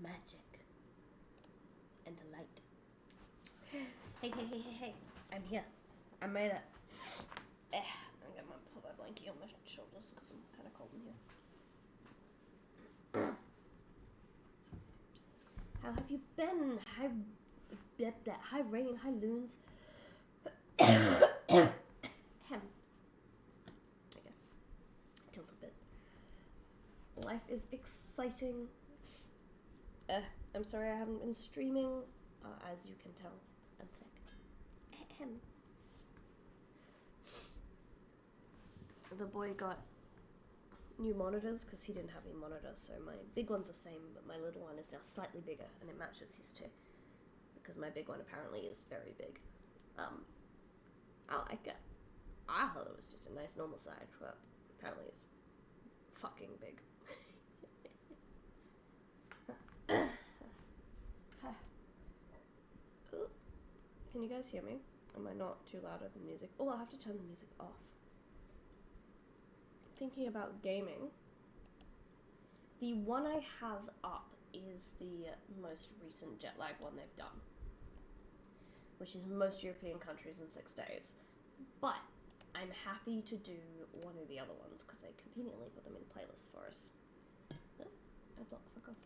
magic and light. Hey, I'm here. I made it. I'm gonna put my blankie on my shoulders because I'm kind of cold in here. How have you been? Hi Rain, hi Loons. Hem. There you go. Tilt a bit. Life is exciting. I'm sorry I haven't been streaming, as you can tell. I'm thick. Ahem. The boy got new monitors because he didn't have any monitors, so my big one's the same, but my little one is now slightly bigger, and it matches his too. Because my big one apparently is very big. I like it. I thought it was just a nice normal size, but apparently it's fucking big. Can you guys hear me? Am I not too loud of the music? Oh, I'll have to turn the music off. Thinking about gaming. The one I have up is the most recent jet lag one they've done, which is most European countries in 6 days. But I'm happy to do one of the other ones because they conveniently put them in playlists for us. Fuck off.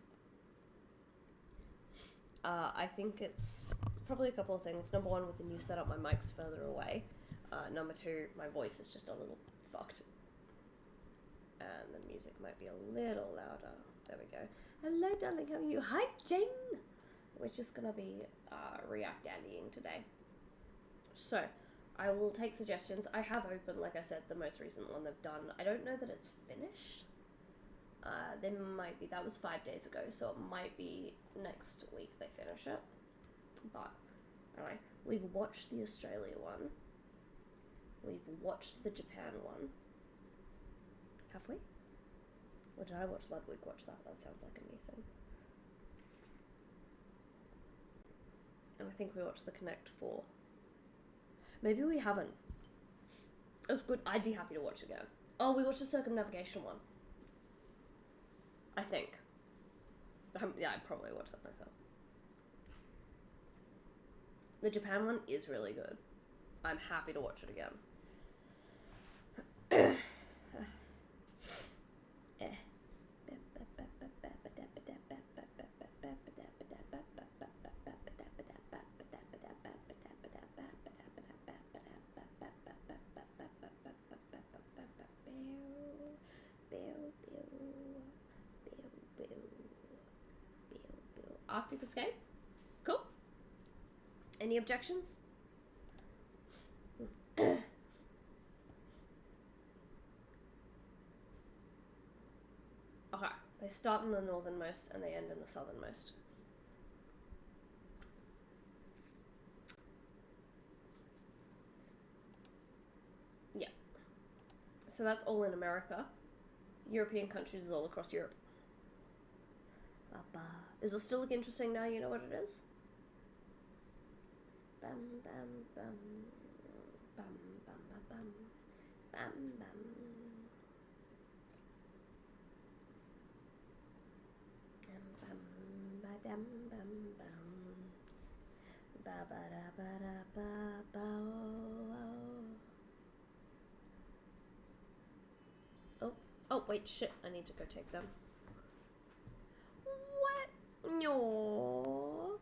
I think it's probably a couple of things. Number one, with the new setup, my mic's further away. Number two, my voice is just a little fucked. And the music might be a little louder. There we go. Hello, darling, how are you? Hi, Jane! We're just gonna be React Andying today. So, I will take suggestions. I have opened, like I said, the most recent one they've done. I don't know that it's finished. There might be, that was 5 days ago, so it might be next week they finish it. But, anyway, we've watched the Australia one. We've watched the Japan one. Have we? Or did I watch Ludwig watch that? That sounds like a me thing. And I think we watched the Connect 4. Maybe we haven't. It was good. I'd be happy to watch it again. Oh, we watched the Circumnavigation one. I think. Yeah, I'd probably watch that myself. The Japan one is really good. I'm happy to watch it again. Arctic Escape? Cool. Any objections? Okay, they start in the northernmost and they end in the southernmost. Yeah. So that's all in America. European countries is all across Europe. Does it still look interesting now you know what it is? Bam, bam, bam. Bam, bam, bam, bam. Bam, bam. Bam, bam, ba, dam, bam, bam. Ba, ba, da, ba, da, ba, ba, oh. Oh, wait, shit. I need to go take them. What? No.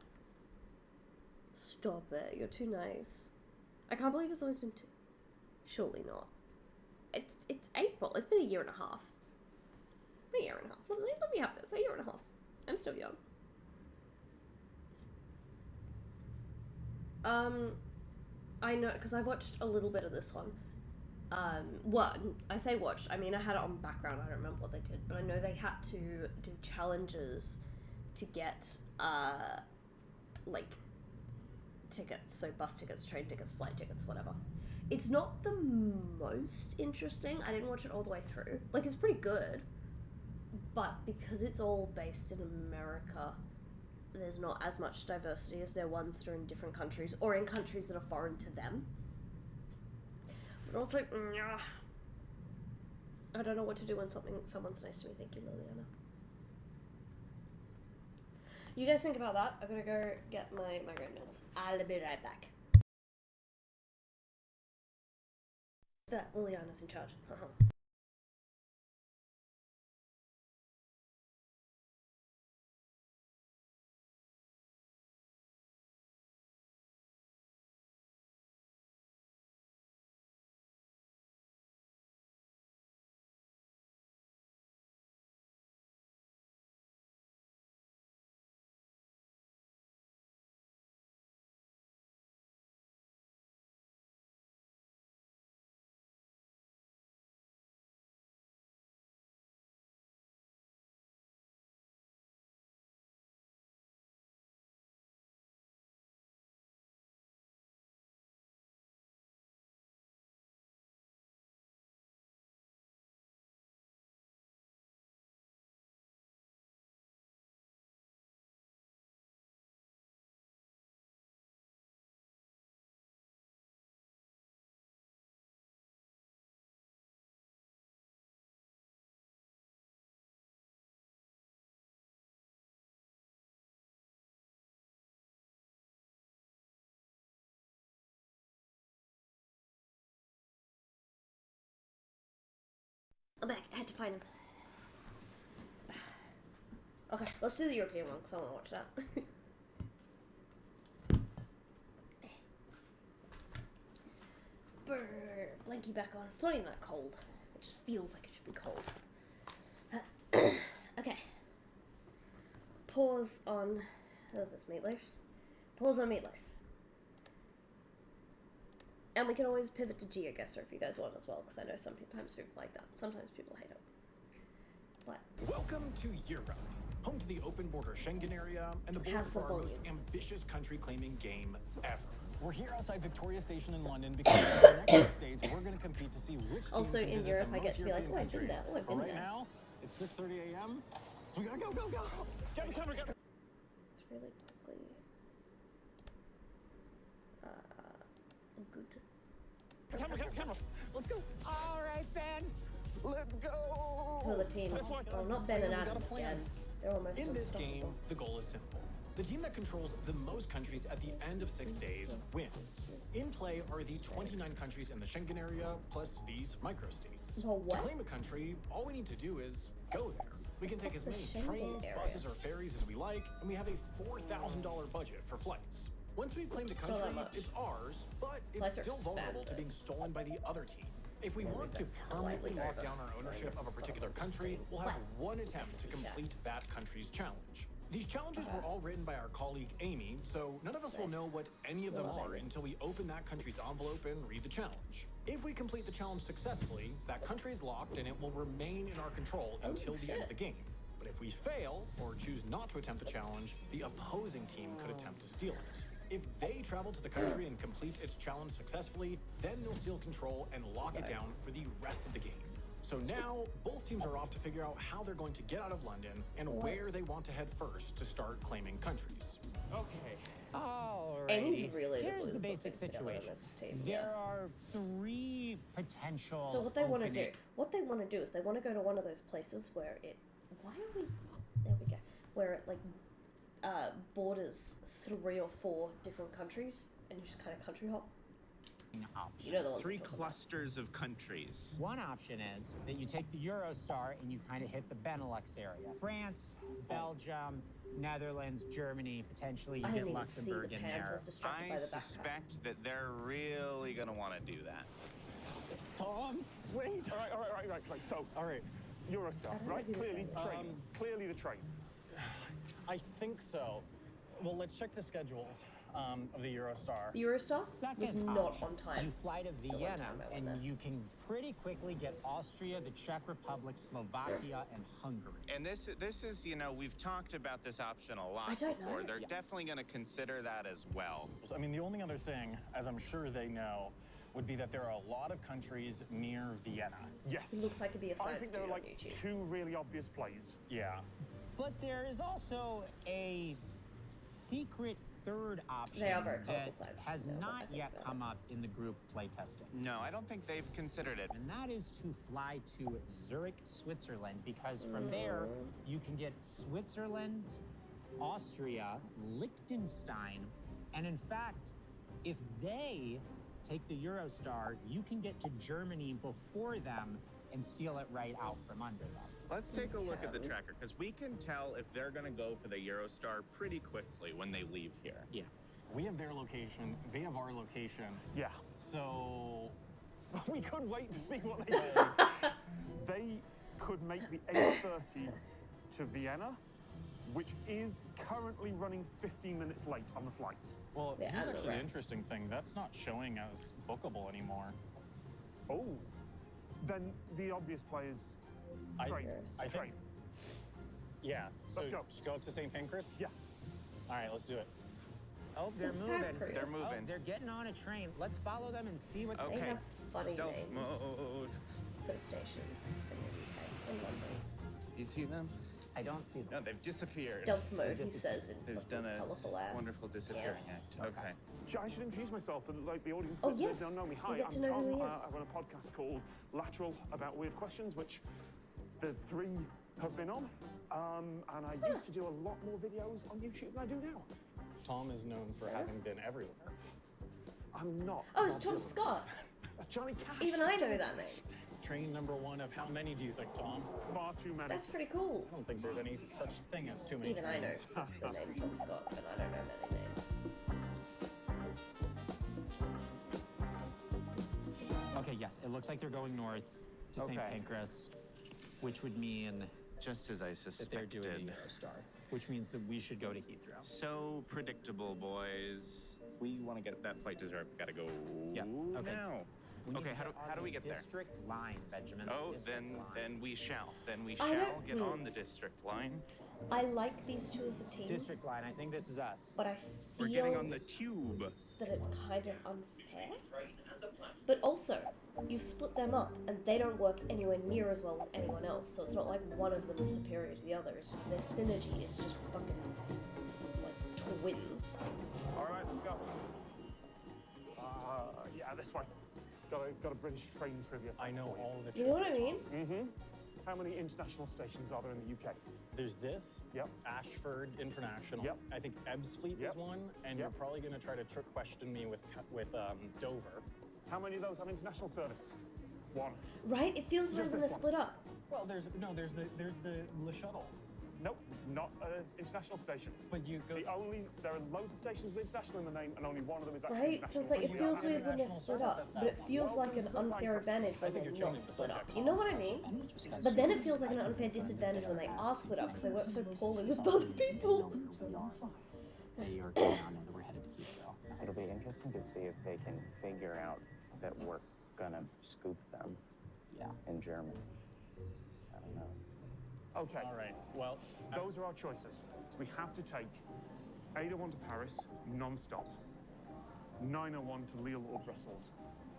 Stop it. You're too nice. I can't believe it's always been two. Surely not. It's April. It's been a year and a half. A year and a half. Let me have this. A year and a half. I'm still young. I know, because I watched a little bit of this one. Well, I say watched, I mean I had it on background, I don't remember what they did, but I know they had to do challenges to get, like, tickets, so bus tickets, train tickets, flight tickets, whatever. It's not the most interesting, I didn't watch it all the way through, like, it's pretty good, but because it's all based in America, there's not as much diversity as there are ones that are in different countries, or in countries that are foreign to them. But I was like, nah. I don't know what to do when someone's nice to me. Thank you, Liliana. You guys think about that. I'm gonna go get my grade notes. I'll be right back. That Liliana's in charge. I'm back. I had to find him. Okay, let's do the European one because I want to watch that. Brr, blankie back on. It's not even that cold. It just feels like it should be cold. Okay. Pause on. What is this, meatloaf? Pause on meatloaf. And we can always pivot to GeoGuessr if you guys want as well, because I know sometimes people like that. Sometimes people hate it. But welcome to Europe, home to the open border Schengen area and the border for our most ambitious country claiming game ever. We're here outside Victoria Station in London because for the next 6 days we're going to compete to see which team also can in visit Europe the I get most to be like, European oh, I've been countries. there. Oh, I've been But right there. now, it's 6:30 a.m. So we gotta go. Get the camera, get It's really quickly. Good. camera. Let's go. All right, Ben. Let's go. Who are the teams? Well, not Ben and Adam again. They're almost In this unstoppable. game, the goal is simple. The team that controls the most countries at the end of 6 days wins. In play are the 29 countries in the Schengen area, plus these microstates. Well, what? To claim a country, all we need to do is go there. We can take What's as the many Schengen trains, area? buses, or ferries as we like, and we have a $4,000 budget for flights. Once we've claimed a Not country, that much. it's ours, but Flights it's are still vulnerable to expensive. being stolen by the other team. If we Yeah, want to that's permanently slightly lock over. down our So ownership this of a is particular probably country, we'll have flat. one attempt to complete that country's challenge. These challenges were all written by our colleague Amy, so none of us will Nice. know what any of them Love are Amy. until we open that country's envelope and read the challenge. If we complete the challenge successfully, that country is locked and it will remain in our control until the end of the game. But if we fail, or choose not to attempt the challenge, the opposing team could attempt to steal it. If they travel to the country and complete its challenge successfully, then they'll steal control and lock it down for the rest of the game. So now, both teams are off to figure out how they're going to get out of London and where they want to head first to start claiming countries. Okay. Amy's really Here's the the glue basic that puts things together in situation. this team, There are 3 potential. So what they want to do, opening- is they want to go to one of those places where it. Why are we? There we go. Where it like borders 3 or 4 different countries, and you just kind of country hop. options. You know the ones. 3 I'm talking about. clusters of countries. One option is that you take the Eurostar and you kind of hit the Benelux area. France, Belgium, Netherlands, Germany, potentially you I get didn't even see the Luxembourg in pants. I there. was distracted I by the backpack. suspect that they're really going to want to do that. Tom, wait. All right. So, all right, Eurostar, I don't right? know who Clearly, this train. Clearly, the train. I think so. Well, let's check the schedules of the Eurostar. Eurostar Second was not option, on time. You fly to one Vienna time I went and there. you can pretty quickly get Austria, the Czech Republic, Slovakia, and Hungary. And this is, we've talked about this option a lot I don't before. know. They're Yes. definitely going to consider that as well. I mean, the only other thing, as I'm sure they know, would be that there are a lot of countries near Vienna. Yes. It looks like it'd be a I science think there are video on like YouTube. 2 really obvious plays. Yeah. But there is also a secret third option They are very that colorful plans, has you know, not I think yet about come up in the group playtesting. No, I don't think they've considered it. And that is to fly to Zurich, Switzerland, because from there you can get Switzerland Austria, Liechtenstein, and in fact, if they take the Eurostar, you can get to Germany before them and steal it right out from under them. Let's take a look at the tracker, because we can tell if they're going to go for the Eurostar pretty quickly when they leave here. Yeah. We have their location, they have our location. Yeah. So We could wait to see what they do. They could make the 8:30 to Vienna, which is currently running 15 minutes late on the flights. well, Yeah, here's and the actually the rest. interesting thing. That's not showing as bookable anymore. Oh. Then the obvious play is I- train. I think- Train. Yeah. So Let's go. just go up to St. Pancras? Yeah. All right, let's do it. Oh, they're St. moving. Pancras. They're Oh, moving. they're getting on a train. Let's follow them and see what They Okay. have funny Stealth names mode. for stations in the UK, in London. You see them? I don't see No, them. they've disappeared. Stealth mode, he just- says in They've fucking done a colourful ass wonderful disappearing pants. act. Okay. I should introduce myself and like the audience Oh, that yes. don't know me. We Hi, get I'm to know Tom. who he is. I run a podcast called Lateral about weird questions, which the three have been on. And I used to do a lot more videos on YouTube than I do now. Tom is known for having been everywhere. I'm not. Oh, it's Bob Tom Dylan. Scott. That's Johnny Cash. Even I know that name. Train number one of how many do you think, Tom? Far too many. That's pretty cool. I don't think there's any such thing as too many Even I know trains. the name Tom Scott, but I don't know many names. Okay, yes, it looks like they're going north to St. Okay. Pancras, which would mean Just as I that they're suspected. doing the Eurostar, which means that we should go to Heathrow. So predictable, boys. We want to get that flight to Zurich. Gotta go Yeah, okay. now. We need Okay, to how get do- on how do we the get there? District line, Benjamin. Oh, District then line. then we shall. Then we I shall don't- get on the district line. I like these two as a team, District line. I think this is us. but I We're feel getting on the tube. that it's kind of unfair. But also, you split them up, and they don't work anywhere near as well with anyone else. So it's not like one of them is superior to the other. It's just their synergy is just fucking like twins. All right, let's go. Yeah, this way. Got a British train trivia. I know all the You know what I mean? Mm-hmm. How many international stations are there in the UK? There's this, Yep. Ashford International. Yep. I think Ebbsfleet Yep. is one, and Yep. you're probably going to try to question me with Dover. How many of those have international service? One. Right? It feels weird Just when this they're one. split up. Well, there's the Le Shuttle, Nope, not an international station. but you go. There are loads of stations with international in the name, and only one of them is actually Right? international. So it's like it We feels are weird when they're international split service up, at but that it feels Welcome like an to the unfair Cyprus. advantage I when think they're you're not changing the split up. subject. You know what I mean? But then it feels like an unfair disadvantage when they are split up because they work so poorly with other people. They are going on and we're headed to Heathrow. It'll be interesting to see if they can figure out that we're gonna scoop them Yeah. in Germany. I don't know. Okay, All right. Well, those are our choices. So we have to take 801 to Paris, non-stop. 901 to Lille or Brussels.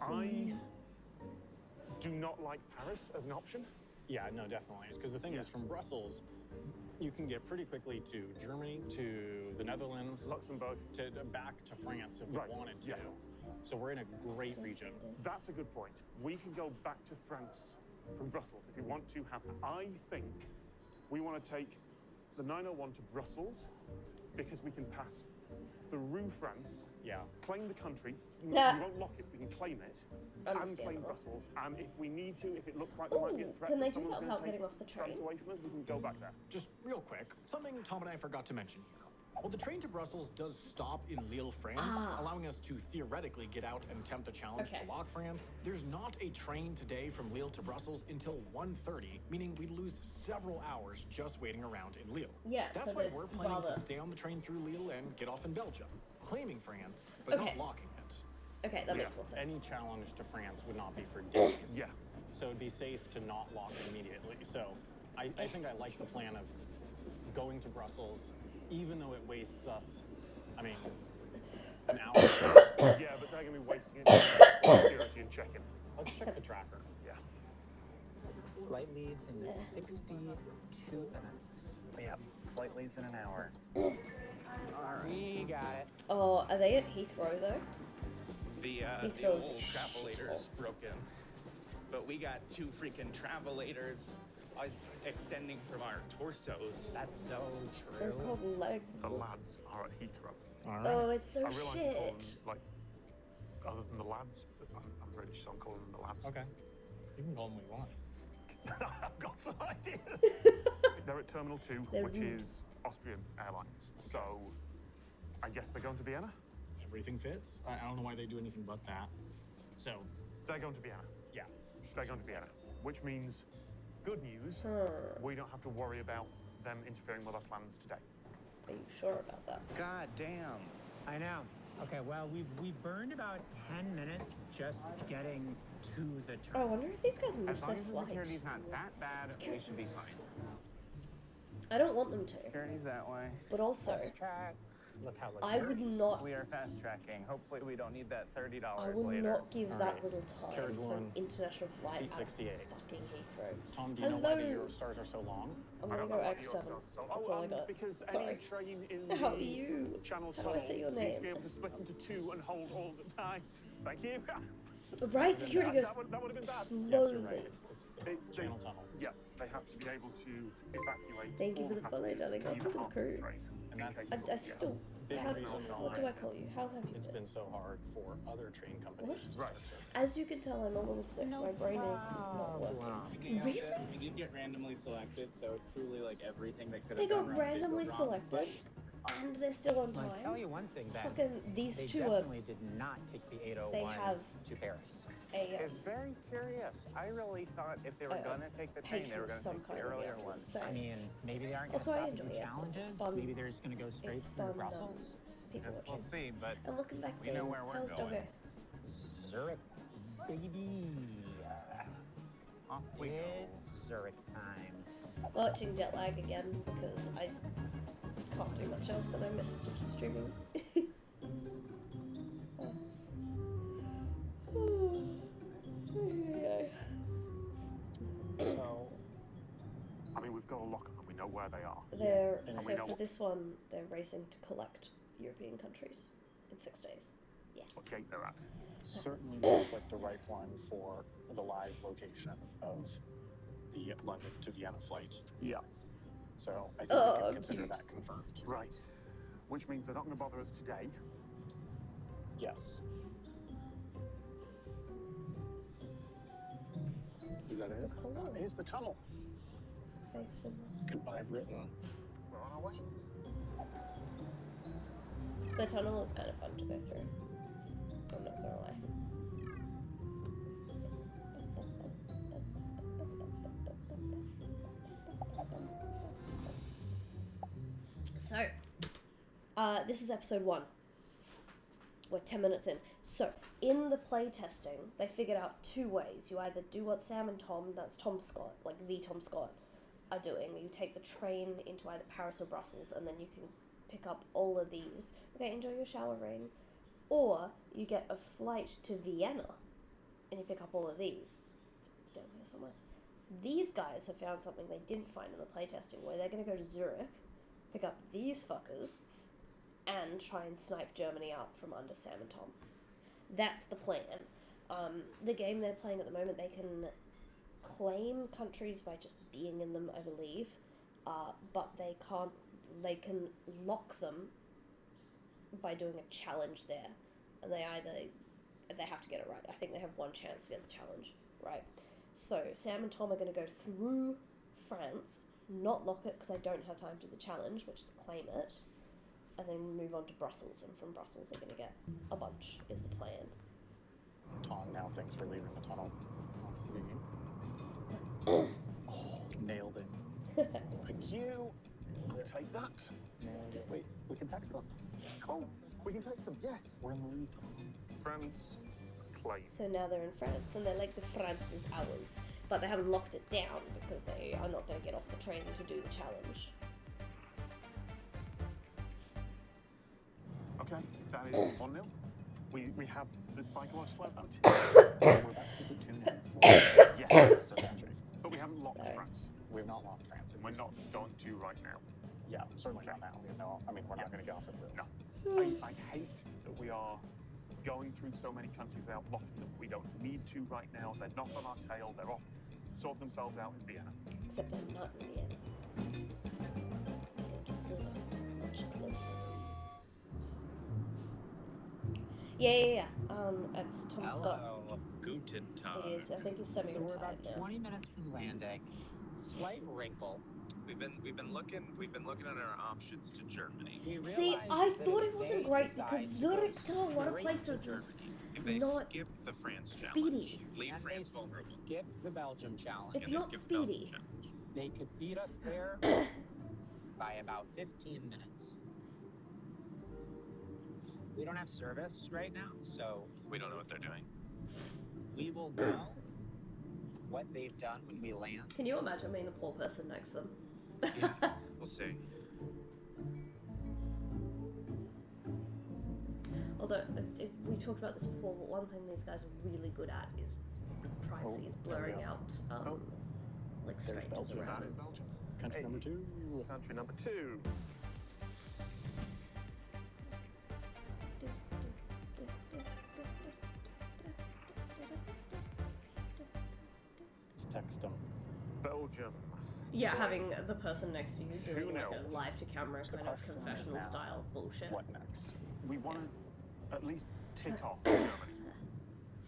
I do not like Paris as an option. yeah, no, definitely. Because the thing is, from Brussels, you can get pretty quickly to Germany, to the Netherlands, Luxembourg. to back to France if Right, we wanted to. yeah. So we're in a great region. That's a good point. We can go back to France from Brussels if we want to have. I think we want to take the 901 to Brussels because we can pass through France, Yeah. claim the country. Yeah. We won't lock it. We can claim it and claim Understandable. Brussels. And if we need to, if it looks like there might be a Ooh, threat can they that do someone's that going without to take getting off the France train? away from us, we can go back there. Just real quick, something Tom and I forgot to mention here. Well, the train to Brussels does stop in Lille, France, allowing us to theoretically get out and attempt the challenge Okay. to lock France. There's not a train today from Lille to Brussels until 1:30, meaning we'd lose several hours just waiting around in Lille. Yeah, That's so why they'd we're planning rather- to stay on the train through Lille and get off in Belgium, claiming France, but Okay. not locking it. Okay, that makes more sense. Any challenge to France would not be for days. Yeah. So it'd be safe to not lock it immediately. So I think I like the plan of going to Brussels, even though it wastes us, I mean, an hour. Yeah, but they're going to be wasting it on security and checking. Let's check the tracker. Yeah. Flight leaves in 62 minutes. Yeah, flight leaves in an hour. We got it. Oh, are they at Heathrow though? The Heathrow's old a travelator's broken. But we got two freaking travelators extending from our torsos. That's so They're true. called legs. The lads are at Heathrow. All right. Oh, it's so I realise you call them, shit. like, other than the lads, but I'm British, so I'm calling them the lads. Okay. You can call them what you want. I've got some ideas. They're at Terminal 2, They're which rude. is Austrian Airlines. So, I guess they're going to Vienna? Everything fits. I don't know why they do anything but that. So, They're going to Vienna. yeah. They're going to Vienna. Which means, good news, we don't have to worry about them interfering with our plans today. Are you sure about that? God damn. I know. Okay, well, we've burned about 10 minutes just getting to the Oh, I turn. wonder if these guys As missed long their as the flight. security's not that bad, we should be fine. I don't want them to, Security's that way. but also, Fast track. Look how I would not. We are fast tracking. Hopefully, we don't need that $30 I would later. not give All that right. little time Carriage for one, an international flight seat out of 68. fucking Heathrow. Tom, do you know why the Hello. Eurostars are so long? I'm I gonna don't go know what X7. yours does. So, That's all I got. Because Sorry. any train in How are the you? Channel How do I Tunnel say your needs to name? be able to split into two and hold all the time. Thank you. Right, security goes that would have been bad. slowly. It's They- Channel Tunnel. Yeah, they have to be able to evacuate. Thank you all for the follow, passengers darling. to Welcome either to the half of crew. train, And in that's- case- I still. Big How, reason what do I call you? How have you It's been? been so hard for other train companies to Right. start serving. As you can tell, I'm a little sick. My brain is not working. Really? We did get randomly selected, so truly like everything that could They have got gone wrong did go randomly wrong, selected, and they're still on I'll time. tell you one thing, Ben. Fucking these They two are definitely did not take the 801 They have to Paris. a It's very curious. I really thought if they were going to take the train, they patron were of going to some take the kind. earlier Yeah, one. so I mean, maybe they aren't going to Also, I stop and do enjoy it. challenges. It's fun. Maybe they're just going to go straight it's through fun. Brussels. People We'll watching. see, but And looking back, we know Dan, where we're how's going. Doggo? Zurich, baby. off we go. It's Zurich time. Watching jet lag again because I can't do much else and I missed streaming. So, I mean, we've got a lock on them. We know where they are. They're and we so know for this one, they're racing to collect European countries in 6 days. What gate they're at. certainly looks like the right one for the live location of the London to Vienna flight. Yeah. So I think Oh, we can consider cute. that confirmed. Right. Which means they're not going to bother us today. Yes. Is that it? Hello. Here's the tunnel. Face them. Goodbye, Britain. We're on our way. The tunnel is kind of fun to go through. I'm not gonna lie. So, this is episode 1. We're 10 minutes in. So, in the play testing, they figured out 2 ways. You either do what Sam and Tom, that's Tom Scott, like the Tom Scott, are doing. You take the train into either Paris or Brussels, and then you can pick up all of these. Okay, enjoy your shower, Rain. Or you get a flight to Vienna, and you pick up all of these. It's down here somewhere. These guys have found something they didn't find in the playtesting, where they're going to go to Zurich, pick up these fuckers, and try and snipe Germany out from under Sam and Tom. That's the plan. The game they're playing at the moment, they can claim countries by just being in them, I believe, but they can't. They can lock them by doing a challenge there, and they have to get it right. I think they have one chance to get the challenge right. So Sam and Tom are going to go through France, not lock it because I don't have time to do the challenge, but just claim it, and then move on to Brussels. And from Brussels, they're going to get a bunch. Is the plan? Tom now thinks we're leaving the tunnel. Let's see. Oh, nailed it. Thank you. I'll take that. Nailed it. Wait, we can text them. Oh, we can text them. Yes. We're in the lead. France claim. So now they're in France, and they're like, the France is ours. But they haven't locked it down because they are not going to get off the train to do the challenge. Okay, that is 1-0. We have the psychological advantage. We're back to the tune in. Yes. So that's right. But we haven't locked No. France. We've not locked France. And we're not going to right now. Yeah, certainly not now. We have no. I mean, we're not going to get off at the. No. I hate that we are going through so many countries without locking them. We don't need to right now. They're not on our tail. They're off sort themselves out in Vienna. Except they're not in Vienna. Go to Zurich, much closer. Yeah. It's Tom Scott. Guten Tag. He is. I think he's So we're semi-retired about now. 20 minutes from landing. Slight wrinkle. We've been looking at our options to Germany. We See, realized I that thought if it wasn't they great decide because to go Zurich to a lot of straight to places is Germany, If they not skip the France speedy. challenge, leave and France they vulnerable. skip the Belgium challenge, It's and they not skip the Belgium speedy. challenge. they could beat us there by about 15 minutes. We don't have service right now, so We don't know what they're doing. we will know what they've done when we land. Can you imagine being the poor person next to them? We'll see. Although we talked about this before, but one thing these guys are really good at is privacy, is blurring out like There's strangers Belgium. around. That is Belgium. Country number 2. Country number 2. Let's text them. Belgium. Yeah, having the person next to you doing like 2-0. a live to camera So the kind of question is confessional now, style bullshit. What next? We want to at least tick off Germany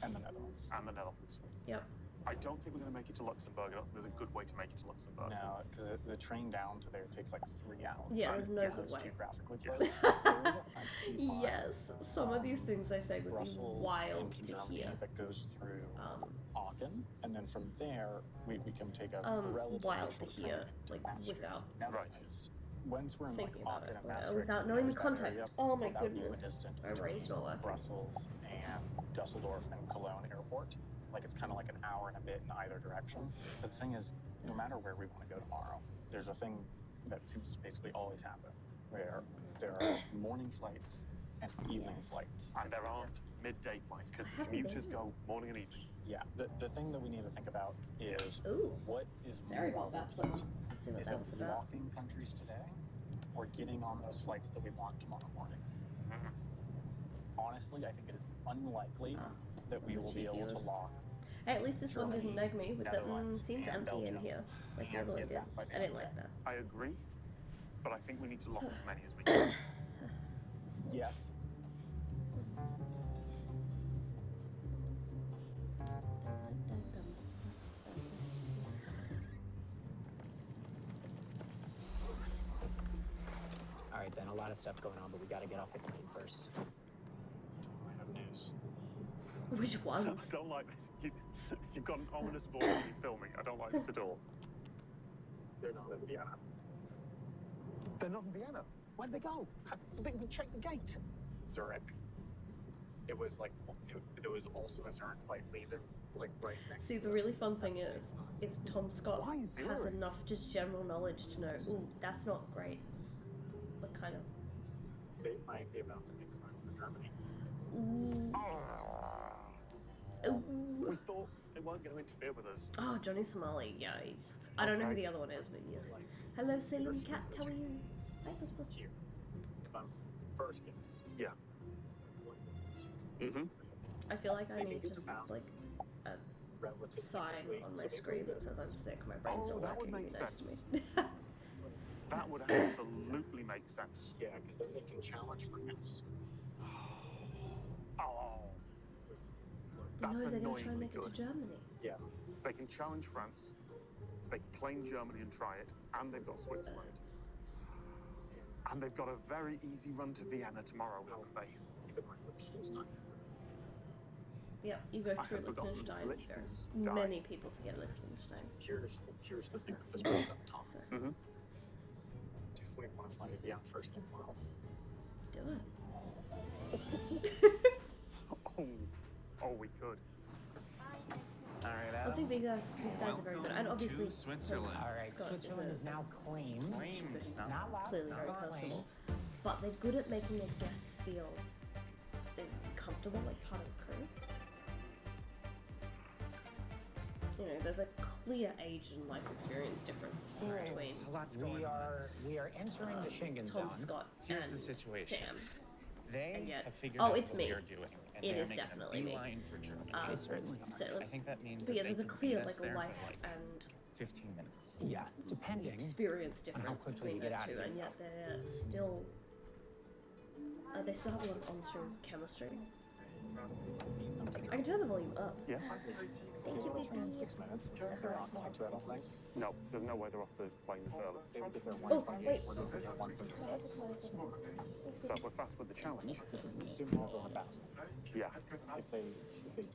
And the Netherlands. and the Netherlands. Yep. I don't think we're going to make it to Luxembourg. There's a good way to make it to Luxembourg. No, because the train down to there takes like 3 hours. Yeah, there's no Yeah, good It's way. geographically close. There is a high-speed line Yes, some of these things I say would Brussels be wild into to Germany hear. that goes through Um, Aachen, and then from there we can take a relatively wild to short hear, train like, to Maastricht. without Now, Right. once we're in like thinking about Aachen it, and Maastricht, without knowing the there's that context. area Oh my about goodness, equidistant my brain's between not working. Brussels and Dusseldorf and Cologne airport. Like it's kind of like an hour and a bit in either direction. But the thing is, no matter where we want to go tomorrow, there's a thing that seems to basically always happen, where there are morning flights and evening flights. And there aren't midday flights because I the haven't been commuters there. go morning and evening. Yeah, the thing that we need to think about is Ooh, what is sorry more about that. So important? let's see what Is that it was about. walking countries today or getting on those flights that we want tomorrow morning? Honestly, I think it is unlikely that we those are will be able to GPUs. lock. Hey, at least this one didn't nag me with the Netherlands seems and empty in Belgium here, like the and other one get did. back by the I didn't end. like that. I agree, but I think we need to lock as many as we can. Yes. All right, then, a lot of stuff going on, but we got to get off the plane first. I have news. Which I ones? don't like this. You've got an ominous voice when you're filming. I don't like this at all. They're not in Vienna. They're not in Vienna. Where'd they go? They checked the gate. Zurich. It was like there was also a Zurich flight leaving, like right next. See, to the it. really fun thing is Tom Scott Why has Zurich? enough just general knowledge to know, ooh, that's not great. But kind of, They might be about to make the final for Germany. ooh, We ooh. thought they weren't going to interfere with us. Oh, Johnny Somali, yeah. I don't know who Okay. the other one is, but yeah. Hello, Saline Cat, how are you? Hi, Puss Puss. Here. If I'm first guess. Yeah. Mm-hmm. I feel like I They can need get just to Mouse like a relatively sign quickly, on so my maybe screen we'll that get says I'm sick. My brain's Oh, not that working. would Be make nice to sense. me. That would absolutely make sense. Yeah, because then they can challenge France. Oh. No, That's they're gonna try and annoyingly make it good. to Germany. Yeah. They can challenge France, they can claim Germany and try it, and they've got Switzerland. And they've got a very easy run to Vienna tomorrow, haven't they? Keep in mind Liechtenstein. Yep, you go I through had forgotten Liechtenstein. There's Liechtenstein. many people forget Liechtenstein. Here's the thing that this brings up top. Mm-hmm. Do we want to fly to Vienna first thing tomorrow? Do it. Oh, we could. All right, I think these guys are very good, and obviously to Switzerland. All right, Scott Switzerland is now claimed. It's not loud. clearly it's very not personal, claimed. but they're good at making their guests feel comfortable, like part of the crew. You know, there's a clear age and life experience difference between Lots We are entering the Schengen Tom zone. Scott Here's and the situation. Sam. They And yet- have figured oh, out it's what me. we are doing, and It they're is making definitely a me. beeline for Germany. They certainly are. So, I think that means but yeah, that there's they a can clear beat us like there life for, like, and 15 minutes. Yeah, depending. experience on how difference quickly between you get those out of two, here. and yet they're still they still have a lot of on-screen chemistry. I can turn the volume up. Yeah. Thank you, Train in baby. 6 minutes. They're not off to, I don't think. No, there's no way they're off the plane this early. They would get there Oh, 1:28. wait. We're going to get 1:36. So we're fast with the challenge. This is assuming they're going to Basel. Yeah. If they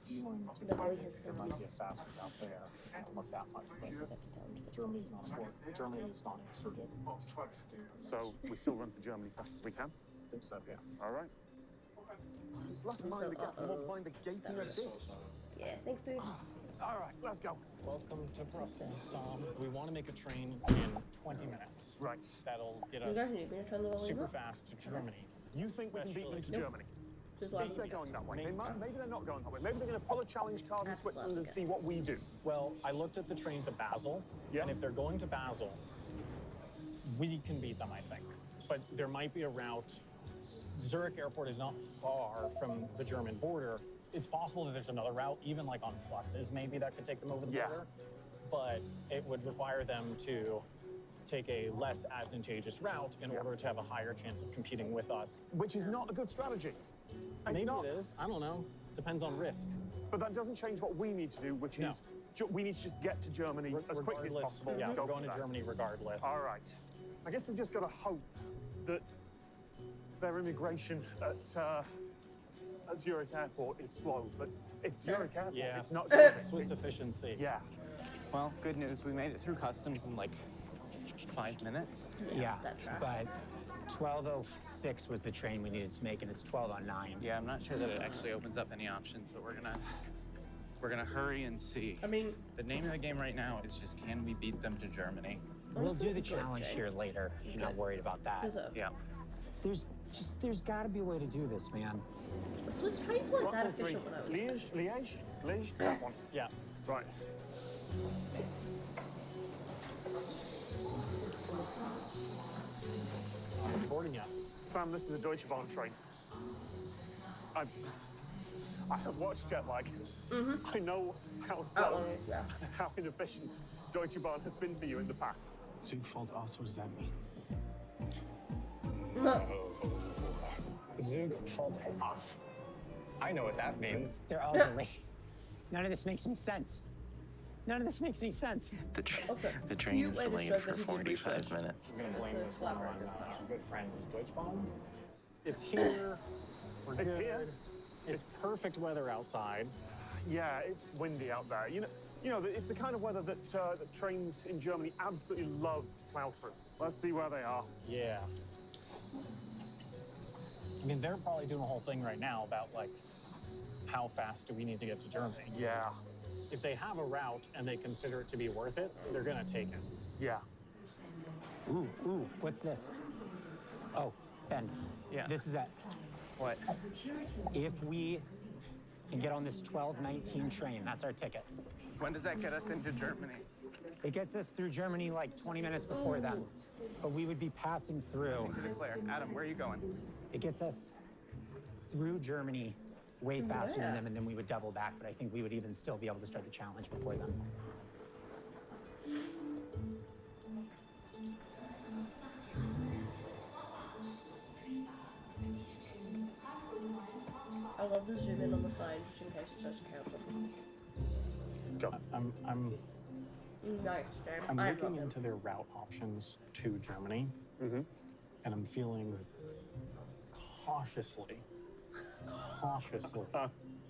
beeline to The the boy has there found might me. be a faster route there. Look that much. But Get down to the Germany's not sport. Germany is not certain. So we still run for Germany fast as we can. I think so, yeah. All right. It's less mind the gap, more mind the gaping abyss. Yeah, thanks, boo. All right, let's go. Welcome to Brussels, Tom. We want to make a train in 20 minutes. Right. That'll get You guys us need me to turn the volume super up? fast to Germany. You think we can beat them to Especially- Germany? Just Maybe like they're going that way. Maybe. Maybe they're not going that way. Maybe they're going to pull a challenge card in That's Switzerland and left, see what we do. Well, I looked at the train to Basel, Yeah. and if they're going to Basel, we can beat them, I think. But there might be a route. Zurich Airport is not far from the German border. It's possible that there's another route, even like on buses, maybe that could take them over the Yeah. border. But it would require them to take a less advantageous route in Yeah. order to have a higher chance of competing with us. Which is not a good strategy. It's Maybe not. it is. I don't know. Depends on risk. But that doesn't change what we need to do, which No. is we need to just get to Germany as quickly as Regardless, possible. yeah, and go we're going from to there. Germany regardless. All right. I guess we've just got to hope that their immigration at Zurich Airport is slow. But it's Zurich Airport. Yeah, It's not Swiss efficiency. Yeah. Well, good news. We made it through customs in like 5 minutes. Yeah, that tracks. but 12:06 was the train we needed to make, and it's 12:09. Yeah, I'm not sure that it actually opens up any options, but we're gonna hurry and see. I mean, The name of the game right now is just can we beat them to Germany? We'll honestly, do the good, challenge Jay. here later. You're not Good. worried about that. Deserve. Yeah. There's got to be a way to do this, man. The Swiss trains weren't that 103. efficient when I was there. Liège, that one. Yeah. Right. Boarding yet? Sam, this is a Deutsche Bahn train. I have watched jet lag. I know how slow, Yeah. how inefficient Deutsche Bahn has been for you in the past. Zug fällt aus, what does that mean? Zug fällt off. I know what that means. They're all delayed. None of this makes any sense. None of this makes any sense. Also, The train cute is way to delayed show for that he did 45 research. minutes. I'm gonna blame That's this a one clever on idea. our good friend Deutsche Bahn. It's here. We're It's good. here. It's perfect weather outside. Yeah, it's windy out there. You know, it's the kind of weather that trains in Germany absolutely love to plow through. Let's see where they are. Yeah. I mean, they're probably doing a whole thing right now about like, how fast do we need to get to Germany? Yeah, If they have a route and they consider it to be worth it, they're gonna take it. yeah. Ooh, what's this? Oh, Ben. Yeah. This is it. What? If we can get on this 12:19 train, that's our ticket. When does that get us into Germany? It gets us through Germany like 20 minutes before then. But we would be passing through. Declare. Adam, where are you going? It gets us through Germany way faster than them, and then we would double back. But I think we would even still be able to start the challenge before them. I love the zoom in on the sign just in case it says cancel. I'm Nice, Jay. I'm I looking love into their route options to Germany, and I'm feeling cautiously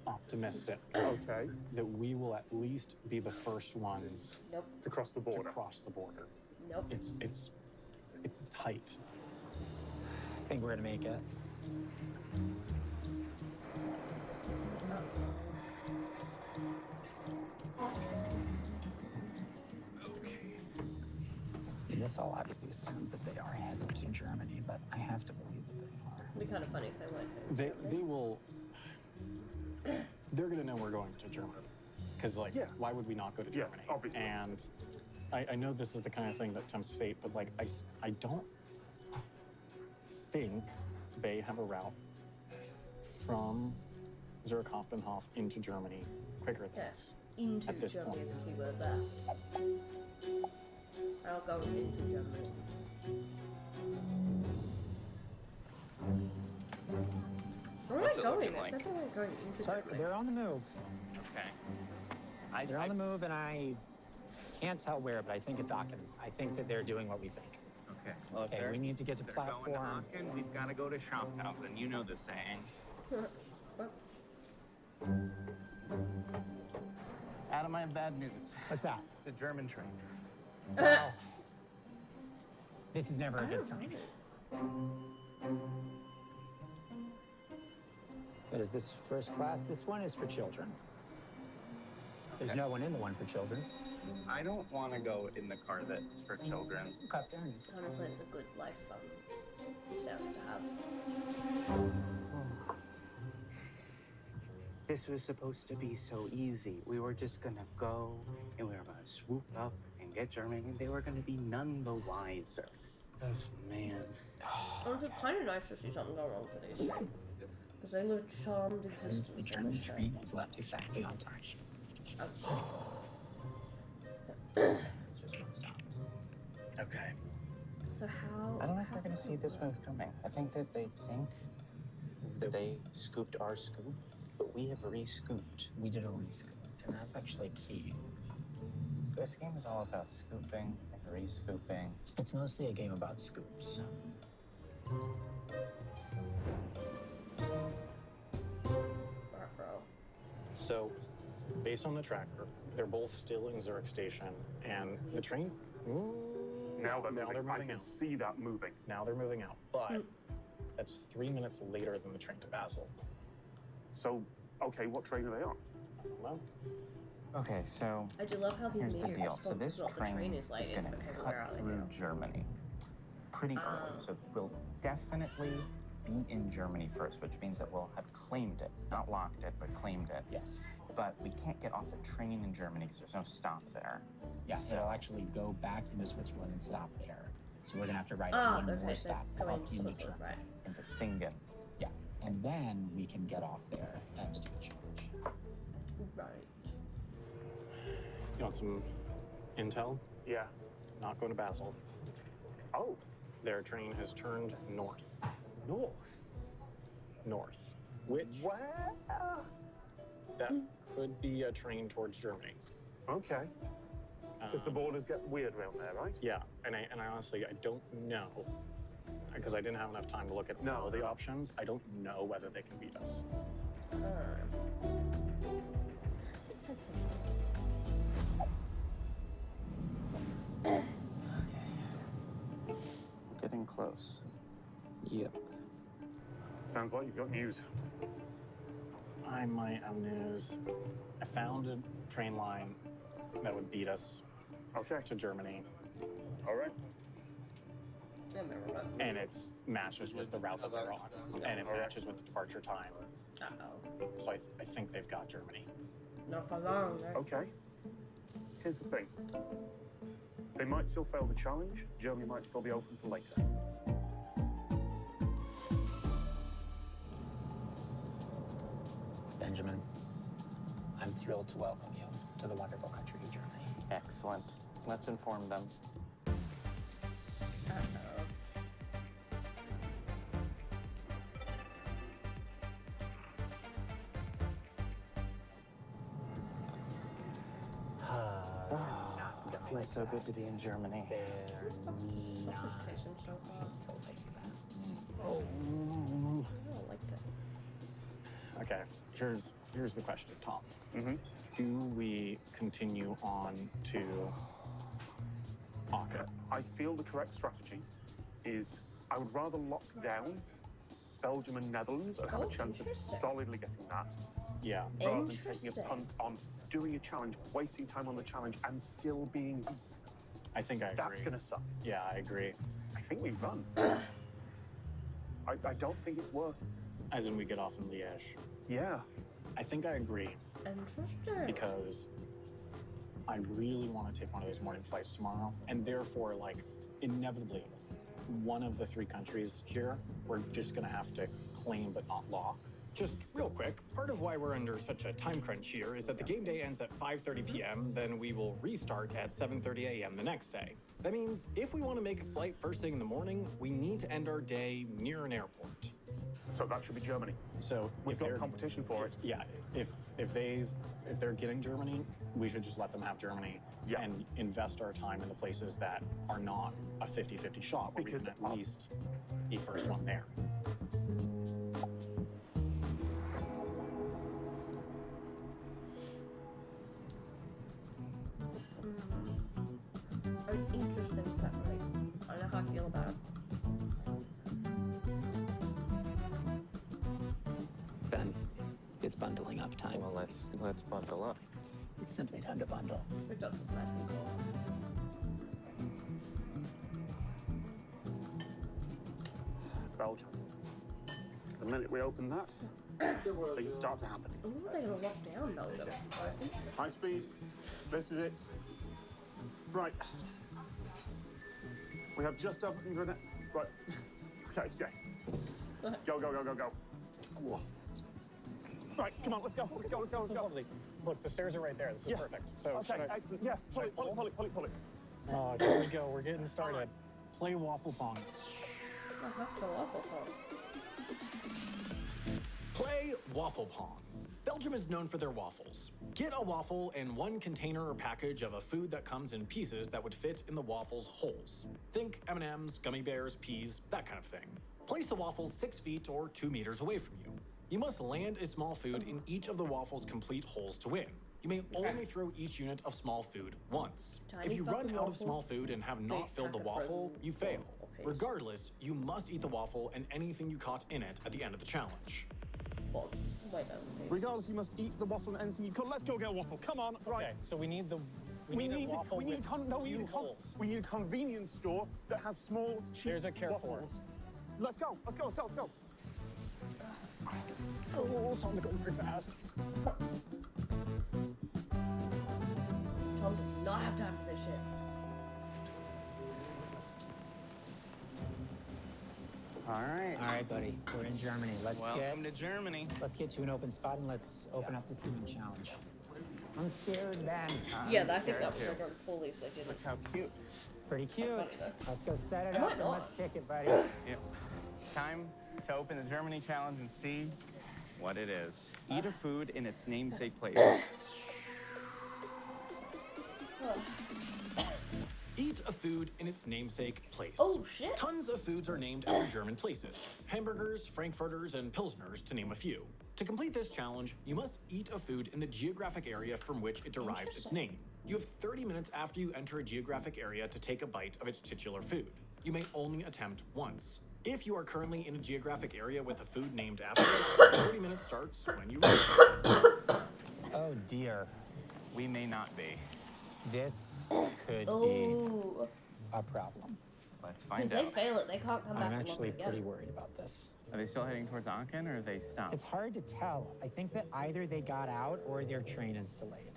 optimistic Okay. that we will at least be the first ones Nope. To cross the to border. cross the border. Nope. It's tight. I think we're gonna make it. And this all obviously assumes that they are headed to Germany, but I have to believe that they are. It'd be kind of funny if they weren't. They will. They're gonna know we're going to Germany, because like, Yeah. why would we not go to Yeah, Germany? obviously. And I know this is the kind of thing that tempts fate, but like, I don't think they have a route from Zurich Hofbahnhof into Germany quicker than Yes. this. Into At this Germany point. is a keyword there. I'll go into Germany. Where am What's I it going? looking It's like? definitely going into Sorry, Germany. they're on the move. Okay. They're on the move, and I can't tell where, but I think it's Aachen. I think that they're doing what we think. Okay. Well, if Okay, they're, we need to get to if they're going to platform. Aachen, we've got to go to Schaffhausen. You know the saying. Adam, I have bad news. What's that? It's a German train. Well, this is never a good sign. But is this first class? This one is for children. There's no one in the one for children. I don't want to go in the car that's for children. Okay, fair enough. Honestly, it's a good life stance to have. This was supposed to be so easy. We were just gonna go and we were gonna swoop up and get Germany, and they were gonna be none the wiser. Oh, man. It's kind of nice to see something go wrong for these. Because they live charmed existence. The German train was left exactly on time. It's just one stop. Okay. So how? I don't know if they're how's going to this see gonna this work? move coming. I think that they think that they scooped our scoop, but we have re-scooped. We did a rescoop, and that's actually key. This game is all about scooping and re-scooping. It's mostly a game about scoops. Ruh-roh. So, based on the tracker, they're both still in Zurich Station, and the train. Now they're moving. I moving can out. see that moving. Now they're moving out, but that's 3 minutes later than the train to Basel. So, okay, what train are they on? Well, Okay, so I do love how the here's the immediate deal. So response this is what the train train is like. is It's going to because cut where are they through now? Germany pretty early. So we'll definitely be in Germany first, which means that we'll have claimed it. Not locked it, but claimed it. Yes. But we can't get off the train in Germany because there's no stop there. Yeah, So- it'll actually go back into Switzerland and stop there. So we're gonna have to ride Ah, one okay, more so stop going up into Switzerland, Germany. right. Into Singen. Yeah, and then we can get off there and do the challenge. Right. you want some intel? Yeah. Not going to Basel. Oh, Their train has turned north. north. North. Which that could be a train towards Germany. Okay. Because the Um, borders get weird around there, right? Yeah, and I honestly I don't know because I didn't have enough time to look at all the options. I don't know whether they can beat us. We're getting close. Yep. Sounds like you've got news. I might have news. I found a train line that would beat us Okay. to Germany, All right. and it matches with the route that they're on, and it matches with the departure time. Uh-oh. So I think they've got Germany. Not for long, right? Okay. Here's the thing. They might still fail the challenge. Germany might still be open for later. Benjamin, I'm thrilled to welcome you to the wonderful country of Germany. Excellent. Let's inform them. Uh-oh. It feels so good to be in Germany. They're Sausage not station so far. until they do that. I don't like it. Okay, here's the question, Tom. Mm-hmm. Do we continue on to Aachen? I feel the correct strategy is I would rather lock down Belgium and Netherlands and have a Oh, chance of interesting. solidly getting that Yeah. rather than taking a Interesting. punt on doing a challenge, wasting time on the challenge, and still being. I think I agree. That's going to suck. Yeah, I agree. I think we've run. I don't think it's worth. As in we get off in Liège. Yeah. I think I agree Interesting. because I really want to take one of those morning flights tomorrow, and therefore, like, inevitably, one of the three countries here, we're just gonna have to claim but not lock. Just real quick, part of why we're under such a time crunch here is that the game day ends at 5:30 p.m., then we will restart at 7:30 a.m. the next day. That means if we want to make a flight first thing in the morning, we need to end our day near an airport. So that should be Germany. So We've if got they're- competition for it. Yeah, if they're getting Germany, we should just let them have Germany and invest our time in the places that are not a 50-50 shot, where Because we can at least be first one there. Very interesting technique. I know how I feel about it. Ben, it's bundling up time. Well, let's bundle up. It's simply time to bundle. We've got some nice and cool. Belgium. The minute we open that, things start to happen. Ooh, they're gonna lock down Belgium. High speed. This is it. Right. We have just over. Right. Okay, yes. Go, go, go, go, go. Whoa. Right, come on, let's go, let's go, let's go, This let's is go. lovely. Look, the stairs are right there. This is perfect. So Okay, should I... excellent. Yeah, pull it, pull it, pull it, pull it, pull it. Oh, here we go. We're getting started. Play waffle pong. The waffle pong. Play waffle pong. Belgium is known for their waffles. Get a waffle and one container or package of a food that comes in pieces that would fit in the waffle's holes. Think M&Ms, gummy bears, peas, that kind of thing. Place the waffles 6 feet or 2 meters away from you. You must land a small food in each of the waffle's complete holes to win. You may only throw each unit of small food once. Tiny If you run fucking out of waffle, small food and have not filled the pack of waffle, frozen you fail. paste. Regardless, you must eat the waffle and anything you caught in it at the end of the challenge. Well, wait, no. Regardless, you must eat the waffle and anything you can. Let's go get a waffle. Come on, right. Okay, so we need the... We need a waffle we need with a holes. we need a convenience store that has small, cheap There's a Carrefour. waffles. Let's go, let's go, let's go, let's go. Oh, Tom's going very fast. Tom does not have time for this shit. All right. All right, buddy. We're in Germany. Welcome to Germany. Let's get to an open spot and let's open up the seating challenge. I'm scared, Ben. Yeah, I think that was triggered fully if they didn't. Look how cute. Pretty cute. funny, though. Let's go set it It up might and not. let's kick it, buddy. Yep. It's time to open the Germany challenge and see what it is. Eat a food in its namesake place. Eat a food in its namesake place. Oh, shit. Tons of foods are named after German places. Hamburgers, Frankfurters, and Pilsners, to name a few. To complete this challenge, you must eat a food in the geographic area from which it derives its name. You have 30 minutes after you enter a geographic area to take a bite of its titular food. You may only attempt once. If you are currently in a geographic area with a food named after it, 30 minutes starts when you reach. Oh, dear. We may not be. This could be Oh, a problem. Let's because find they out. fail it, they can't come back I'm and actually look pretty again. worried about this. Are they still heading towards Aachen or are they stopped? It's hard to tell. I think that either they got out or their train is delayed.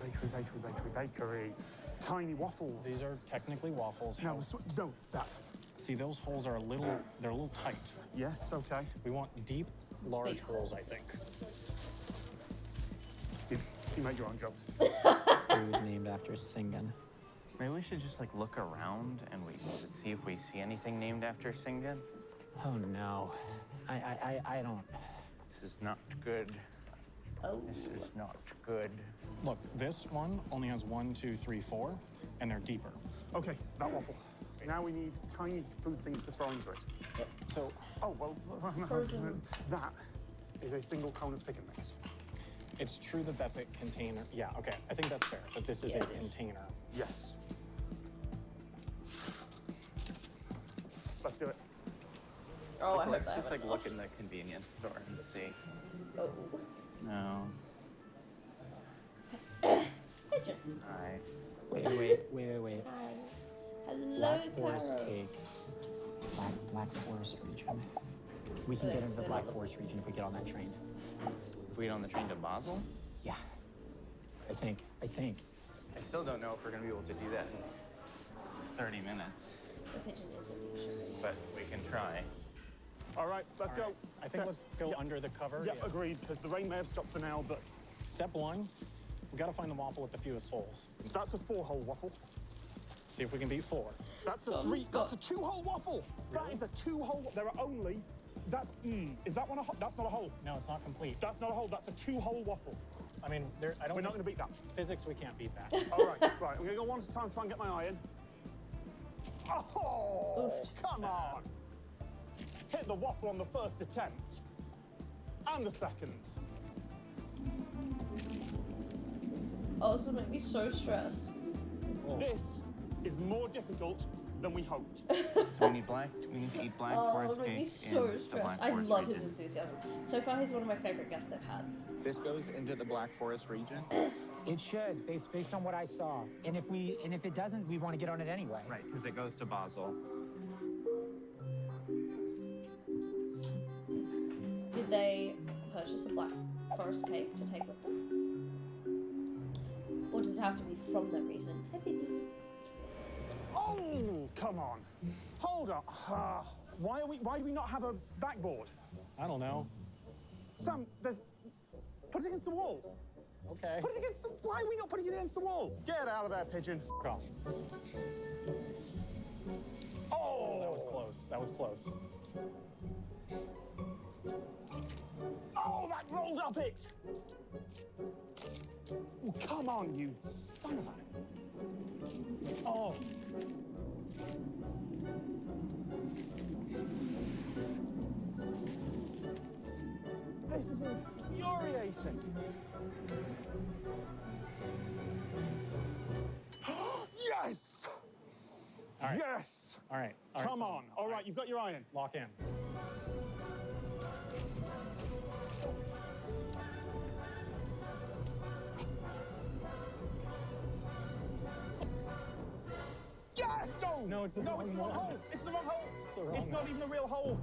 Bakery, bakery, bakery, bakery. Tiny waffles. These are technically waffles. No, no, that. See, those holes are they're a little tight. Yes, okay. We want deep, large Big holes, I think. You make your own jokes. Food named after Singen. Maybe we should just like look around and we see if we see anything named after Singen. Oh, no. I don't... This is not good. Oh, This is not good. Look, this one only has 1, 2, 3, 4, and they're deeper. Okay, that waffle. Now we need tiny food things to throw into it. So, Oh, well, Frozen. that is a single cone of pick and mix. it's true that that's a container. Yeah, okay, I think that's fair, that this is Yeah, a it is. container. Yes. Let's do it. oh, I hope Let's that just like happened. look in the convenience store and see. Oh, No. pigeon. Alright. Wait. Hi. Hello, Black Forest Carol. cake. Black Forest region. We can get into the Black Forest region if we get on that train. If we get on the train to Basel? Yeah. I think. I still don't know if we're gonna be able to do that in 30 minutes, The pigeon is a dictionary. but we can try. All right, let's go. I think let's go under the cover. Yeah, agreed, because the rain may have stopped for now, but... Step one, we gotta find the waffle with the fewest holes. That's a 4-hole waffle. See if we can beat 4. That's a 3, that's a 2-hole waffle. That is a 2-hole, there are only, that's, is that one a hole? That's not a hole. No, it's not complete. That's not a hole, that's a 2-hole waffle. I mean, I don't We're not gonna beat that. Physics, we can't beat that. All right, right, I'm gonna go one at a time, try and get my eye in. Oh, come on. Hit the waffle on the first attempt. And the second. Oh, this would make me so stressed. This is more difficult than we hoped. So we need black. We need to eat black Oh, forest it would make me cake so in the stressed. Black I Forest love his region. enthusiasm. So far, he's one of my favorite guests they've had. This goes into the Black Forest region. It should, based on what I saw. And if it doesn't, we want to get on it anyway. Right, because it goes to Basel. Did they purchase a Black Forest cake to take with them? Or does it have to be from that region? Hey, baby. Oh, come on. Hold up. Why do we not have a backboard? I don't know. Sam, put it against the wall. Okay. Put it against the, why are we not putting it against the wall? Get out of there, pigeon. F off. Oh, that was close. That was close. Oh, that rolled up it. Oh, come on, you son of a... Oh. This is infuriating. Yes! All right. Yes! All right. Come on. All right, you've got your eye in. Lock in. Yes! No! No, it's the wrong it's the wrong one. hole. It's the wrong hole. It's the wrong It's not one. even a real hole.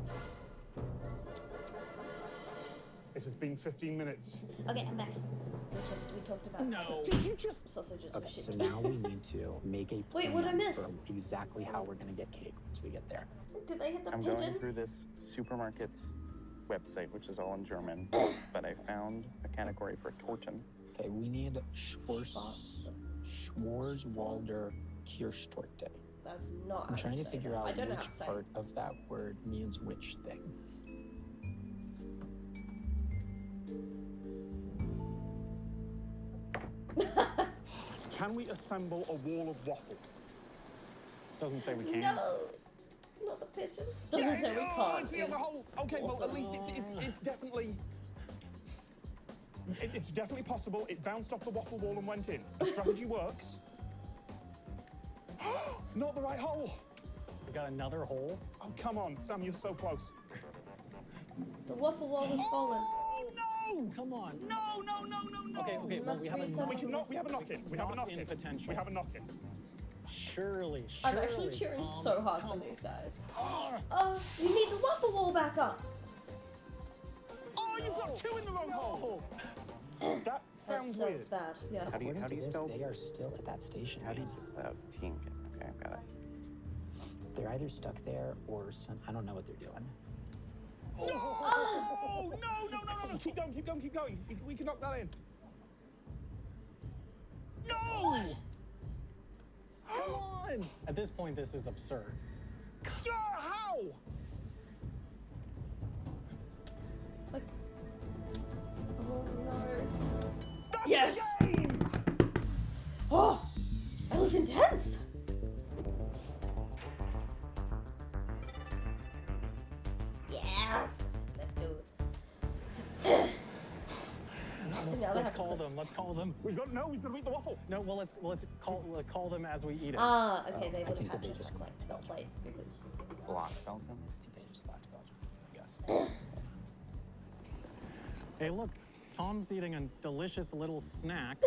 It has been 15 minutes. Okay, I'm back. We talked about No. Did you just... sausages Okay, with shit. so now we need to make a plan Wait, what'd I miss? for exactly how we're gonna get cake once we get there. Did they hit the I'm pigeon? going through this supermarket's website, which is all in German, but I found a category for Torten. Okay, we need Schwarzwalder Kirschtorte. That's not I'm how trying you to say figure that. I out don't know how which to say part of that word means which thing. Can we assemble a wall of waffle? Doesn't say we can. No, not the pigeon. Doesn't say we can't. It's the other hole. Okay, well, at least it's definitely... It's definitely possible. It bounced off the waffle wall and went in. The strategy works. Not the right hole. We got another hole. Oh, come on, Sam, you're so close. The waffle wall has fallen. Oh, no! Come on. No, no, no, no, no! Okay, well, must we have a reset. We have a knock-in. We have a knock-in. potential. We have a knock-in. Surely. I'm actually cheering Tom, so hard for come these guys. Oh, We need the waffle wall back up. oh, you've got 2 in the wrong hole. That sounds That weird. sounds bad. Yeah. How do you According to this, spell? they are still at that station. How do you man. spell Tinken? Okay, I've got it. They're either stuck there or I don't know what they're doing. No! No, no, no, no, no! Keep going, keep going, keep going. We can knock that in. No! Come on. At this point, this is absurd. Yeah, how? Like, oh no. That's Yes! the game! Oh, that was intense. Yes. Let's go. Now they Let's have to call cook. them. Let's call them. We've got to eat the waffle. No, well, let's call them as we eat it. Ah, okay, they I would think have that they had just to claimed the Belgium. plate because Block Belgium. I think they just lacked Belgium, I guess. Hey, look, Tom's eating a delicious little snack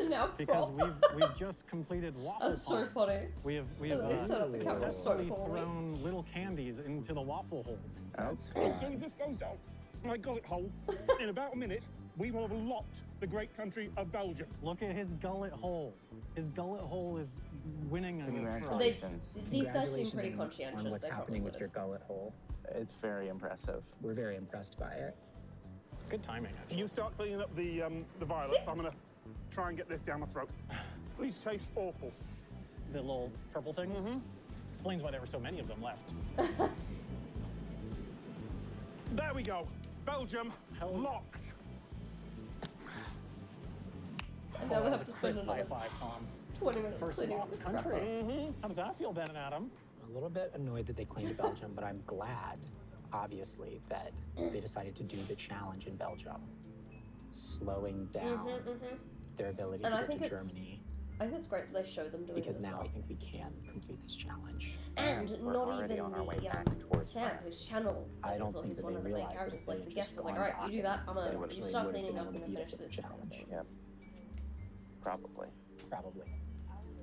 now because we've just completed waffle That's so time. funny. We have They set up the camera so successfully cool. thrown little candies into the waffle holes. That's As soon as this goes down. my gullet hole, in about a minute, we will have locked the great country of Belgium. Look at his gullet hole. His gullet hole is winning against Congratulations. These guys seem pretty Congratulations conscientious. on what's They happening probably with your would've. gullet hole. It's very impressive. We're very impressed by it. Good timing, actually. You start cleaning up the violets. I'm gonna try and get this down my throat. These taste awful. The little purple things? Explains why there were so many of them left. There we go. Belgium locked. And now we That's have a to spend crisp high another five, Tom. 20 minutes First cleaning up locked this crap country. up. How does that feel, Ben and Adam? A little bit annoyed that they claimed Belgium, but I'm glad, obviously, that they decided to do the challenge in Belgium, slowing down their ability And to I get think to it's- Germany. I think it's great that they show them doing Because it as now well. I think we can complete this challenge. And We're not already even on our way the back towards Sam, France. whose channel I don't is think who's that one they of the main realized that characters. if Like they the had guest just was like, gone alright, to you do that, I'm they gonna would you have start been cleaning up able and to then beat finish us at the this. challenge. Yep. Probably. Probably.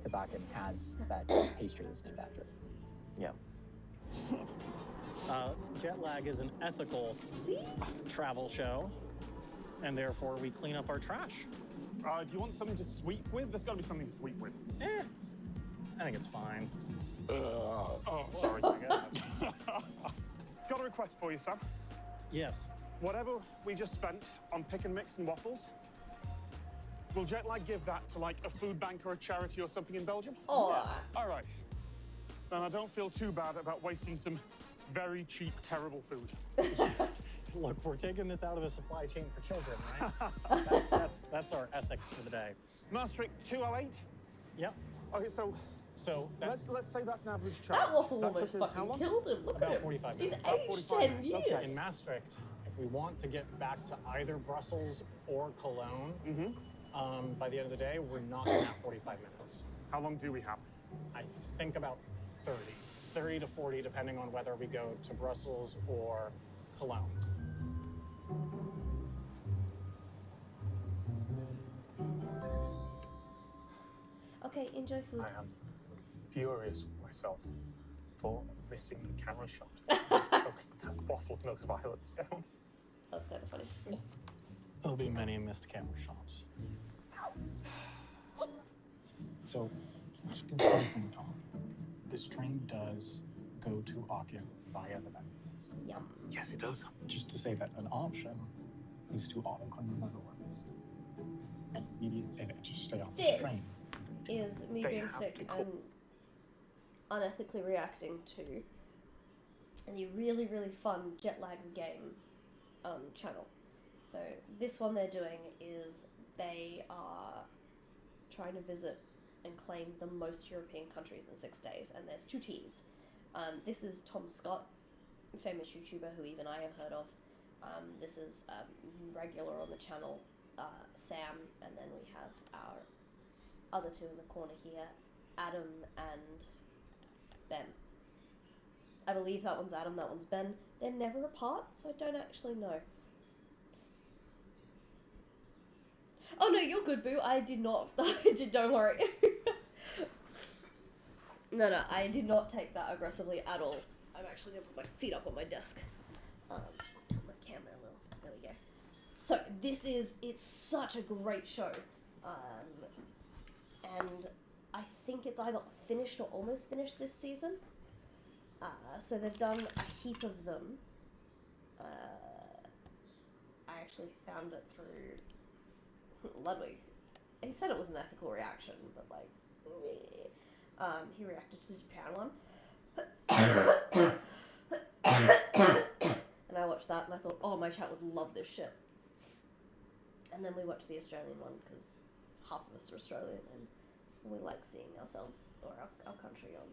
Because Aachen has that pastry that's named after it. Yep. Jet lag is an ethical travel show, and therefore we clean up our trash. Do you want something to sweep with? There's got to be something to sweep with. I think it's fine. Oh, sorry. Got a request for you, Sam. Yes. Whatever we just spent on pick and mix and waffles, will Jetlag give that to like a food bank or a charity or something in Belgium? Oh. All right. Then I don't feel too bad about wasting some very cheap, terrible food. Look, we're taking this out of the supply chain for children, right? that's our ethics for the day. Maastricht 208? Yep. Okay, so that's let's say that's an average charge. That waffle That almost took us how fucking long? killed him. Look about at him. 45 He's minutes. About aged 45 10 minutes, years. okay. In Maastricht, if we want to get back to either Brussels or Cologne, by the end of the day, we're not going to have 45 minutes. How long do we have? I think about 30 to 40, depending on whether we go to Brussels or Cologne. Okay, enjoy food. I am furious with myself for missing the camera shot. Choking that waffle with those violets down. That's kind of funny. There'll be many missed camera shots. So, just confirm from the top. This train does go to Aachen via the Netherlands. Yum. Yes, it does. Just to say that an option is to autocon the Netherlands and just stay off this train. Is me They being have sick to be and unethically reacting to the really, really fun Jet Lag the Game channel. So this one they're doing is they are trying to visit and claim the most European countries in 6 days, and there's 2 teams. This is Tom Scott, a famous YouTuber who even I have heard of. This is regular on the channel, Sam, and then we have our other 2 in the corner here, Adam and Ben. I believe that one's Adam, that one's Ben. They're never apart, so I don't actually know. Oh no, you're good, Boo. I did not. Don't worry. No, I did not take that aggressively at all. I'm actually gonna put my feet up on my desk. Tilt my camera a little. There we go. So it's such a great show. And I think it's either finished or almost finished this season. So they've done a heap of them. I actually found it through Ludwig. He said it was an ethical reaction, but like, he reacted to the Japan one. And I watched that and I thought, oh, my chat would love this shit. And then we watched the Australian one because half of us are Australian and we like seeing ourselves or our country on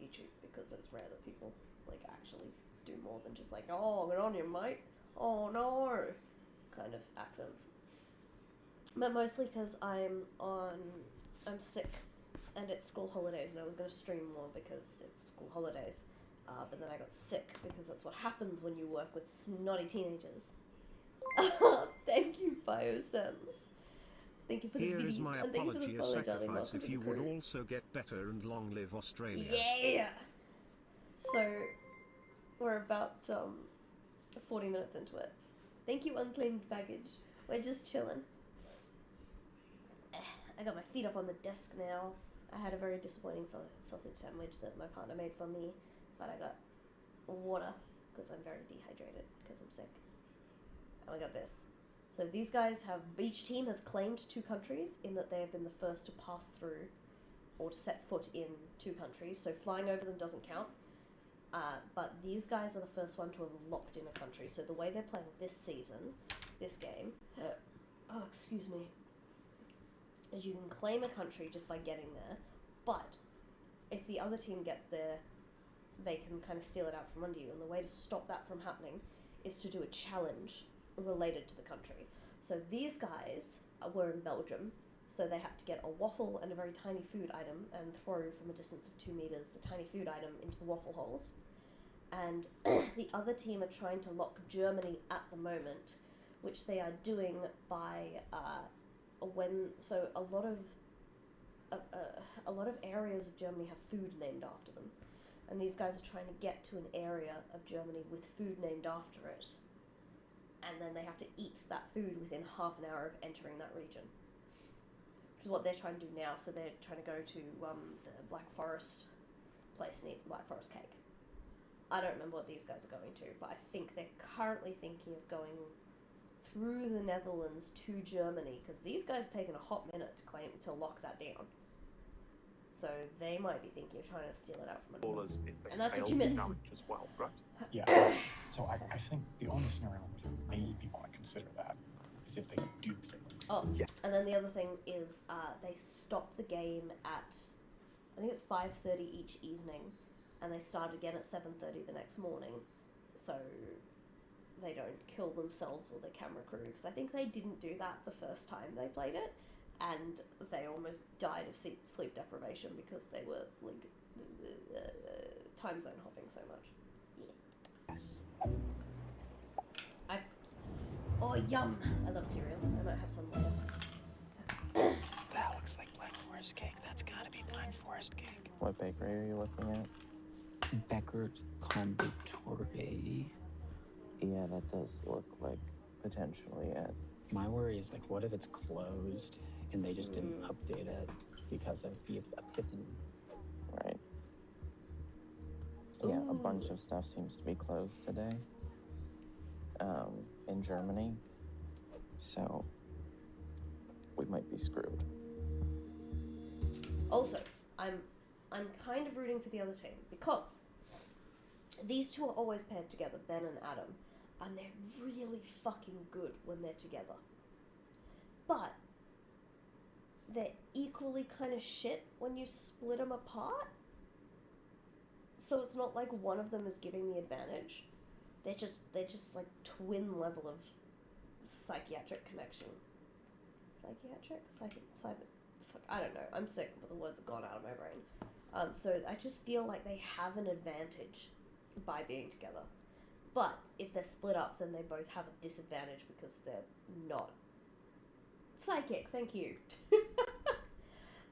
YouTube because it's rare that people like actually do more than just like, oh, get on here, mate. Oh no, kind of accents. But mostly because I'm sick and it's school holidays and I was going to stream more because it's school holidays. But then I got sick because that's what happens when you work with snotty teenagers. Thank you, BioSense. Thank you for the Here is videos, my and thank you for the apology, a follow, darling. sacrifice Welcome if to you the would crew. also get better and long live Australia. Yeah! So, we're about 40 minutes into it. Thank you, unclaimed baggage. We're just chilling. I got my feet up on the desk now. I had a very disappointing sausage sandwich that my partner made for me, but I got water because I'm very dehydrated because I'm sick. And I got this. So these guys have, each team has claimed 2 countries in that they have been the first to pass through or to set foot in 2 countries. So flying over them doesn't count. But these guys are the first one to have locked in a country. So the way they're playing this season, this game, excuse me, is you can claim a country just by getting there, but if the other team gets there, they can kind of steal it out from under you. And the way to stop that from happening is to do a challenge related to the country. So these guys were in Belgium, so they had to get a waffle and a very tiny food item and throw from a distance of 2 meters the tiny food item into the waffle holes. And the other team are trying to lock Germany at the moment, which they are doing by so a lot of areas of Germany have food named after them, and these guys are trying to get to an area of Germany with food named after it, and then they have to eat that food within half an hour of entering that region, which is what they're trying to do now. So they're trying to go to the Black Forest place and eat some Black Forest cake. I don't remember what these guys are going to, but I think they're currently thinking of going through the Netherlands to Germany, because these guys are taking a hot minute to lock that down. So they might be thinking of trying to steal it out from under them. And that's what you missed. As well, right? Yeah. So I think the only scenario where you maybe want to consider that is if they do fail. Oh, yeah. And then the other thing is they stop the game at, I think it's 5:30 each evening, and they start again at 7:30 the next morning, so they don't kill themselves or their camera crew, because I think they didn't do that the first time they played it, and they almost died of sleep deprivation because they were like time zone hopping so much. Yeah. Yes. Oh, yum! I love cereal. I might have some later. That looks like Black Forest cake. That's gotta be Black Forest cake. What bakery are you looking at? Becker Conditoré. Yeah, that does look like potentially it. My worry is, like, what if it's closed and they just didn't update it because of the epiphany? Right. Yeah, a bunch of stuff seems to be closed today. In Germany. So we might be screwed. Also, I'm kind of rooting for the other team, because these two are always paired together, Ben and Adam, and they're really fucking good when they're together. But they're equally kind of shit when you split them apart. So it's not like one of them is giving the advantage. They're just like twin level of psychiatric connection. I don't know. I'm sick, but the words have gone out of my brain. So I just feel like they have an advantage by being together. But if they're split up, then they both have a disadvantage because they're not psychic. Thank you.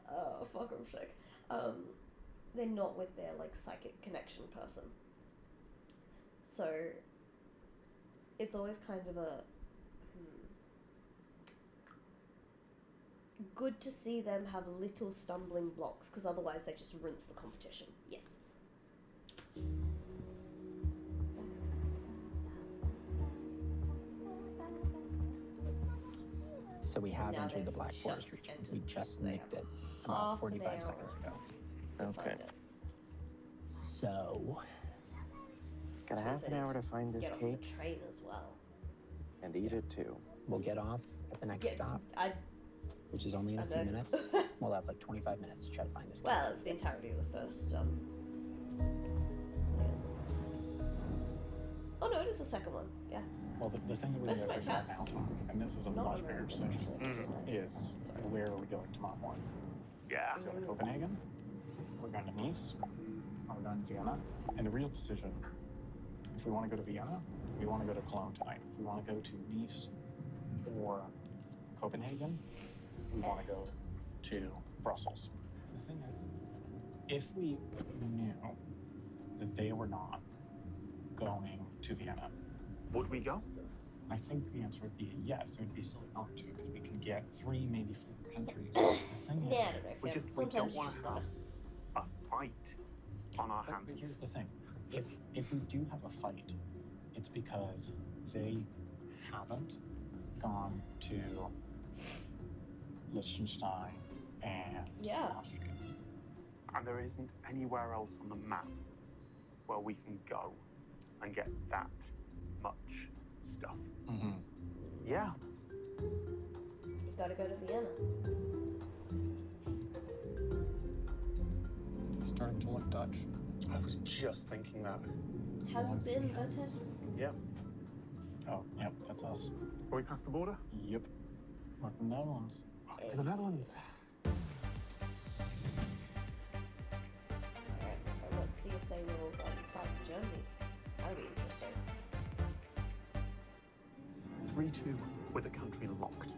Oh, fuck, I'm sick. They're not with their, like, psychic connection person. So it's always kind of a good to see them have little stumbling blocks, because otherwise they just rinse the competition. Yes. So we have Now entered the they've Black just Forest region. entered- We just they nicked have it about half 45 an seconds hour. ago. Okay. So Got a half an hour to find this Get off cake the train as well. and eat it too. we'll get off at the next stop, which is only in a I few know. minutes. We'll have like 25 minutes to try to find this guy. Well, it's the entirety of the first. Yeah. Oh no, it is the second one. Yeah. Well, the thing that we Most gotta of my figure out chats. now, and this is a Not much on bigger American, decision, actually, which is nice. is where are we going tomorrow morning? Yeah. We're going to Copenhagen, we're going to Nice, or we're going to Vienna. And the real decision, if we want to go to Vienna, we want to go to Cologne tonight. If we want to go to Nice or Copenhagen, we want to go to Brussels. The thing is, if we knew that they were not going to Vienna, would we go? I think the answer would be yes. It would be silly not to, because we can get 3, maybe 4 countries. The thing Yeah, I is, don't know. We Fam. don't Sometimes you want just to have gotta. a fight on our but hands. here's the thing: if we do have a fight, it's because they haven't gone to Liechtenstein and Yeah. Austria. And there isn't anywhere else on the map where we can go and get that much stuff. Mm-hmm. Yeah. You gotta go to Vienna. It's starting to look Dutch. I was just thinking that. Have you Wants to been, be houses. Vertex? Yep. Oh, yep, that's us. Are we past the border? Yep. We're from the Netherlands. Welcome to the Netherlands. Alright, and let's see if they will fight Germany. That'll be interesting. 3-2 with the country locked.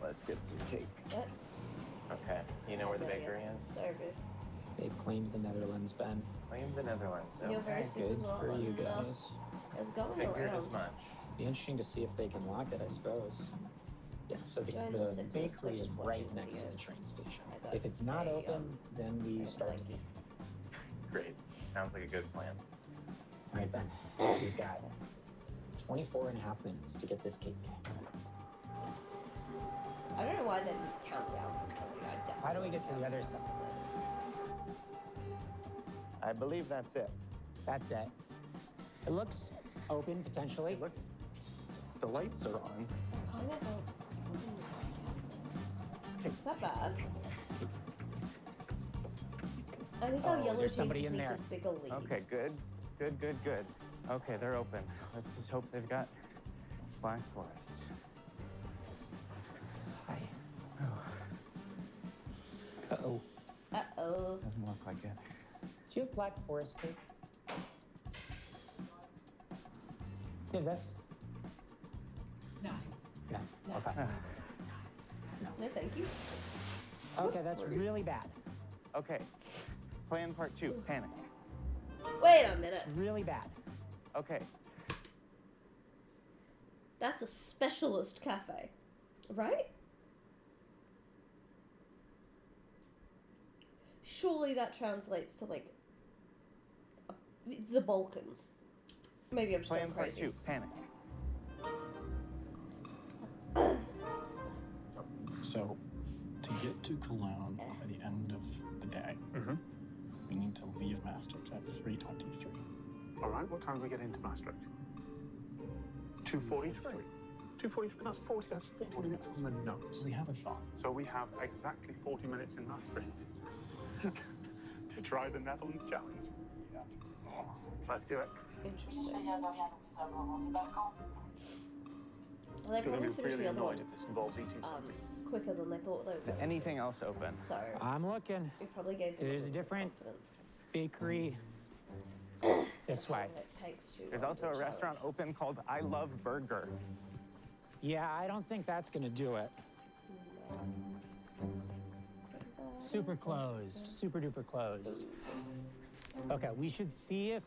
Let's get some cake. Yep. Okay, you know where the Yeah, yeah. bakery is? So good. They've claimed the Netherlands, Ben. Claim the Netherlands. You're very Okay. sick as Good well. for you and, guys. It's going Figured around. as much. Be interesting to see if they can lock it, I suppose. Yeah, so the, Join the the sick list, bakery which is is right watching next to the videos. train station. I got If it's not a, open, then we start to blankie. Great. Sounds like a good plan. All right, Ben. We've got 24 and a half minutes to get this cake. I don't know why they didn't count down from 20. I definitely How do we get to the count other down. side? I believe that's it. That's it. It looks open, potentially. It looks. The lights are on. I kind of don't. Is that bad? I think our Oh, yellow there's team somebody in needs there. a bigger lead. Okay, good. Good. Okay, they're open. Let's just hope they've got Black Forest. Hi. Uh-oh. Uh-oh. Doesn't look like it. Do you have Black Forest cake? Do you have this? No. No. Okay. No, thank you. Okay, that's really bad. Okay. Plan part 2. Panic. Wait a minute. It's really bad. Okay. That's a specialist cafe, right? Surely that translates to like the Balkans. Maybe I'm just Plan going part crazy. 2. Panic. So, to get to Cologne by the end of the day, we need to leave Maastricht at 3:23. All right, what time do we get into Maastricht? 2:43. 2:43. That's 40 minutes on the nose. We have a shot. So we have exactly 40 minutes in Maastricht to try the Netherlands challenge. Yeah. Let's do it. Interesting. Well, they You're probably going to be finished really the other one annoyed if this involves eating something. quicker than they thought they Is would. anything else open? So I'm looking. it probably gave them There's a bit of different confidence. bakery this way. And it takes too There's long also to a challenge. restaurant open called I Love Burger. Yeah, I don't think that's gonna do it. Super closed. Super duper closed. Okay, we should see if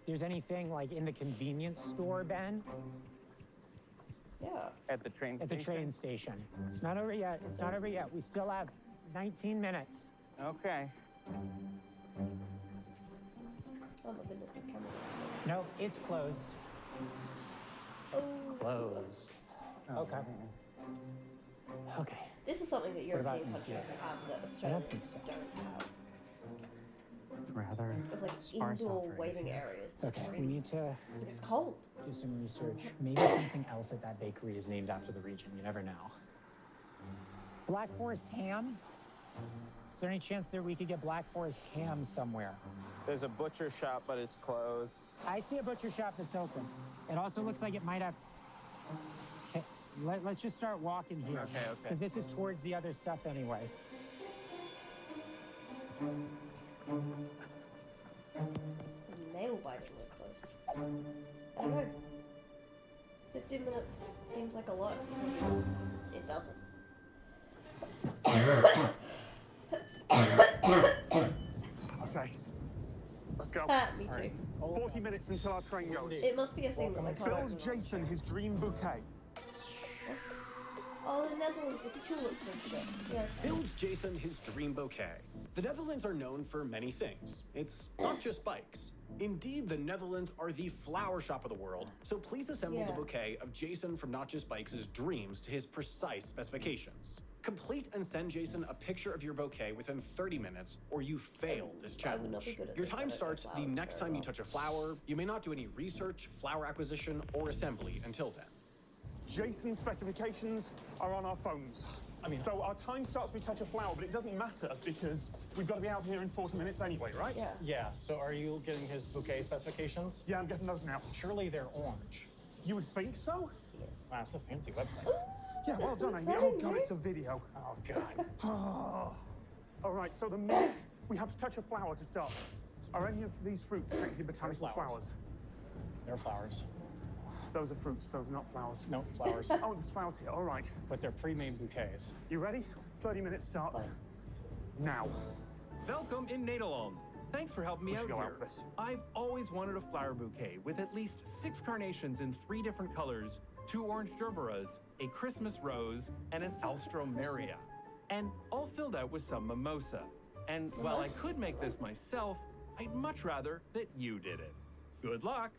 there's anything like in the convenience store, Ben. Yeah. At the train At station? the train station. It's not over yet. It's not over yet. We still have 19 minutes. Okay. Oh my goodness, this camera. No, it's closed. Oh. Closed. Okay. Okay. This is something that What about European you? countries have that I Australians don't think so. don't have. Rather It's like sparse indoor offerings waiting here. areas. Okay, we need to It's cold. do some research. Maybe something else at that bakery is named after the region. You never know. Black Forest ham? Is there any chance that we could get Black Forest ham somewhere? There's a butcher shop, but it's closed. I see a butcher shop that's open. It also looks like it might have... Okay, let's just start walking here. Okay. Because this is towards the other stuff anyway. Nail bitingly close. I don't know. 15 minutes seems like a lot. It doesn't. Okay. Let's go. Me too. 40 minutes until our train goes. It must be a thing that they can't Build open on. Jason his dream bouquet. Oh, the Netherlands with the tulips and shit. Yeah. Builds Jason his dream bouquet. The Netherlands are known for many things. It's not just bikes. Indeed, the Netherlands are the flower shop of the world, so please assemble the bouquet of Jason from Not Just Bikes' dreams to his precise specifications. Complete and send Jason a picture of your bouquet within 30 minutes, or you fail this I would not challenge. be good at Your this. I time don't know starts the flowers next very time you well. touch a flower. You may not do any research, flower acquisition, or assembly until then. Jason's specifications are on our phones. So our time starts we touch a flower, but it doesn't matter because we've got to be out here in 40 minutes anyway, right? Yeah. Yeah, so are you getting his bouquet specifications? Yeah, I'm getting those now. Surely they're orange. You would think so? Yes. Wow, it's a fancy website. Yeah, well done, Amy. Oh, God, it's a video. Oh, God. All right, so the minute we have to touch a flower to start this. Are any of these fruits technically botanical flowers? They're flowers. Those are fruits, those are not flowers. No, flowers. Oh, there's flowers here, all right. But they're pre-made bouquets. You ready? 30 minutes starts now. Welcome in Nederland. Thanks for helping me We should out go here. out for this. I've always wanted a flower bouquet with at least 6 carnations in 3 different colors, 2 orange gerberas, a Christmas rose, and an alstroemeria. And all filled out with some mimosa. And while I could make this myself, I'd much rather that you did it. Good luck.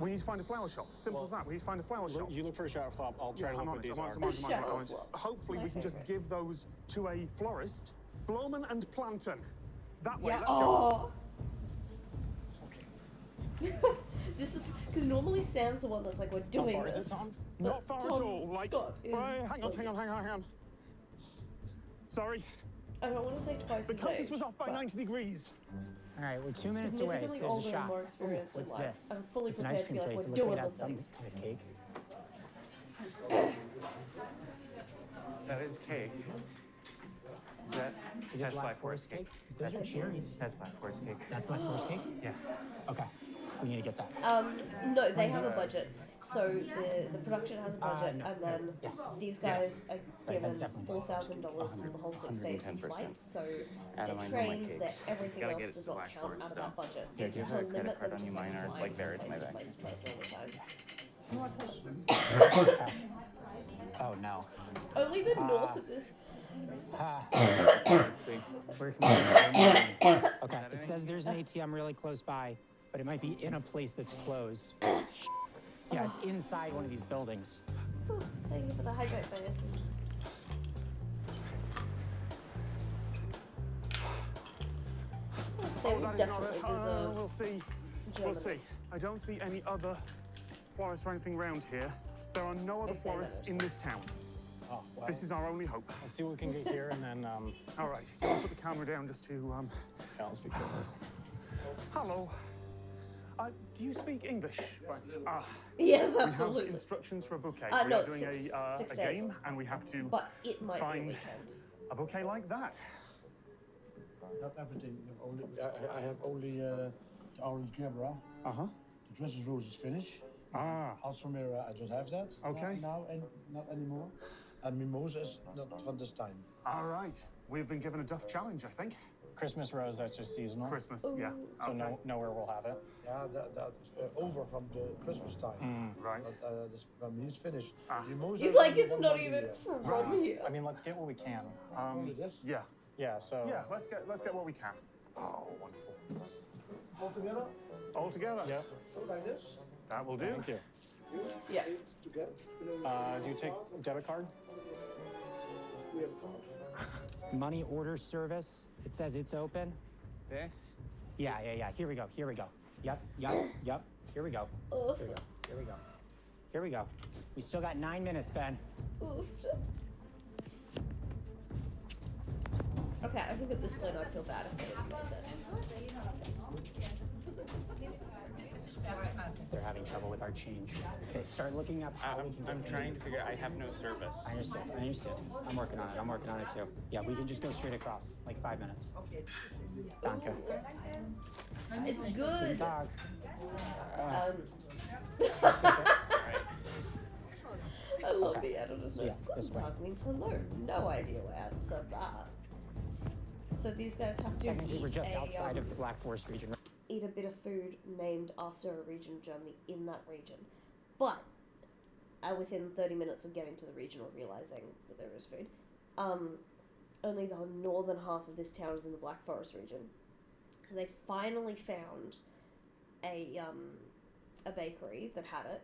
We need to find a flower shop. Simple as that. We need to find a flower shop. You look for a shower flop. I'll try to I'm look on what it, these I'm are. on it, I'm on it, I'm on it. Shower flop. Hopefully My we can just favorite. give those to a florist. Bloemen and planten. That way, Yeah. let's go. Oh. This is because normally Sam's the one that's like, we're doing far is this. it, Tom? but Not far at Tom all. Like, Scott is hang on. Sorry. I don't want to say twice The as compass age, was off by but 90 degrees. All right, we're 2 minutes away, so significantly there's a older and shot. more Ooh, experienced in what's life. this? I'm fully It's an prepared ice to be cream like, place. we're It looks like doing it has the some thing. kind of cake. That is cake. Is that? Is it That's Black Black Forest cake. Those are cherries. That's Black Forest cake. That's Black Forest cake? Yeah. Okay, we need to get that. No, they have a budget. So the production has a budget, no, and then yes. these guys are given that's definitely $4,000 for the whole 6 days for 110%. flights. So Adam, the I know my trains, that cakes. everything Gotta else get it does to not Black count Forest out of that stuff. budget. Here, It's do you to have a credit limit card them on to you? Mine are, flying like, buried from in my place to bag. place to place all the time. Oh no. Only the north of this. Let's see. Where can we go? Okay, it says there's an ATM really close by, but it might be in a place that's closed. Yeah, it's inside one of these buildings. Ooh, thank you for the hydrate biases. They would that is not definitely it. deserve We'll see. We'll see. I don't see any other florists or anything around here. There are no other If they florists manage. in this town. Oh, well. This is our only hope. Let's see what we can get here, and then, All right. I'll put the camera down just to, yeah, let's be careful. Hello. Do you speak English? Right. Yes, We have absolutely. instructions for a bouquet. No, we are doing six a days. game, and we have to But it might be a find weekend. a bouquet like that. Not everything. I have only the orange gerbera. Uh-huh. The Christmas rose is finished. Ah. Alstroemeria, I don't have that. Okay. Now and not anymore. And mimosa is not from this time. All right. We've been given a duff challenge, I think. Christmas rose, that's just seasonal. Christmas, yeah. So Okay. nowhere we'll have it. Yeah, that's over from the Christmas time. Right. But this, when he's finished. Mimosa He's is like, only it's one not month a even year. from here. I mean, let's get what we can. Only this? Yeah. Yeah, so. Yeah, let's get what we can. Oh, wonderful. All together? All together? Yeah. Like this? That will do. Thank you. Yeah. Together? Do you take debit card? We have a card. Money order service. It says it's open. This? Yeah. Here we go. Yep. Here we go. Oof. Here we go. We still got 9 minutes, Ben. Oof. Okay, I think at this point I'd feel bad if they didn't get that. They're having trouble with our change. Okay, start looking up how we can I'm get trying to figure out. I have no service. I understand. I'm working on it too. Yeah, we can just go straight across, like 5 minutes. Danke. It's Guten good. Tag. I love the Adam just So yeah, knows it's this guten way. Tag means hello. No idea why Adam said that. So these guys have to Technically, we're eat just a, outside of the Black Forest region. eat a bit of food named after a region of Germany in that region. But within 30 minutes of getting to the region or realizing that there is food, only the northern half of this town is in the Black Forest region. So they finally found a bakery that had it,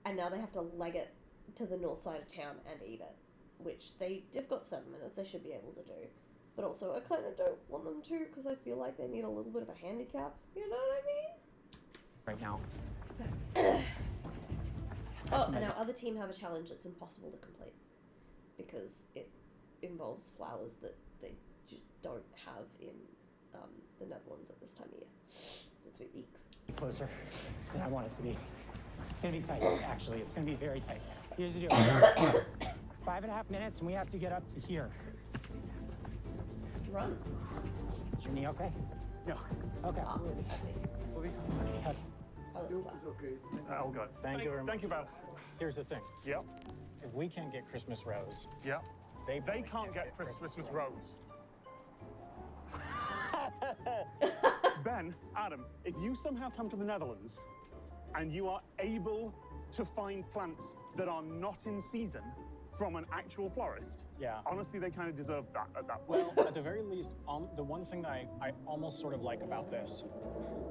and now they have to leg it to the north side of town and eat it, which they've got 7 minutes, they should be able to do. But also, I kind of don't want them to, because I feel like they need a little bit of a handicap, you know what I mean? Right now. Oh, and our other team have a challenge that's impossible to complete, because it involves flowers that they just don't have in the Netherlands at this time of year. So it's 3 weeks. Closer than I want it to be. It's gonna be tight, actually. It's gonna be very tight. Here's the deal. 5.5 minutes, and we have to get up to here. Run. Is your knee okay? No. Okay. Ah, I see. We'll be fine. Okay. Oh, that's flat. All good. Thank you very much. Thank you, Val. Here's the thing. Yep. If we can't get Christmas Rose, Yep. they They can't get Christmas Rose. Ben, Adam, if you somehow come to the Netherlands and you are able to find plants that are not in season from an actual florist, Yeah. honestly, they kind of deserve that at that Well, point. at the very least, the one thing that I almost sort of like about this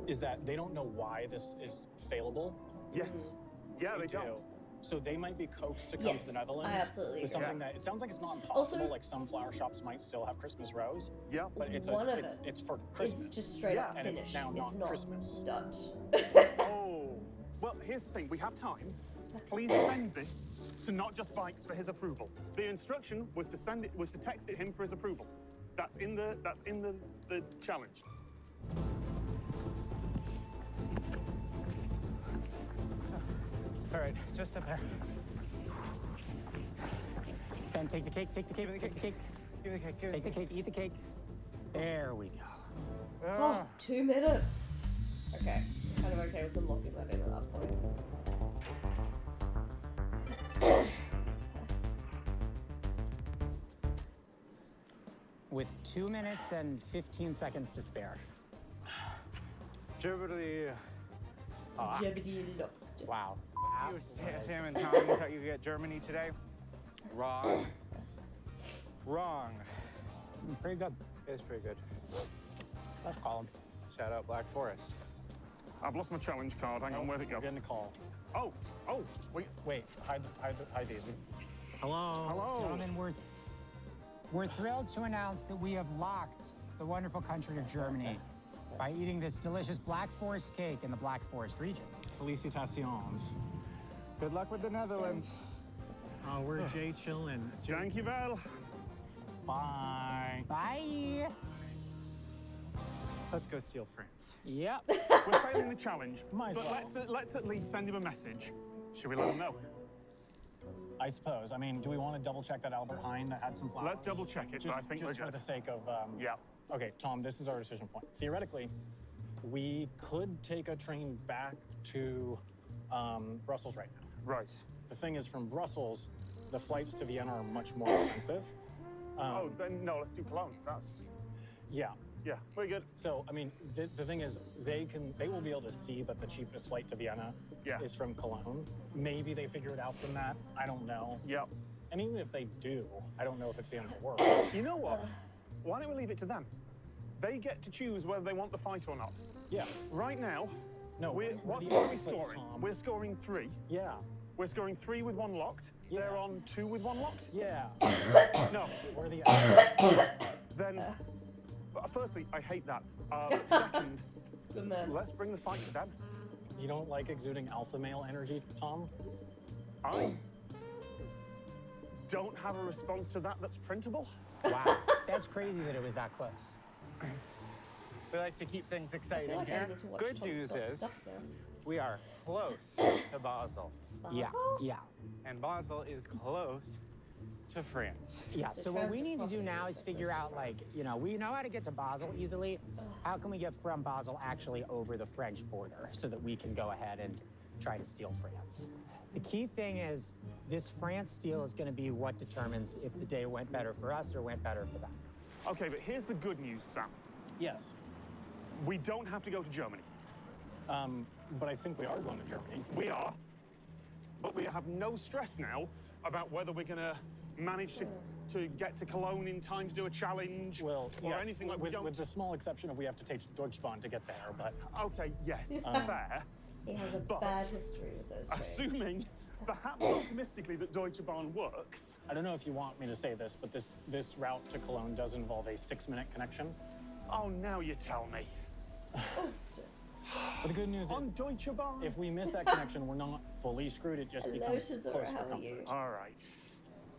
is that they don't know why this is failable. Yes. Yeah, they don't. So they might be coaxed to come Yes, to the Netherlands I absolutely with agree. something that it sounds like it's not impossible. Also- Like some flower shops might still have Christmas Rose. Yeah. But it's One of it's for Christmas. It's just straight up and Finnish. it's now not Christmas. Dutch. Oh. Well, here's the thing. We have time. Please send this to Not Just Bikes for his approval. The instruction was to text it him for his approval. That's in the challenge. All right, just up there. Ben, take the cake, take the cake, take the cake. Give the cake, Take the cake, eat the cake. There we go. Oh, 2 minutes. Okay, kind of okay with them locking that in at that point. With 2 minutes and 15 seconds to spare. Germany. Jebedilopt. Wow. You, That Sam was- and Tom, you thought you could get Germany today? Wrong. Wrong. Pretty good. It's pretty good. Let's call him. Shout out Black Forest. I've lost my challenge card. Hang on, where'd it go? You're getting a call. Oh, wait. Wait, hide these. Hello. Hello. Gentlemen, we're thrilled to announce that we have locked the wonderful country of Germany by eating this delicious Black Forest cake in the Black Forest region. Felicitations. Good luck with the Netherlands. Oh, we're Jay chillin'. Thank you, Val. Bye. Bye. Let's go steal France. Yep. We're failing the challenge, Might as but well. let's at least send him a message. Should we let him know? I suppose. I mean, do we want to double check that Albert Heijn that had some flowers? Let's double check it, Just, but I think we're just for good. the sake of. Yeah. Okay, Tom, this is our decision point. Theoretically, we could take a train back to Brussels right now. Right. The thing is, from Brussels, the flights to Vienna are much more expensive. Oh, then no, let's do Cologne. Yeah. Yeah, we're good. So, I mean, the thing is, they will be able to see that the cheapest flight to Vienna is from Cologne. Maybe they figure it out from that. I don't know. Yep. And even if they do, I don't know if it's the end of the world. You know what? Why don't we leave it to them? They get to choose whether they want the fight or not. Yeah. Right now, No. what the are we other place, scoring? Tom? We're scoring 3. Yeah. We're scoring 3 with 1 locked. Yeah. They're on 2 with 1 locked. Yeah. No. We're the Then, firstly, I hate that. Second, Good man. let's bring the fight to them. You don't like exuding alpha male energy, Tom? I don't have a response to that that's printable. Wow. That's crazy that it was that close. We like to keep things I exciting feel like I here. need to watch Good Tom news Scott's is stuff now. we are close to Basel. Yeah. Yeah. And Basel is close to France. Yeah, The so what we transit need to do probably now is is the figure first out, like, you know, we know how to get to Basel easily. How can we get from Basel actually over the French border so that we can go ahead and try to steal France? The key thing is this France steal is going to be what determines if the day went better for us or went better for them. Okay, but here's the good news, Sam. Yes. We don't have to go to Germany. But I think we are going to Germany. We are. But we have no stress now about whether we're going to manage to get to Cologne in time to do a challenge or yes, anything like with, we don't. with the small exception of we have to take Deutschbahn to get there, but... Okay, yes, fair. He has a But bad history with those trains. Assuming, perhaps optimistically, that Deutsche Bahn works. I don't know if you want me to say this, but this route to Cologne does involve a 6-minute connection. Oh, now you tell me. But the good news On is, Deutsche Bahn? if we miss that connection, we're not fully screwed. It just becomes close for comfort. All right.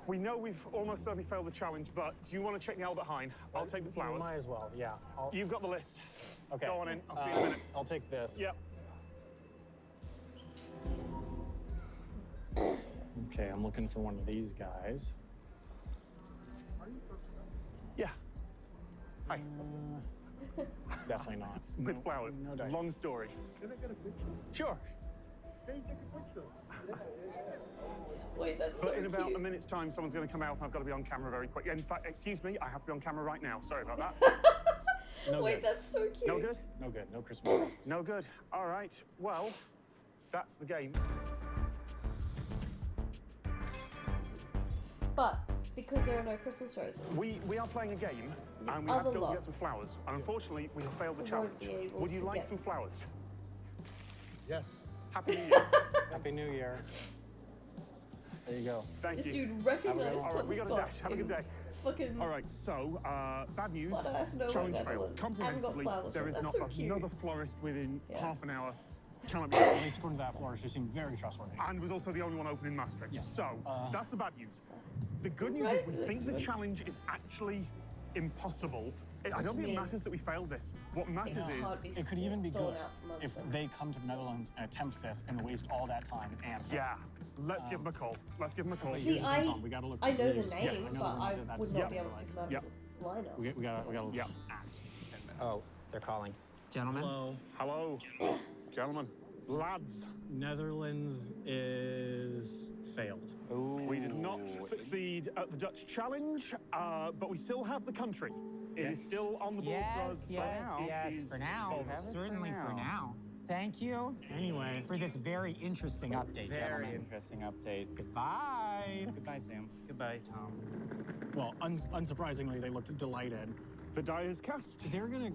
We know we've almost certainly failed the challenge, but do you want to check the Albert Heijn? I'll take the flowers. Might as well, yeah. You've got the list. Okay. Go on in. I'll see you in a minute. I'll take this. Yep. Okay, I'm looking for one of these guys. Yeah. Hi. Definitely not. With flowers. No dice. Long story. Can I get a picture? Sure. Can you take a picture? Wait, that's But so in about cute. a minute's time, someone's going to come out and I've got to be on camera very quick. In fact, excuse me, I have to be on camera right now. Sorry about that. No Wait, good. that's so cute. No good? No good. No Christmas presents. No good. All right. Well, that's the game. But because there are no Christmas roses, We are playing a game, and we other have to go lot get some flowers. And unfortunately, we have failed the won't challenge. be able Would you to like get- some flowers? Yes. Happy New Year. Happy New Year. There you go. Thank this you. dude recognized All right, we got a Thomas dash. Have a good day. Fucking. All right, so bad news. Let us know Challenge when failed. Netherlands- and got Comprehensively, flowers there from. is That's not so cute. another florist within Yeah. half an hour. Cannot be. At least according to that florist, who seemed very trustworthy. And was also the only one open in Maastricht. Yeah. So that's the bad news. The good news is we think the challenge is actually impossible. I don't think it matters that we failed this. What matters is it could even be stolen good out from if under they come to the Netherlands and attempt this and waste all that time and yeah. Let's give them a call. Let's give them a call. See, I know we gotta look the at reviews. name, Yes. but I That's would the not be one. able to pick them out Yep. of the lineup. We gotta look Yeah. at. Oh, they're calling. Gentlemen? Hello. Gentlemen. Lads. Netherlands is failed. We did not succeed at the Dutch challenge, but we still have the country. It is still on the board for us. Yes, for now. Certainly for now. Thank you. Anyway, for this very interesting update, Very gentlemen. interesting update. Goodbye. Goodbye, Sam. Goodbye, Tom. Well, unsurprisingly, they looked delighted. The die is cast. They're gonna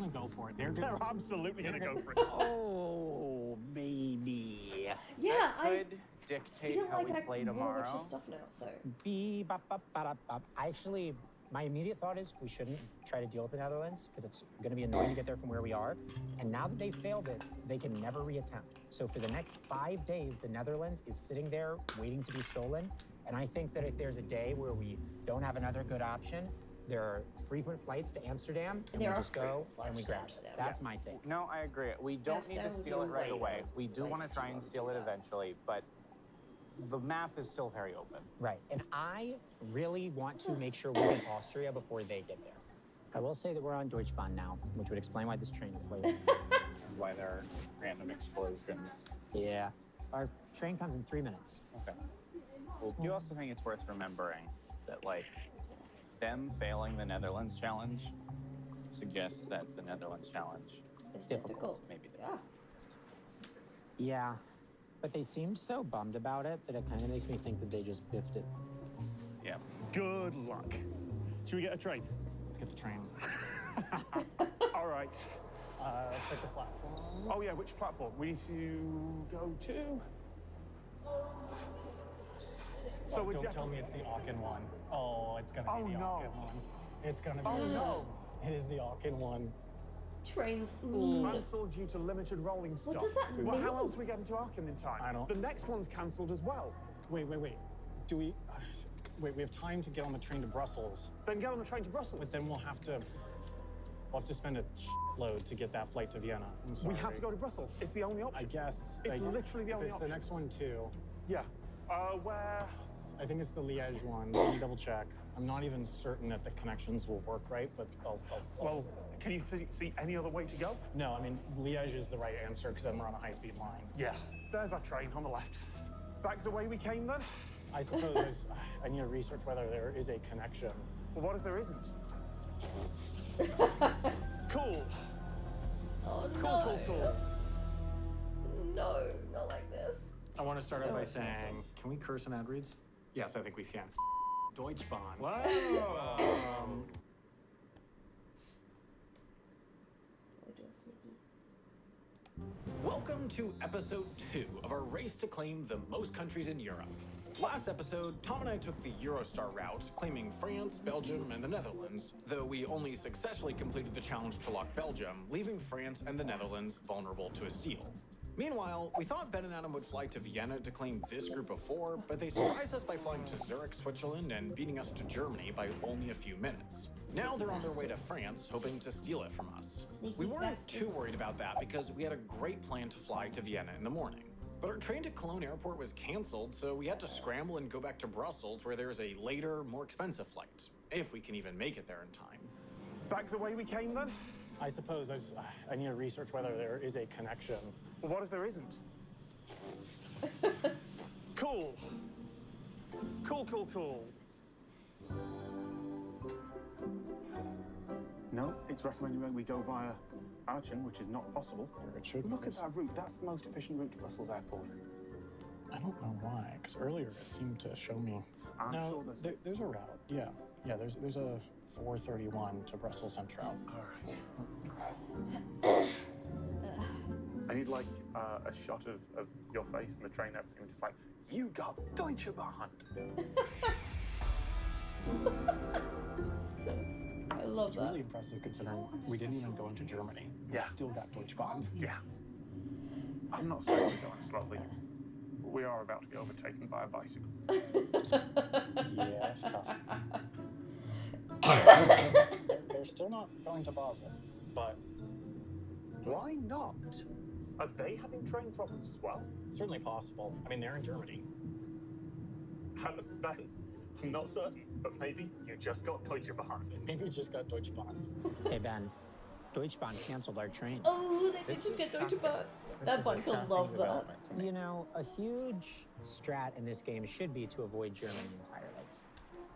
go for it. They're absolutely gonna go for it. Oh, maybe. Yeah, that I could dictate feel how like we I play want to watch tomorrow. this stuff now. So Actually, my immediate thought is we shouldn't try to deal with the Netherlands because it's going to be annoying to get there from where we are. And now that they failed it, they can never reattempt. So for the next 5 days, the Netherlands is sitting there waiting to be stolen. And I think that if there's a day where we don't have another good option, there are frequent flights to Amsterdam, and we There are just go frequent and we flights to grab it. Amsterdam. That's my take. No, I agree. We don't need to Amsterdam steal would it be right way away. better We do want place to try to and do steal it that. eventually, but the map is still very open. Right. And I really want to make sure we get Austria before they get there. I will say that we're on Deutschbahn now, which would explain why this train is late. Why there are random explosions. Yeah. Our train comes in 3 minutes. Okay. Well, you also think it's worth remembering that, like, them failing the Netherlands challenge suggests that the Netherlands challenge it's difficult. maybe. Yeah. Yeah. But they seem so bummed about it that it kind of makes me think that they just biffed it. Yeah. Good luck. Should we get a train? Let's get the train. All right. Check the platform. Oh yeah, which platform? We need to go to. So we're Don't tell me it's the Aachen one. Oh, it's gonna be the no. Aachen one. It's gonna be. Oh no. It is the Aachen one. Trains. Cancelled due to limited rolling stock. What does that Well, how mean? else are we getting to Aachen in time? I don't- The next one's cancelled as well. Wait. Do we? Wait, we have time to get on the train to Brussels, Then get on the train to Brussels. but then we'll have to spend a load to get that flight to Vienna. I'm sorry. We have to go to Brussels. It's the only I option. guess. It's literally the if only it's option. the next one too. Yeah. Where? I think it's the Liège one. Let me double check. I'm not even certain that the connections will work right, but I'll Well, can you see any other way to go? no, I mean, Liège is the right answer because then we're on a high-speed line. Yeah. There's our train on the left. Back the way we came then? I suppose I need to research whether there is a connection. Well, what if there isn't? Cool. Oh Cool, no. cool, cool. No, not like this. I want to start out Oh, by it's saying, awesome. can we curse in ad reads? Yes, I think we can. Deutschbahn. Wow. Oh, just sneaky. Welcome to episode 2 of our race to claim the most countries in Europe. Last episode, Tom and I took the Eurostar route, claiming France, Belgium, and the Netherlands, though we only successfully completed the challenge to lock Belgium, leaving France and the Netherlands vulnerable to a steal. Meanwhile, we thought Ben and Adam would fly to Vienna to claim this group of 4, but they surprised us by flying to Zurich, Switzerland, and beating us to Germany by only a few minutes. Now they're on their way to France, hoping to steal it from us. We weren't too worried about that because we had a great plan to fly to Vienna in the morning. But our train to Cologne airport was canceled, so we had to scramble and go back to Brussels, where there's a later, more expensive flight, if we can even make it there in time. Back the way we came then? I suppose I need to research whether there is a connection. Well, what if there isn't? Cool. Cool. No, it's recommending we go via Aachen, which is not possible. It should Look at that route. That's the most efficient route to Brussels Airport. I don't know why, because earlier it seemed to show me. I'm no, sure there's a route. Yeah. There's a 431 to Brussels Central. All right. I need like a shot of your face and the train and everything, just like, you got Deutsche Bahn. I love It's that. really impressive considering we didn't even go into Germany. Yeah. We still got Deutschbahn. Yeah. I'm not saying we're going slowly. We are about to be overtaken by a bicycle. Yeah, it's tough. They're still not going to Basel, but Why not? Are they having train problems as well? it's certainly possible. I mean, they're in Germany. I'm not certain, but maybe you just got Deutsche Bahn. Maybe we just got Deutschbahn. Hey, Ben. Deutschbahn canceled our train. Oh, they did just get Deutsche Bahn. That bike will love that. You know, a huge strat in this game should be to avoid Germany entirely.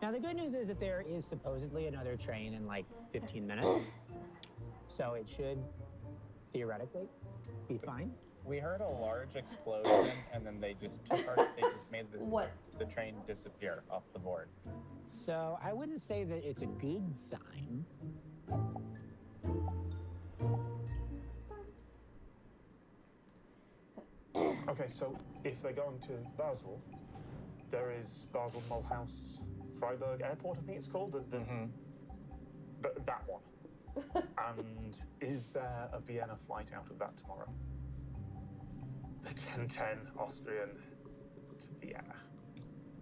Now, the good news is that there is supposedly another train in like 15 minutes. So it should theoretically be fine. We heard a large explosion, and then they just made the train disappear off the board. So I wouldn't say that it's a good sign. Okay, so if they're going to Basel, there is Basel Mulhouse Freiburg Airport, I think it's called. That one. And is there a Vienna flight out of that tomorrow? The 10:10 Austrian to Vienna.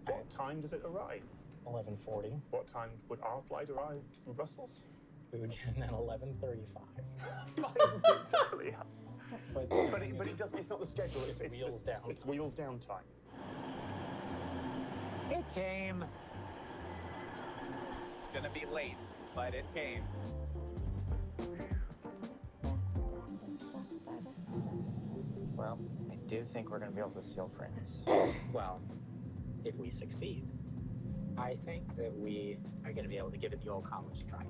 What time does it arrive? 11:40. What time would our flight arrive from Brussels? We would get in at 11:35. 5 minutes earlier. But it doesn't. It's not the schedule. It's wheels down. It's wheels down time. It came. Gonna be late, but it came. Well, I do think we're gonna be able to steal France. Well, if we succeed, I think that we are going to be able to give it the old college try.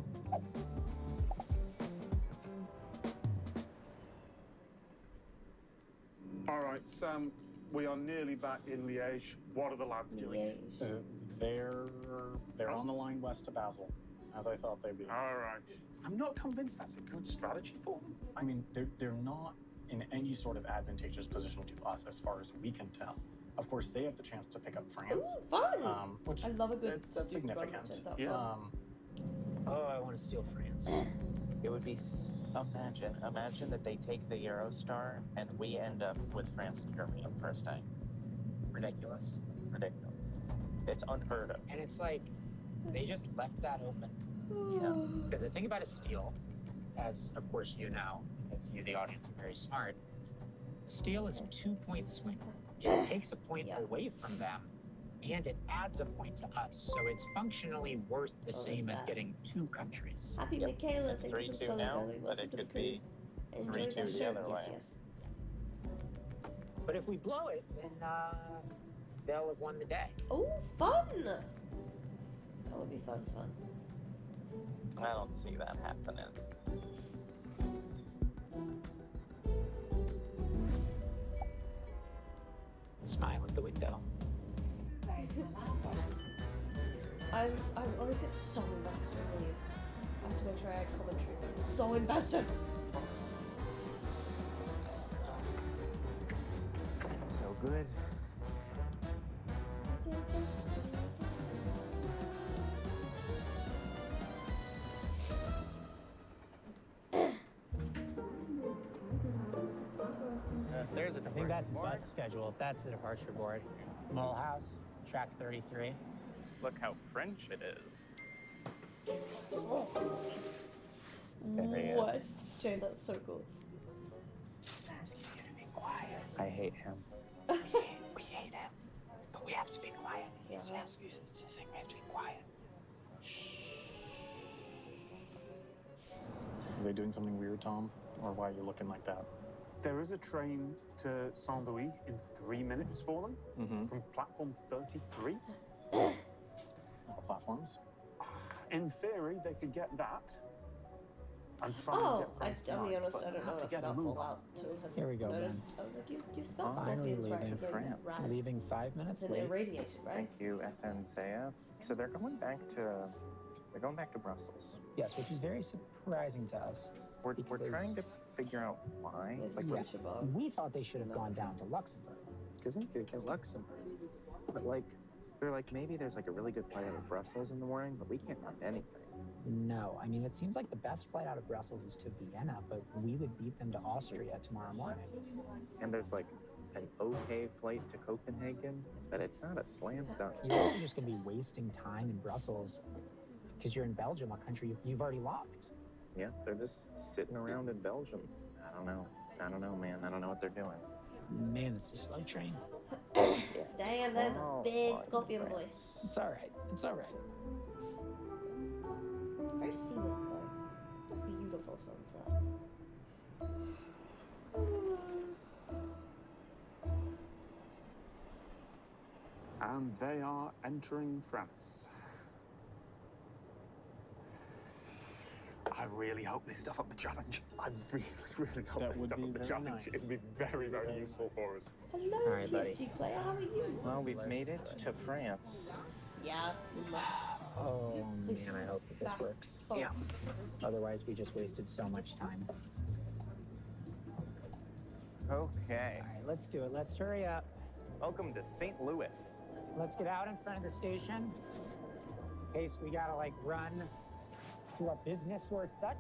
All right, Sam. We are nearly back in Liège. What are the lads doing? They're on the line west to Basel, as I thought they'd be. All right. I'm not convinced that's a good strategy for them. I mean, they're not in any sort of advantageous position to us, as far as we can tell. Of course, they have the chance to pick up France. Ooh, fun! Which I love a good that's stupid run, significant. which is not Yeah. fun. Oh, I want to steal France. It would be. Imagine that they take the Eurostar and we end up with France and Germany on the first night. Ridiculous. It's unheard of. And it's like, they just left that open. Yeah. Because the thing about a steal, as of course you know, because you, the audience, are very smart, a steal is a 2-point swing. It takes a point away from them, and it adds a point to us. So it's functionally worth the same as getting 2 countries. Happy Michaela, It's thank you for 3-2 following, now, darling. but Welcome it to the could be crew. Enjoy 3-2 that the show. other way. Yes. But if we blow it, then they'll have won the day. Oh, fun! That would be fun. I don't see that happening. Smile at the window. I always get so invested in these. I have to make sure I add commentary. I'm so invested. So good. There's a I think that's bus schedule. That's the departure board. Mole House, track 33. Look how French it is. There he What? is. Jane, that's so cool. Asking you to be quiet. I hate him. We hate him. But we have to be quiet. He's saying we have to be quiet. Are they doing something weird, Tom? Or why are you looking like that? There is a train to Saint-Louis in 3 minutes for them from platform 33. Platforms? In theory, they could get that and try and Oh, get France I'll be tonight, honest, but I don't have know to enough get a about move on. Fallout to have Here we go, noticed. I was like, you spelled Finally scorpions right. leaving Like, France. Leaving 5 minutes It's an late. irradiated, right? Thank you, SN Saya. So they're going back to Brussels. Yes, which is very surprising to us. We're Because- trying to figure out why. They'd Like, be yeah. rich above. We thought they should have gone down to Luxembourg. because they could get Luxembourg. But like, they're like, maybe there's like a really good flight out of Brussels in the morning, but we can't find anything. No, I mean, it seems like the best flight out of Brussels is to Vienna, but we would beat them to Austria tomorrow morning. And there's like an okay flight to Copenhagen, but it's not a slam dunk. You're also just going to be wasting time in Brussels because you're in Belgium, a country you've already locked. Yeah, they're just sitting around in Belgium. I don't know, man. I don't know what they're doing. Man, it's a slow train. Damn, there's a big fine, scorpion France. voice. It's all right. It's all right. Very scenic, though. Beautiful sunset. And they are entering France. I really hope they stuff up the challenge. I really, really hope That they would stuff be up the very challenge. nice. It'd be very, very useful for us. Hello, All right, buddy. PSG player. How are you? Well, we've made it to France. Yes, we must. Oh, man, I hope that this works. Yeah. Otherwise, we just wasted so much time. Okay. All right, let's do it. Let's hurry up. Welcome to St. Louis. Let's get out in front of the station in case we gotta like run to our business or such.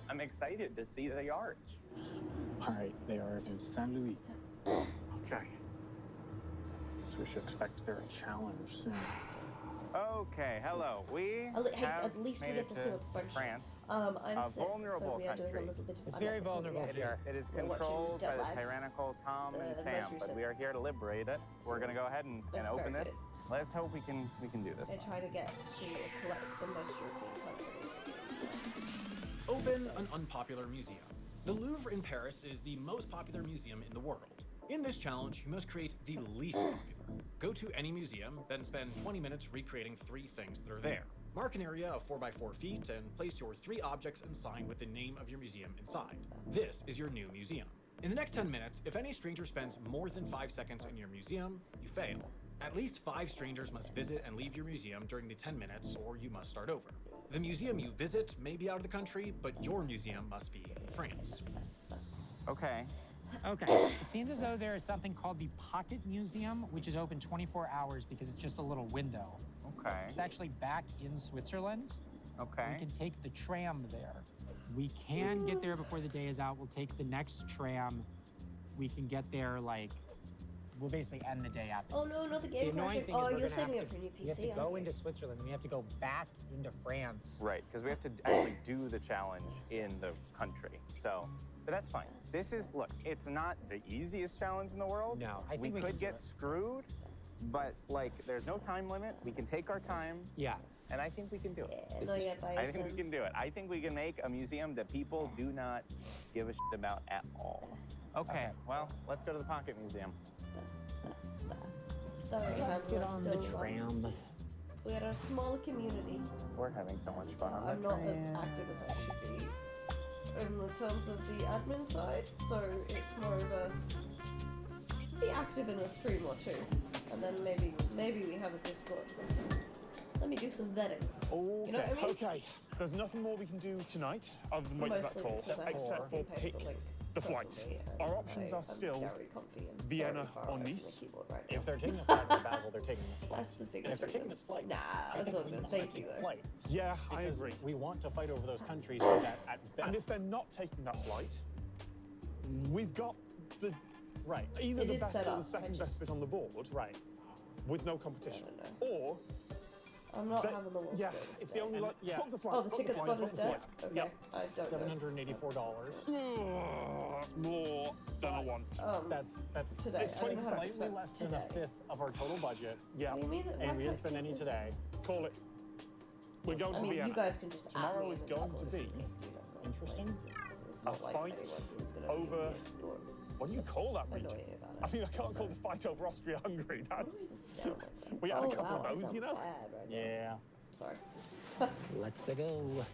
I'm excited to see the yard. All right, they are in Saint Louis. Okay. So we should expect their challenge soon. Okay, hello. We Hey, have at least we made get it to see what French. France. I'm A sick, vulnerable so we are doing a country. little bit of It's very vulnerable It here. is, it is We're watching controlled by Jet the Lag. tyrannical Tom and The Sam, most but recent we are here to liberate it. We're gonna go ahead and It's open very this. Let's hope we can do this. They're trying to get to collect the most European countries. Open an unpopular museum. The Louvre in Paris is the most popular museum in the world. In this challenge, you must create the least popular. Go to any museum, then spend 20 minutes recreating 3 things that are there. Mark an area of 4 by 4 feet and place your 3 objects and sign with the name of your museum inside. This is your new museum. In the next 10 minutes, if any stranger spends more than 5 seconds in your museum, you fail. At least 5 strangers must visit and leave your museum during the 10 minutes, or you must start over. The museum you visit may be out of the country, but your museum must be France. Okay. Okay. It seems as though there is something called the Pocket Museum, which is open 24 hours because it's just a little window. Okay. It's actually back in Switzerland. Okay. We can take the tram there. We can get there before the day is out. We'll take the next tram. We can get there we'll basically end the day at the Oh museum. no, not the The game annoying project. thing Oh, is we're you're gonna saving have up for your new We have PC. to go aren't into you? Switzerland, and we have to go back into France. Right, because we have to actually do the challenge in the country. So, but that's fine. This is, look, it's not the easiest challenge in the world. No, I think we we could can do get it. screwed, but like, there's no time limit. We can take our time. Yeah. And I think we can do it. Yeah, no, yeah, by I think we yourself. can do it. I think we can make a museum that people do not give a shit about at all. Okay, well, let's go to the Pocket Museum. Sorry, Let's I'm get on the still, tram. We're a small community. We're having so much fun on I'm the not as train. active as I should be. in the terms of the admin side, so it's more of a be active in a stream or two, and then maybe we have a Discord. Let me do some vetting. Okay, You know what I mean? okay. There's nothing more we can do tonight other than wait for that Mostly call, because I except for copy and pick paste the link the flight. personally, and Our options are I'm still very comfy and Vienna very far or away from the Nice. keyboard right now. If they're taking a flight to Basel, they're taking this flight. That's the And if biggest they're taking reason. this flight, Nah, I it's think all we good. want Thank to you take the though. flight. Yeah, I Because agree. we want to fight over those countries so that at best. And if they're not taking that flight, we've got the right, either It the is best set or up, the second I best just- bit on the board, right, with no competition, No. or I'm not They- having the World's yeah, greatest it's day. the only And- like yeah. book the flight. Oh, the book ticket's flight, gone book the instead? flight. Okay, Yep. I don't know. $784. That's more than I want. That's Today. It's I don't know how to slightly expect less than a today. fifth of our total budget, Yeah, What do you mean that and why we didn't can't spend any you- today. call it. We're going I to mean, Vienna. you guys can just Tomorrow add me is in the going Discord to if be you need, you know, interesting. It's a not like fight anyone who's gonna over. be or What do you call that region? annoying about it. I mean, I can't call the fight over Austria-Hungary. That's. It sound like that. We had a Oh, couple wow, I of those, sound you know. bad right now. Yeah. Sorry. Let's go.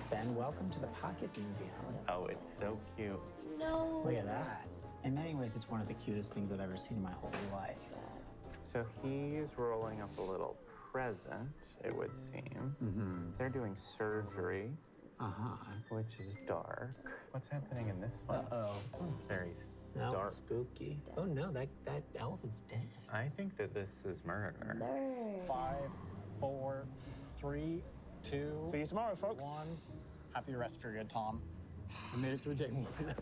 Ben, welcome to the Pocket Museum. Oh, it's so cute. No. Look at that. In many ways, it's one of the cutest things I've ever seen in my whole life. So he's rolling up a little present, it would seem. They're doing surgery, which is dark. What's happening in this one? Uh-oh. This one's very No, dark. spooky. Oh no, that elephant's dead. I think that this is murder. Nerd. 5, 4, 3, 2. See you tomorrow, folks. 1. Happy rest period, Tom. We made it through day 1.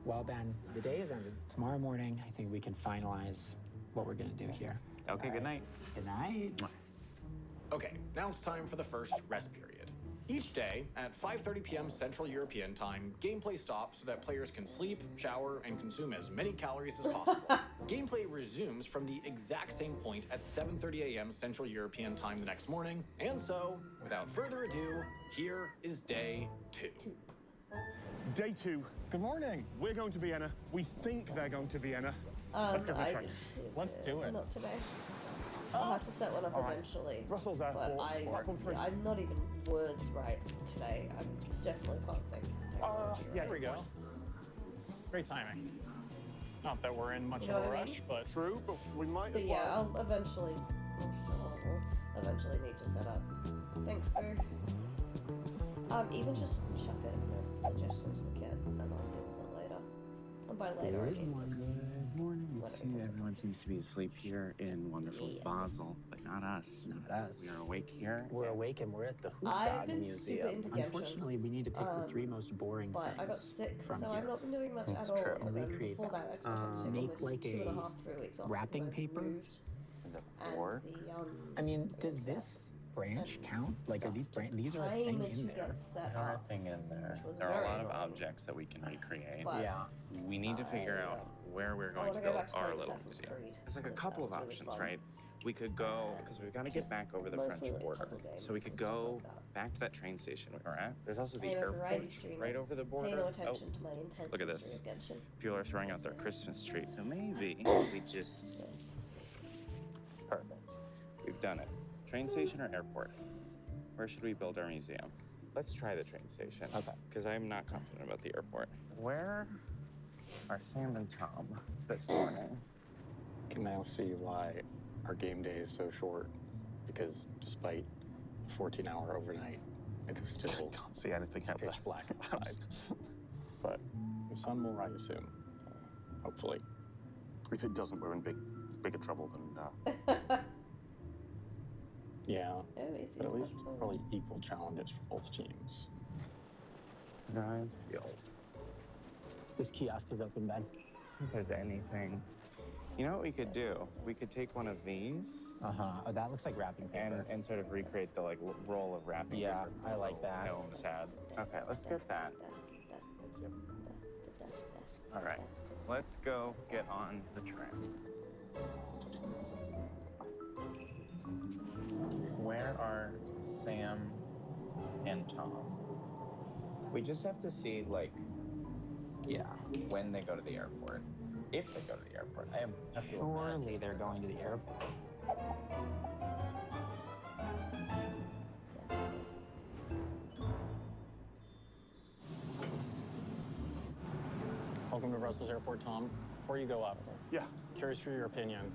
Well, Ben, the day is ended. Tomorrow morning, I think we can finalize what we're gonna do here. Okay, good night. Good night. Okay, now it's time for the first rest period. Each day, at 5:30 p.m. Central European Time, gameplay stops so that players can sleep, shower, and consume as many calories as possible. Gameplay resumes from the exact same point at 7:30 a.m. Central European Time the next morning, and so, without further ado, here is day 2. Day 2. Good morning. We're going to Vienna. We think they're going to Vienna. Let's go for a train. Let's do it. Not today. I'll have to set one up All right. eventually. Brussels But Airport, platform 3. I'm not even words right today. I'm definitely can't think. technology Yeah, right. here we go. Great timing. Not that we're in much You know of a what I mean? rush, but True, but we might But as yeah, well. I'll eventually need to set up. Thanks, Boo. Even just chuck it in the suggestions we can, and I'll deal with it later. And by later, I mean Good morning. It Whatever seems comes everyone seems to be asleep here in wonderful Yeah. Basel, but not us. Not us. We are awake here. We're awake and we're at the I've Husad been Museum. super into Genshin, Unfortunately, we need to pick the 3 most boring but things I got sick, from so here. I've not been doing much That's at all. true. And then Recreate before that, I took sick make almost like 2.5, a 3 weeks off. wrapping because I paper? moved, The and 4. the I mean, does this branch count? Like, are these these are a time thing to in there? get set There are a up. thing in there. Which was There are a very lot of annoying. objects that we can recreate. But Yeah. We need to figure I, out where we're I going want to to go build back to our playing little Assassin's museum. Creed. There's like a because couple that of was really options, fun. right? We could go, because we've got to get Just back over the mostly, French like, border. puzzle So we games could and stuff go like that. back to that train station we were at. There's also the I am a variety airport streamer. right over the Pay border. no Oh, attention to my intense look at history this. of Genshin. people are throwing out their Christmas tree. So maybe we just... Perfect. We've done it. Train station or airport? Where should we build our museum? Let's try the train station. Okay. Because I'm not confident about the airport. Where are Sam and Tom this morning? can now see why our game day is so short. Because despite a 14-hour overnight, it is still Can't see anything out pitch there. black outside. But the sun will rise soon, hopefully. If it doesn't, we're in bigger trouble than. Yeah, Oh, it's but at easy least to- probably equal challenges for both teams. Guys, This kiosk is open, Ben. see if there's anything. You know what we could do? We could take one of these Oh, that looks like wrapping paper. and sort of recreate the like roll of wrapping Yeah, paper. I like that. Gnomes had. Okay, let's get that. All right, let's go get on the train. Where are Sam and Tom? We just have to see, like, yeah, when they go to the airport. If they go to the airport. I am Surely they're going to the airport. Welcome to Brussels Airport, Tom. Before you go up, Yeah. curious for your opinion.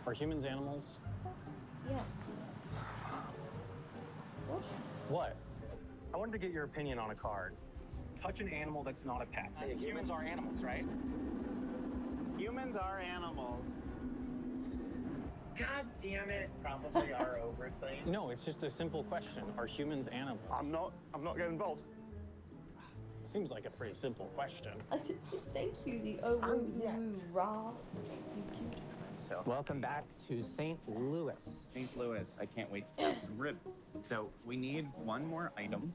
Are humans animals? Yes. What? What? I wanted to get your opinion on a card. Touch an animal that's not a pet. Humans are animals, right? Humans are animals. God damn it. Probably our oversight. No, it's just a simple question. Are humans animals? I'm not getting involved. Seems like a pretty simple question. Thank you, the raw. So, Welcome back to St. Louis. St. Louis, I can't wait to have some ribs. So we need one more item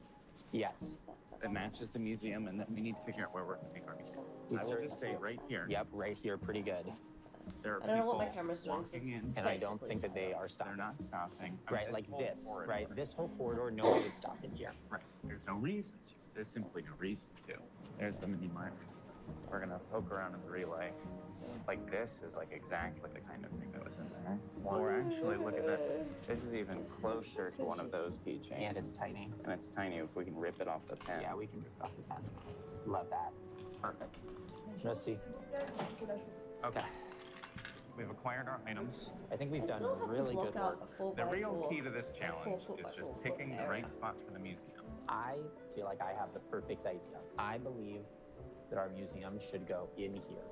Yes. that matches the museum, and then we need to figure out where we're going to make our museum. I will just say right here. Yep, right here, pretty good. There are I don't know what my people camera's doing. walking in. And I don't think that they are They're stopping. not stopping. Right, This like whole this, corridor. right? This whole corridor, nobody would stop in here. Right. There's no reason to. There's simply no reason to. There's the mini mart. We're gonna poke around in the relay. Like this is like exactly the kind of thing that was in there. Or actually, look at this. This is even closer to one of those keychains. And it's tiny. And it's tiny if we can rip it off the pen. Yeah, we can rip it off the pen. Love that. Perfect. Merci. Okay. We've acquired our items. I think we've I done still have to really block good out work. a 4 The by real 4, key to this like 4 challenge foot by is 4 just foot picking the area. right spot for the museum. I feel like I have the perfect idea. I believe that our museum should go in here.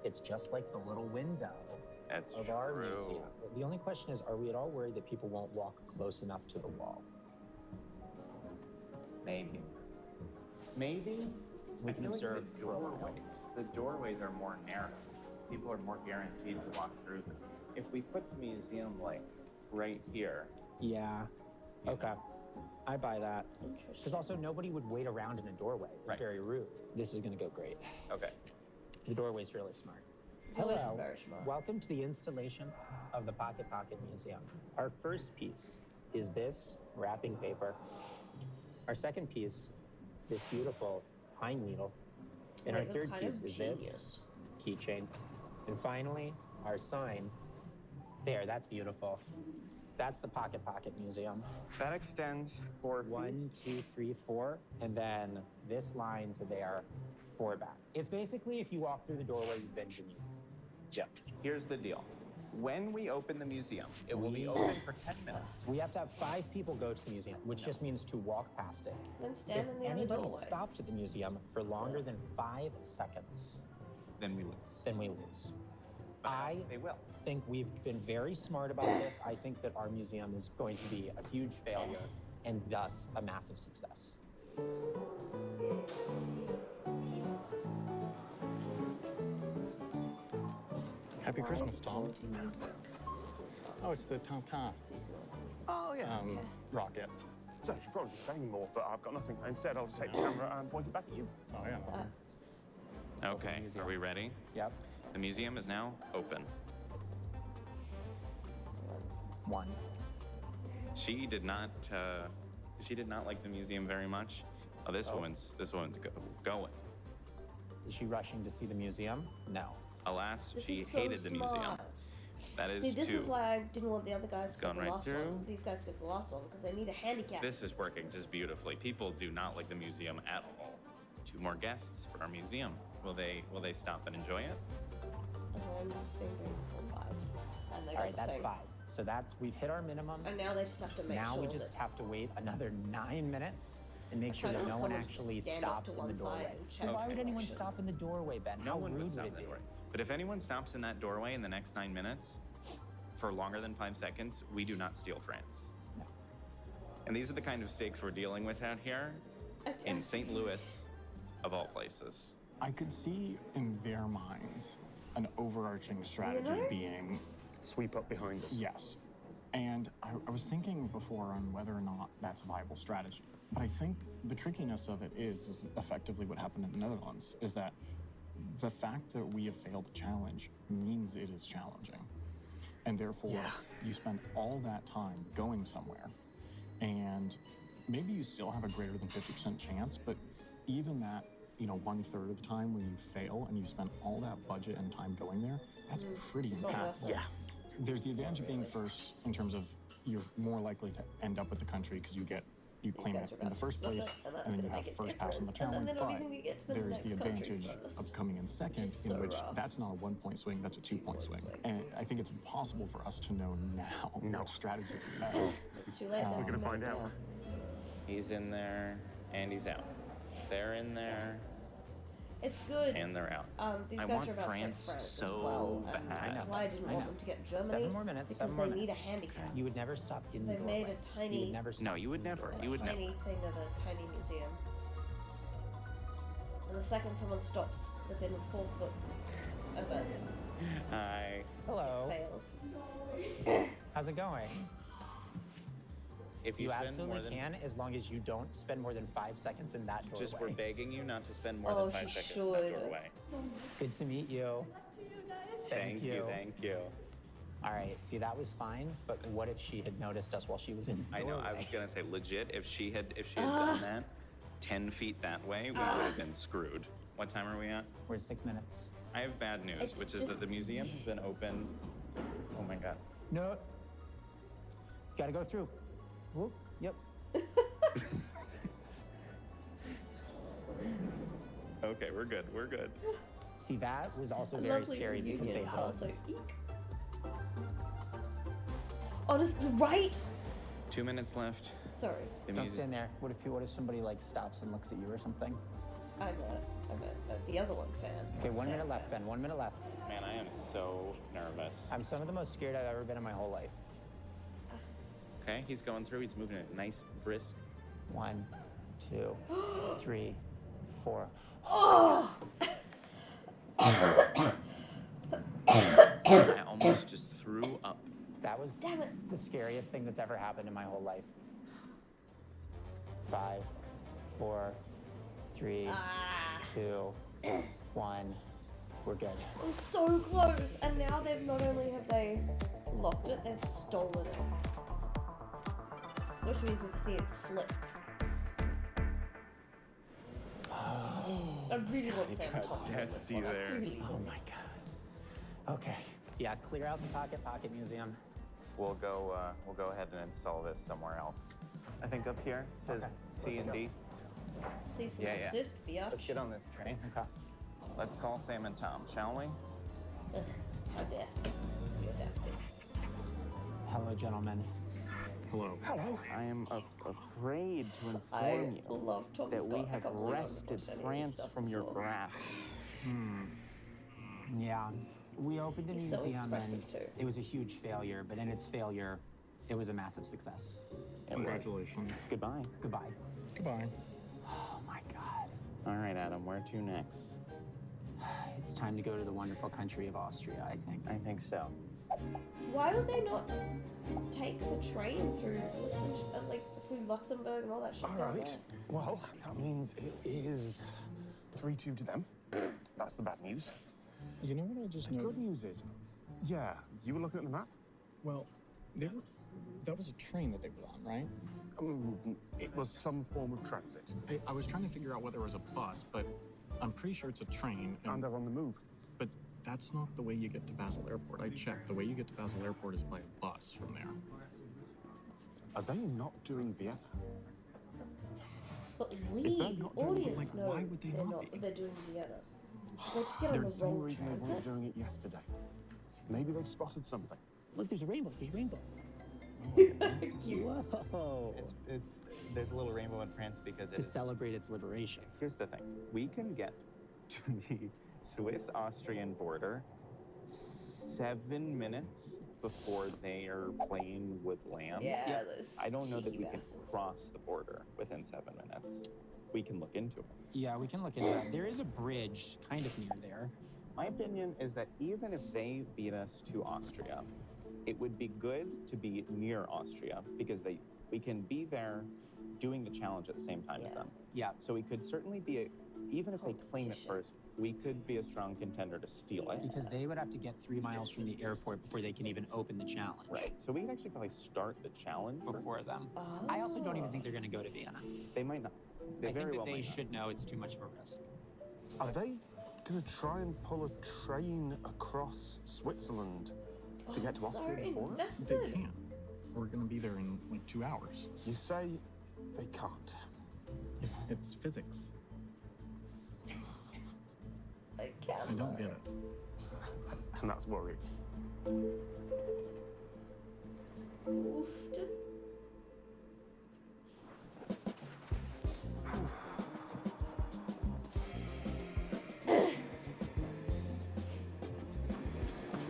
It's just like the little window That's of our museum. The only question is, are we at all worried that people won't walk close enough to the wall? Maybe. Maybe We I can feel like observe the for a while. doorways. The doorways are more narrow. People are more guaranteed to walk through them. If we put the museum like right here, Yeah. Okay. I buy that. Because also nobody would wait around in a doorway. It's Right. very rude. This is going to go great. okay. The doorway's really smart. Doorway's Hello. very smart. Welcome to the installation of the Pocket Pocket Museum. Our first piece is this wrapping paper. Our second piece, this beautiful pine needle. And Wait, our that's third kind piece of is this genius. keychain. And finally, our sign. There, that's beautiful. That's the Pocket Pocket Museum. That extends 4 feet. 1, 2, 3, 4, and then this line to there, 4 back. It's basically if you walk through the doorway, you've been beneath. Yeah. Here's the deal. When we open the museum, it will be open for 10 minutes. We have to have 5 people go to the museum, which just means to walk past it. Then stand If in the other anybody doorway. stops at the museum for longer than 5 seconds, Then we lose. then we lose. But I they will. think we've been very smart about this. I think that our museum is going to be a huge failure and thus a massive success. Happy Christmas, Tom. Oh, it's the Tintin Oh, yeah. rocket. So I should probably be saying more, but I've got nothing. Instead, I'll just take the camera and point it back at you. Oh, yeah. Okay, are we ready? Yep. The museum is now open. 1. She did not like the museum very much. Oh, this woman's going. Is she rushing to see the museum? No. Alas, This she is so hated the museum. smart. That is See, this two. is why I didn't want the other guys to get Going the right last through. one. These guys get the last one because they need a handicap. This is working just beautifully. People do not like the museum at all. 2 more guests for our museum. Will they stop and enjoy it? 1, 2, 3, 4, 5. And they All got right, the that's thing. 5. So we've hit our minimum. And now they just have to make Now sure we just that have to wait another 9 minutes and make I sure kinda that no want one someone to actually stand off stops to in the one side doorway. and check Why would anyone directions. stop in the doorway, Ben? No How one rude would stop would in it that be? doorway. But if anyone stops in that doorway in the next 9 minutes for longer than 5 seconds, we do not steal France. No. And these are the kind of stakes we're dealing with out here in St. Louis, of all places. I could see in their minds an overarching strategy Really? being Sweep up behind us. yes. And I was thinking before on whether or not that's a viable strategy. But I think the trickiness of it is effectively what happened in the Netherlands, is that the fact that we have failed a challenge means it is challenging. And therefore, you spend all that time going somewhere, and maybe you still have a greater than 50% chance, but even that, 1/3 of the time when you fail and you spend all that budget and time going there, that's pretty not worth impactful. it. there's the advantage of being first in terms of you're more likely to end up with the country because you claim it in the first place, and then you have first pass on the challenge. But there's the advantage of coming in second, in which that's not a 1-point swing, that's a 2-point swing. And I think it's impossible for us to know now what strategy we have. It's too late. We're gonna find out. He's in there, and he's out. They're in there, It's good. and they're out. These I guys want are about France to take France so as well, and bad. that's why I didn't want them to get Germany. 7 more minutes. Because 7 more they need a minutes. handicap. You would never stop in They've the made doorway. a tiny. You would never stop. No, you would never. You would never. Tiny thing of a tiny museum. And the second someone stops within 4 foot of it, Hi. Hello. fails. How's it going? If You you spend absolutely more than can, as long as you don't spend more than 5 seconds in that doorway. just we're begging you not to spend more Oh, than 5 she seconds in that should. doorway. Good to meet you. Thank you. Thank you. All right, see, that was fine, but what if she had noticed us while she was in the I know. I doorway? was gonna say legit. If she had done that 10 feet that way, we would have been screwed. What time are we at? We're at 6 minutes. I have bad news, It's which is just- that the museum has been open. Oh my god. No. Gotta go through. Whoop, yep. Okay, we're good. We're good. See, that was also very Lovely scary because they reunion, but hugged. also eek. Honestly, right? 2 minutes left. Sorry, The Don't music. stand there. What if somebody like stops and looks at you or something? I'm a the other one fan. Okay, 1 minute Sam left, fan. Ben. 1 minute left. Man, I am so nervous. I'm some of the most scared I've ever been in my whole life. Okay, he's going through. He's moving at a nice, brisk. 1, 2, 3, 4. Oh! I almost just threw up. That was Damn it. the scariest thing that's ever happened in my whole life. 5, 4, 3, 2, 1. We're good. It was so close, and now they've not only have they locked it, they've stolen it. Which means we'll see it flipped. I really want Sam got Thompson in this testy one. I there. really do. Oh my god. Okay. Yeah, clear out the Pocket Museum. We'll go ahead and install this somewhere else. I think up here to Okay, C let's and go. D. See some Yeah, yeah. desist, biatch. Let's get on this train. Okay. Let's call Sam and Tom, shall we? Ugh, how dare. The audacity. Hello, gentlemen. Hello. Hello. I am afraid to inform I you love Tom that we Scott. I have can't believe I haven't wrested watched any of his France stuff from your before. grasp. Yeah. We opened a He's so museum expressive, and too. it was a huge failure, but in its failure, it was a massive success. Congratulations. Goodbye. Goodbye. Goodbye. Oh my god. All right, Adam, where to next? It's time to go to the wonderful country of Austria, I think. I think so. Why would they not take the train through, like, through Luxembourg and all that shit? All down right. Well, that means it is 3-2 to them. That's the bad news. You know what I just The good noticed? news is, yeah, you were looking at the map? Well, that was a train that they were on, right? It was some form of transit. I was trying to figure out whether it was a bus, but I'm pretty sure it's a train. And they're on the move. But that's not the way you get to Basel Airport. I checked. The way you get to Basel Airport is by a bus from there. Are they not doing Vienna? But we, If they're the not doing it, audience, like, know why would they they're not not. be? They're doing Vienna. They just get on They're the the same wrong reason they weren't transit. doing it yesterday. Maybe they've spotted something. Look, there's a rainbow. There's a rainbow. Cute. Whoa. There's a little rainbow in France because To celebrate its liberation. Here's the thing. We can get to the Swiss-Austrian border 7 minutes before their plane would land. Yeah, those I don't know that cheeky we can bastards. cross the border within 7 minutes. We can look into it. Yeah, we can look into that. There is a bridge kind of near there. My opinion is that even if they beat us to Austria, it would be good to be near Austria because we can be there doing the challenge at the same time as them. Yeah. So we could certainly be, even if they claim it first, we could be a strong contender to steal it. Because they would have to get 3 miles from the airport before they can even open the challenge. Right. So we can actually probably start the challenge Before them. I also don't even think they're going to go to Vienna. They might not. They I think very that well they might not. should know it's too much of a risk. Are they going to try and pull a train across Switzerland to get to so Austria before us? invested. They can't. We're going to be there in like 2 hours. You say they can't. It's physics. I can't. I don't get it. And that's worrying. Oofed.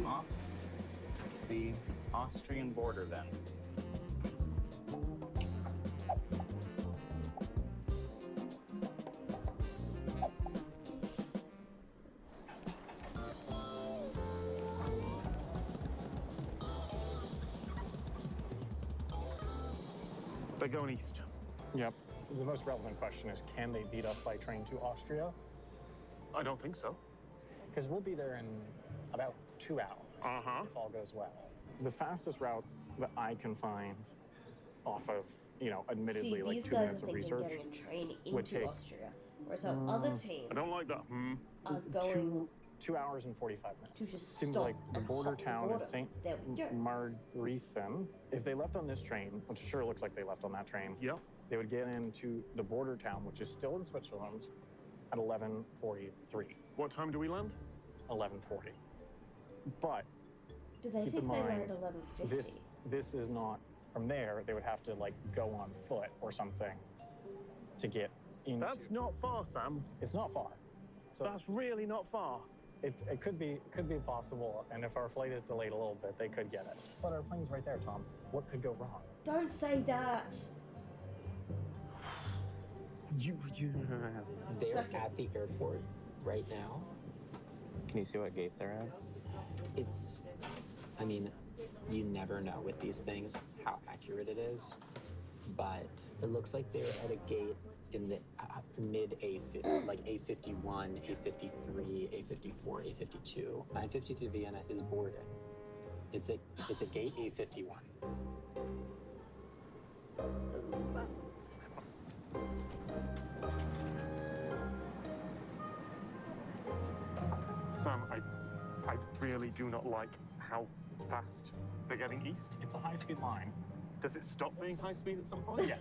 Off the Austrian border then. They're going east. Yep. The most relevant question is, can they beat us by train to Austria? I don't think so. Because we'll be there in about 2 hours, if all goes well. The fastest route that I can find off of, admittedly See, like these 2 guys minutes are of thinking research. getting a train would into take- Austria, whereas our other team I don't like that. are going 2 hours and 45 minutes. to just Seems stop like the and border hop the town border. is St. There we go. Margrethen. If they left on this train, which sure looks like they left on that train, Yep. they would get into the border town, which is still in Switzerland, at 11:43. What time do we land? 11:40. But Do they keep think in they mind, land 11:50? this is not from there. They would have to like go on foot or something to get into. That's not far, Sam. It's not far. So That's really not far. it could be possible, and if our flight is delayed a little bit, they could get it. But our plane's right there, Tom. What could go wrong? Don't say that. They're Smack it. at the airport right now. Can you see what gate they're at? It's, I mean, you never know with these things how accurate it is, but it looks like they're at a gate in the mid A50, like A51, A53, A54, A52. 952 Vienna is boarding. It's a gate A51. Sam, I really do not like how fast they're getting east. It's a high-speed line. Does it stop being high speed at some point? Yes.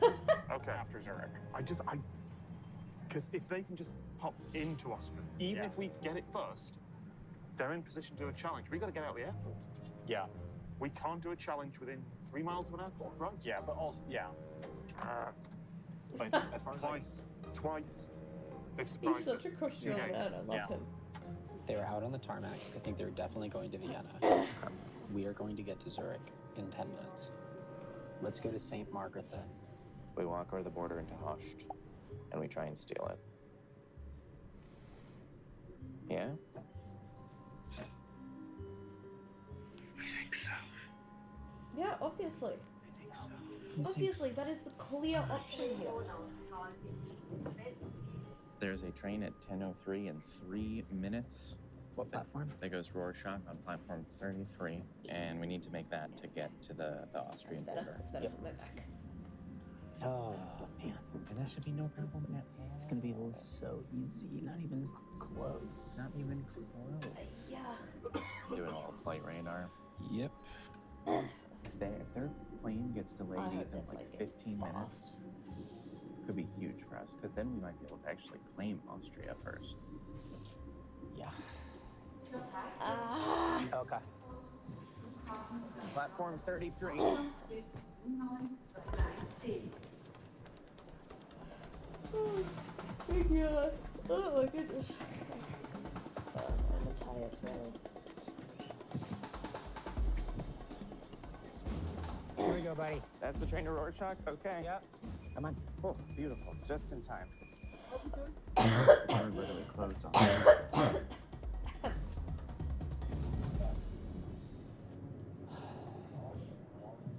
Okay. After Zurich. Because if they can just pop into Austria, even if we get it first, they're in position to do a challenge. We got to get out of the airport. Yeah. We can't do a challenge within 3 miles of an airport, right? Yeah, but also but as far as Twice. They've surprised He's such a us. crusty 2 old gates. man. I love him. They're out on the tarmac. I think they're definitely going to Vienna. We are going to get to Zurich in 10 minutes. Let's go to St. Margaret then. We walk over the border into Host, and we try and steal it. Yeah? Yeah, obviously. Obviously, that is the clear option here. There's a train at 10:03 in 3 minutes. What platform? That goes Rorschach on platform 33, and we need to make that to get to the Austrian That's better. border. That's better for my back. Oh, man. And that should be no problem at all. It's going to be so easy. Not even close. Not even close. Yeah. Doing a little flight radar. Yep. If their plane gets delayed I hope even that like flight gets 15 minutes, could be huge for us, because then we might be able to actually claim Austria first. Yeah. Okay. Platform 33. Oh my god. Oh my goodness. I'm a tired man. Here we go, buddy. That's the train to Rorschach? Okay. Yep. Come on. Oh, beautiful. Just in time. We're literally close on.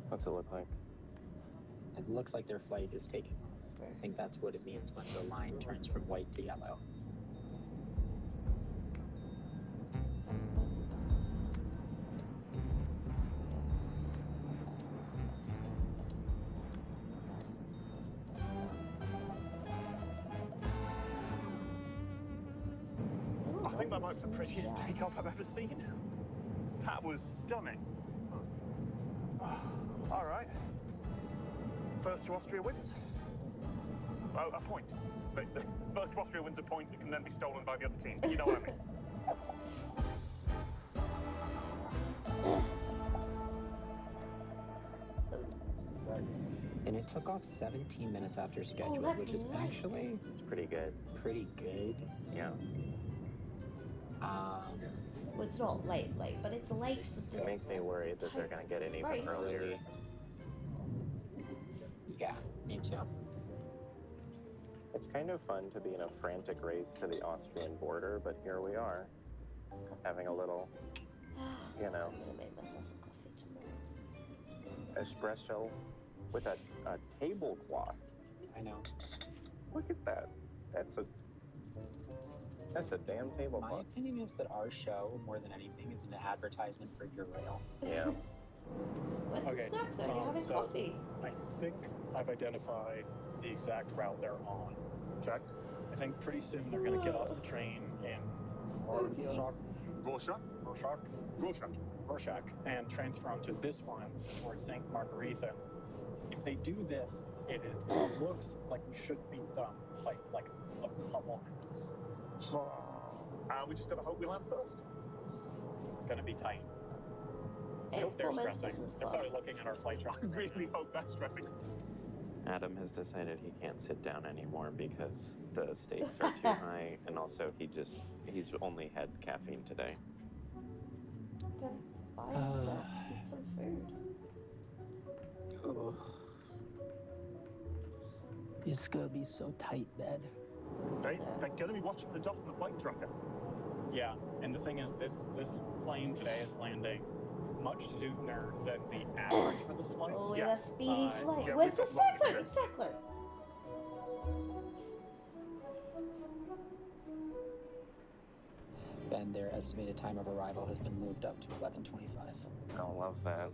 What's it look like? It looks like their flight is taking off. I think that's what it means when the line turns from white to yellow. I think that might be the prettiest takeoff I've ever seen. That was stunning. All right. First to Austria wins. Oh, a point. The first to Austria wins a point that can then be stolen by the other team. You know what I mean? And it took off 17 minutes after schedule, that's which is late. actually It's pretty good. pretty good. Yeah. Well, it's not late, but it's late for the. It makes me worried that they're going to get it even Race. earlier. Yeah, me too. It's kind of fun to be in a frantic race to the Austrian border, but here we are, having a little, you know, I'm gonna make myself a coffee tomorrow. espresso with a tablecloth. I know. Look at that. That's a damn My tablecloth. opinion is that our show, more than anything, is an advertisement for your rail. Yeah. Where's the Okay, snack zone? You're having so- coffee. I think I've identified the exact route they're on. Check. I think pretty soon they're going to get off the train in Rorschach, and transfer onto this one towards St. Margaretha. If they do this, it looks like we should beat them like a couple minutes. We just gotta hope we land first. It's going to be tight. I Hey, hope it's they're poor man's stressing. Christmas They're probably class. looking at our flight I trackers. really hope they're stressing. Adam has decided he can't sit down anymore because the stakes are too high, and also he's only had caffeine today. Then buy a snack, eat some food. It's gonna be so tight, man. They're gonna be watching the dot on the flight tracker. Yeah, and the thing is, this plane today is landing much sooner than the average for this flight. Oh, we Yeah. have a speedy flight. yeah, Where's we've the got snack lots of zone? this. Exactly. Ben, their estimated time of arrival has been moved up to 11:25. I love that.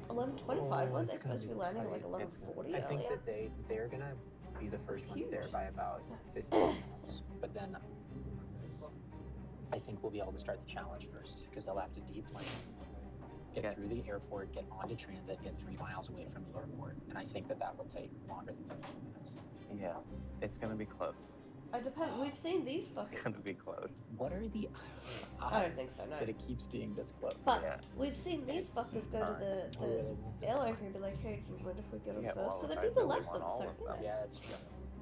11:25. Weren't they it's supposed to be gonna be landing at like tight. 11:40 I think earlier? that they're gonna be the first ones there Huge. by about 15 minutes. But then I think we'll be able to start the challenge first because they'll have to deplane, get through the airport, get onto transit, get 3 miles away from the airport. And I think that will take longer than 15 minutes. Yeah, it's going to be close. It depends. We've seen these It's fuckers. going to be close. What are the odds I don't think so, no. that it keeps being this close? But Yeah. we've seen these fuckers go to the airline and be like, hey, do you mind if we get them Yeah, first? well, So then I people really left want them. all So of them. Yeah, that's true.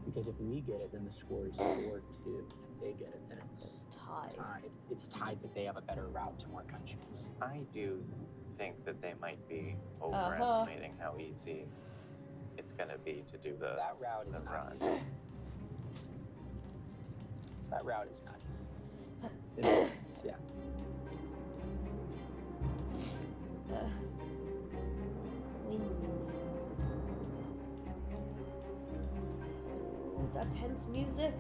Because if we get it, then the score is 4-2. If they get it, then it's it's tied. It's tied, but they have a better route to more countries. I do think that they might be overestimating how easy it's going to be to do the That route is the not run. easy. That route is not easy. It is, yeah. Ooh, that tense music.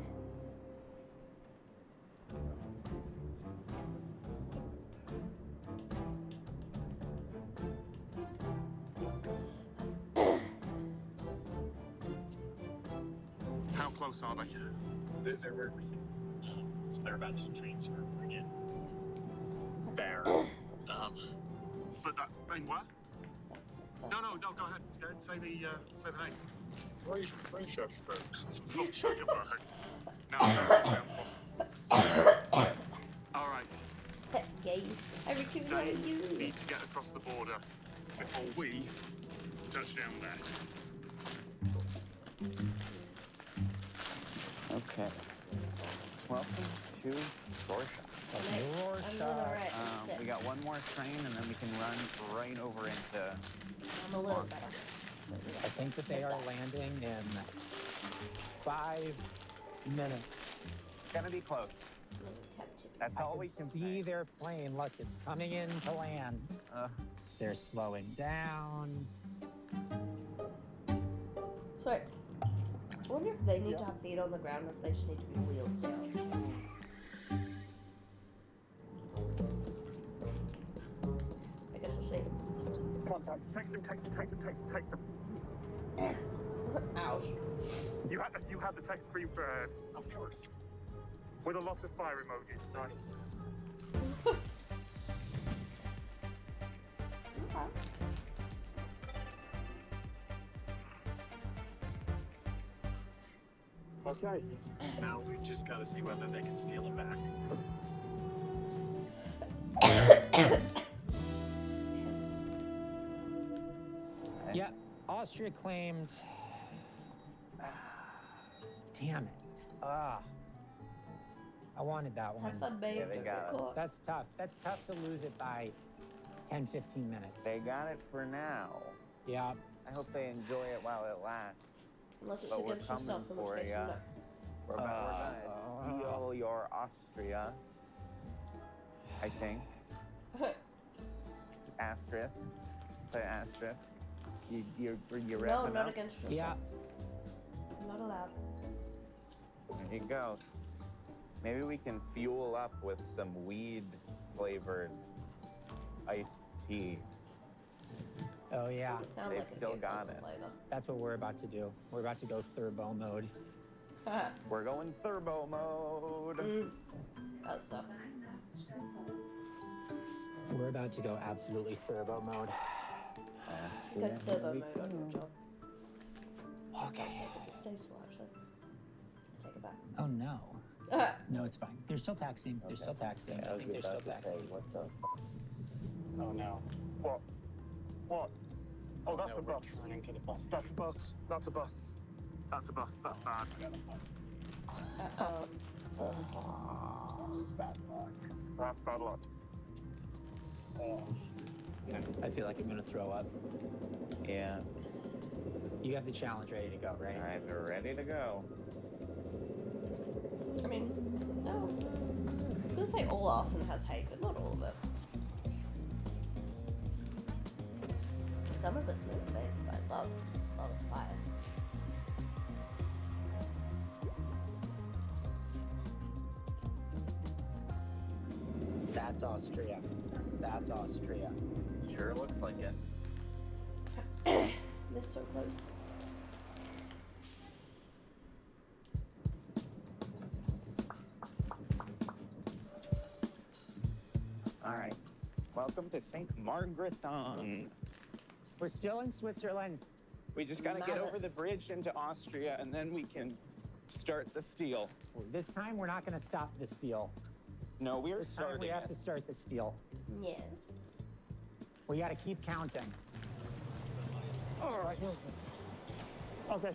How close are they? They're everything. So they're about to transfer again. There. But that name where? No, go ahead. Go ahead and say the name. No. All right. Yay. I recruited They you. need to get across the border before we touch down there. Okay. Welcome to Rorschach. We got one more train, and then we can run right over into. I'm a little better. I think that they are landing in 5 minutes. It's gonna be close. That's all we can see their plane. Look, it's coming in to land. They're slowing down. So, I wonder if they need to have feet on the ground or if they just need to be wheels down. I guess we'll see. Contact. Text him. Ouch. You have the text prepared. Of course. With a lot of fire emojis. Nice. Okay. Okay. Now we just got to see whether they can steal it back. Yep, Austria claimed. Damn it. I wanted that one. Have fun, babe. Yeah, they Don't got get us. caught. That's tough. That's tough to lose it by 10, 15 minutes. They got it for now. Yeah. I hope they enjoy it while it lasts. Unless it's But we're against coming yourself, in which for case ya. no. We're gonna steal your Austria. I think. Asterisk. Put asterisk. You're No, wrapping not up? against yourself. Yeah. Not allowed. There you go. Maybe we can fuel up with some weed flavored iced tea. Oh, yeah. It sounds They've like still got it. Flavor. That's what we're about to do. We're about to go turbo mode. We're going turbo mode. That sucks. We're about to go absolutely turbo mode. Go turbo mode on your job. Okay. It's distasteful, actually. Take it back. Oh, no. No, it's fine. They're still taxing. They're still taxing. Yeah, I I was think they're about still to say, taxing. what the? Oh no. What? What? Oh, that's No, a we're bus. turning to the bus. That's a bus. That's a bus. That's a bus. That's bad. It's bad luck. That's bad luck. I feel like I'm gonna throw up. Yeah. You have the challenge ready to go, right? I'm ready to go. I mean, no. I was gonna say all arson has hate, but not all of it. Some of it's motivated by love of fire. That's Austria. That's Austria. Sure looks like it. This so close. All right. Welcome to St. Margrethen. We're still in Switzerland. We just got to get over the Malice. bridge into Austria, and then we can start the steal. This time we're not gonna stop the steal. No, we're This time starting we have it. to start the steal. Yes. We gotta keep counting. All right. Okay.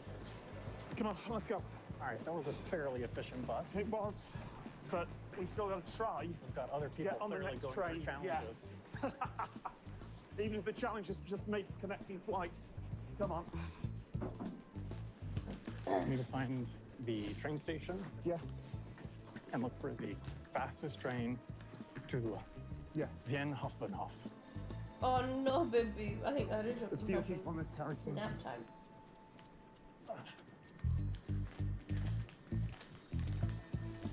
Come on, let's go. All right, that was a fairly efficient bus. It was, but we still got to try. We've got other people Get on the clearly next going train. for challenges. Yeah. Even if the challenge is just make a connecting flight. Come on. We need to find the train station Yes. and look for the fastest train to Wien Hauptbahnhof. Oh no, baby. I think that is your There's few impression. people on this character. Nap time.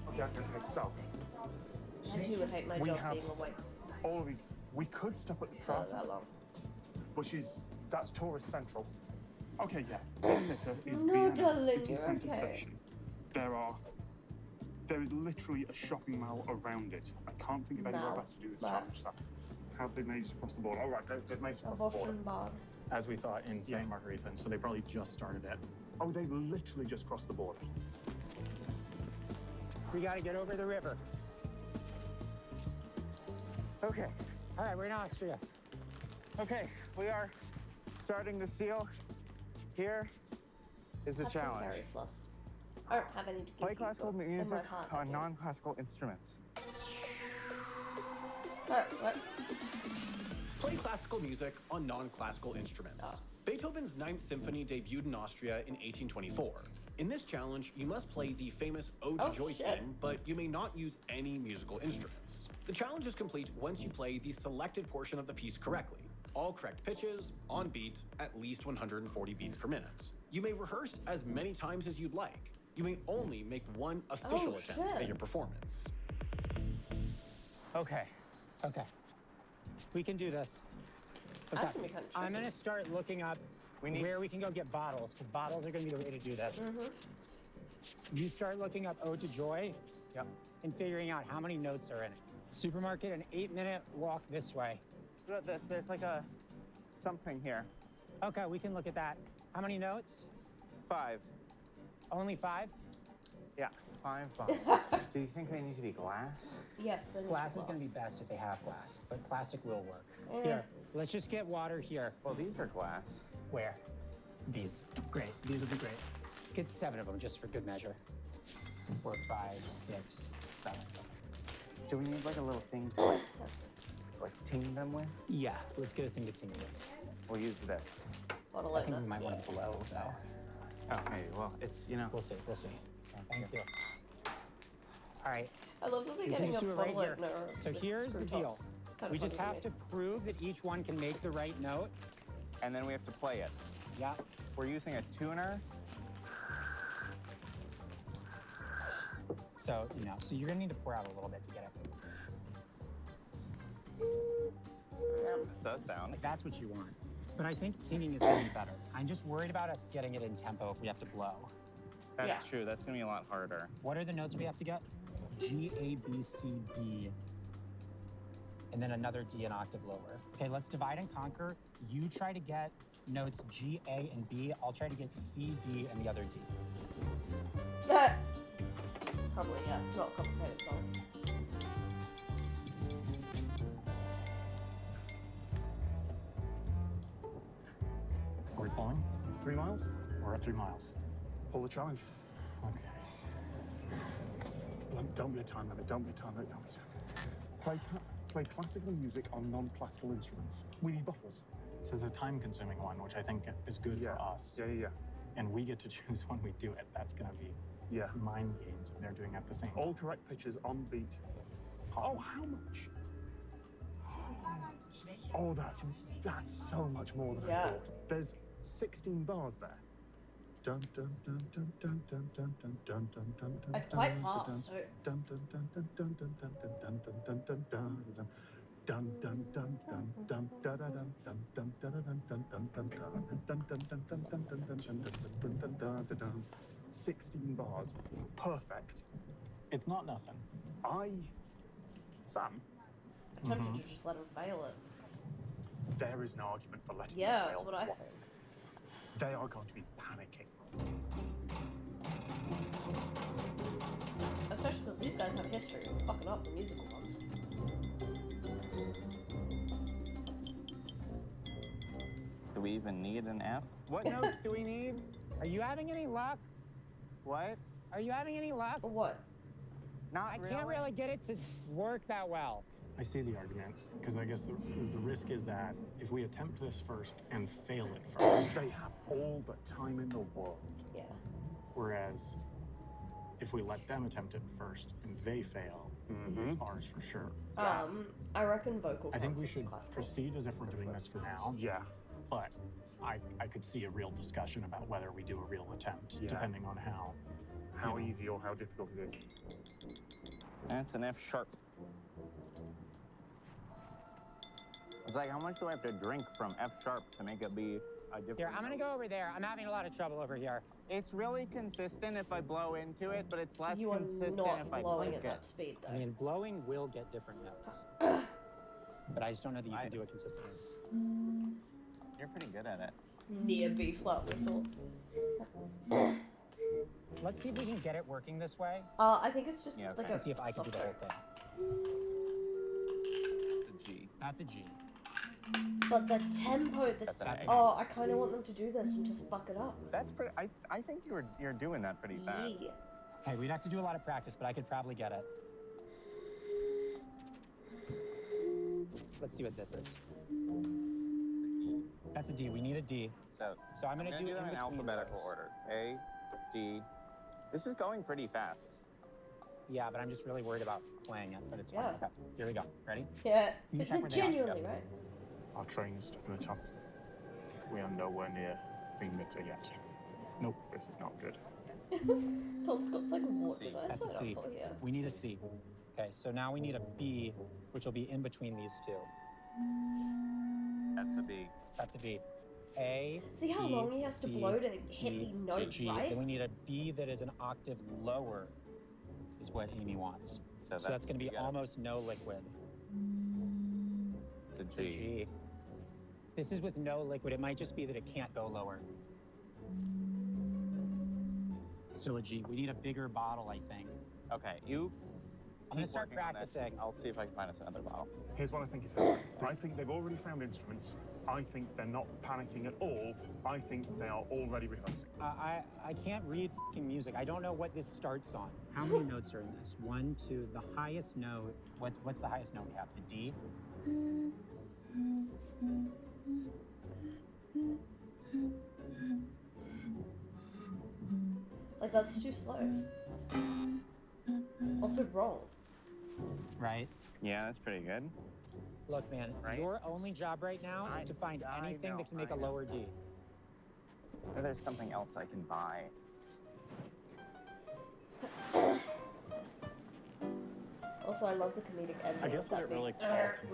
Okay, so I too would hate my We job have- being away all of these. We could stop at the for Prater, that long. which is that's tourist central. Okay, yeah. Prater is No, Vienna darling, city you're centre okay. station. There is literally a shopping mall around it. I can't think of anywhere Mall. better to do this Mall. challenge. So, have they made it across the border? All right, they've made it A across the border. Boston bar. As we thought in St. Yeah. Margrethen, so they probably just started it. Oh, they've literally just crossed the border. We gotta get over the river. Okay. All right, we're in Austria. Okay, we are starting the steal. Here is the Have some challenge. fairy floss. I don't have any to give Play you, classical but in music my heart I on do. non-classical instruments. What? Play classical music on non-classical instruments. Beethoven's Ninth Symphony debuted in Austria in 1824. In this challenge, you must play the famous Ode to Oh, Joy shit. theme, but you may not use any musical instruments. The challenge is complete once you play the selected portion of the piece correctly. All correct pitches, on beat, at least 140 beats per minute. You may rehearse as many times as you'd like. You may only make one official Oh, attempt shit. at your performance. Okay. Okay. We can do this. That's gonna be kinda I'm tricky. gonna start looking up where we can go get bottles, because bottles are gonna be the way to do this. You start looking up Ode to Joy. Yep. And figuring out how many notes are in it. Supermarket, an 8-minute walk this way. There's like a something here. Okay, we can look at that. How many notes? 5. Only 5? Yeah, 5 bars. Do you think they need to be glass? Yes, then Glass is going to be best if they have glass, but plastic will work. Here, let's just get water here. Well, these are glass. Where? These. Great. These will be great. Get 7 of them just for good measure. 4, 5, 6, 7. Do we need like a little thing to like ting them with? Yeah, let's get a thing to ting with. We'll use this. Bottle I think opener. we might want to blow though. Oh, maybe. Well, it's, you know. We'll see. We'll see. Thank you. All right. I love that they're We can getting just a do it right bottle here. opener. So with here's screw the deal. tops. It's kind of We just funny have me. to prove that each one can make the right note. And then we have to play it. Yeah. We're using a tuner. So, so you're gonna need to pour out a little bit to get it. That does sound. Like that's what you want. But I think tinging is gonna be better. I'm just worried about us getting it in tempo if we have to blow. That's true. That's gonna be a lot harder. What are the notes we have to get? G, A, B, C, D. And then another D an octave lower. Okay, let's divide and conquer. You try to get notes G, A, and B. I'll try to get C, D, and the other D. Probably, yeah. It's not a complicated song. Are we flying? 3 miles? We're at 3 miles. Pull the challenge. Okay. Don't be a time limit. Don't be a time limit. Don't be a time limit. Play classical music on non-classical instruments. We need buffers. This is a time-consuming one, which I think is good for us. Yeah. And we get to choose when we do it. That's going to be mind games, and they're doing it at the same time. All correct pitches on beat. Oh, how much? Oh, that's so much more than I thought. There's 16 bars there. Dun dun dun dun dun dun dun dun dun dun dun dun. It's quite fast, too. Dun dun dun dun dun dun dun dun dun dun dun dun dun. Dun dun dun dun dun da da dun dun dun da da dun dun dun dun dun dun dun dun dun dun dun dun dun dun dun dun. 16 bars, perfect. It's not nothing. Sam. I'm tempted to just let him fail it. There is no argument for letting them Yeah, fail that's what this I one. think. They are going to be panicking. Especially because these guys have history of fucking up the musical ones. Do we even need an F? What notes do we need? Are you having any luck? What? Are you having any luck? What? I can't really get it to work that well. I see the argument, because I guess the risk is that if we attempt this first and fail it first, They have all the time in the world. Yeah. whereas if we let them attempt it first and they fail, it's ours for sure. I reckon vocal. I think we counts as should classical. proceed as if we're doing this for now. Yeah. But I could see a real discussion about whether we do a real attempt, depending on how easy or how difficult it is. That's an F sharp. It's like, how much do I have to drink from F sharp to make it be a different Here, I'm gonna go over there. I'm having a lot of trouble over here. It's really consistent if I blow into it, but it's less You are consistent not if I blowing click at it. that speed, though. I mean, blowing will get different notes. But I just don't know that you can do it consistently. You're pretty good at it. Near B flat whistle. Let's see if we can get it working this way. I think it's just like a Let's see if I can do the whole thing. It's a G. That's a G. But the tempo, That's an A. oh, I kind of want them to do this and just fuck it up. That's pretty. I think you're doing that pretty fast. Yeah. Hey, we'd have to do a lot of practice, but I could probably get it. Let's see what this is. That's a D. We need a D. So I'm gonna do them in between alphabetical those. order. A, D. This is going pretty fast. Yeah, but I'm just really worried about playing it, but it's fine. Yeah. Okay, here we go. Ready? Yeah, You check where they are. genuinely, right? Our train is stuck in the top. We are nowhere near being better yet. Nope, this is not good. Tom Scott's like, what did I That's a sign C. up for here? We need a C. Okay, so now we need a B, which will be in between these two. That's a B. That's a B. A. See how B, long he has to C, blow to hit D, the note, G. right? Then we need a B that is an octave lower, is what Amy wants. So that's going to be almost no liquid. It's a It's a G. G. This is with no liquid. It might just be that it can't go lower. Still a G. We need a bigger bottle, I think. Okay, you. I'm gonna keep start working on this. practicing. I'll see if I can find us another bottle. Here's what I think is happening. I think they've already found instruments. I think they're not panicking at all. I think they are already rehearsing. I can't read fucking music. I don't know what this starts on. How many notes are in this? 1, 2. The highest note. What's the highest note we have? The D. Like, that's too slow. Also wrong. Right. Yeah, that's pretty good. Look, man, Right? your only job right now is to find anything that can make a lower D. Or there's something else I can buy. Also, I love the comedic editing. I guess of what that it really big,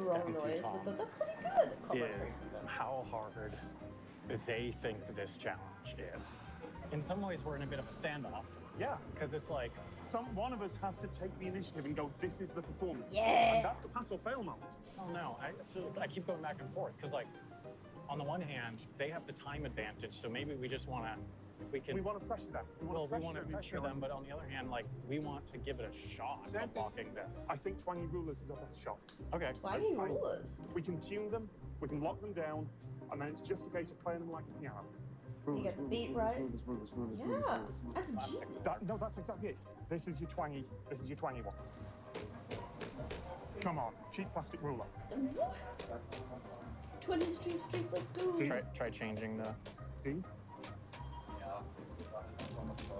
wrong comes down to, noise, Tom, but that's pretty good. is how hard they think this challenge is. In some ways, we're in a bit of a standoff. Yeah. Because it's like, One of us has to take the initiative and go, this is the performance. Yeah. And that's the pass or fail moment. oh no, I keep going back and forth. Because like, on the one hand, they have the time advantage, so maybe we just want to, We want to pressure them. we want to pressure them, but on the other hand, like, we want to give it a shot of blocking this. I think Twangy Rulers is our best shot. Okay. Twangy Rulers? We can tune them, we can lock them down, and then it's just a case of playing them like a piano. You get the beat right. Rulers, Yeah, that's genius. No, that's exactly it. This is your twangy one. Come on, cheap plastic ruler. What? 20 stream streak, let's go. Try changing the... D?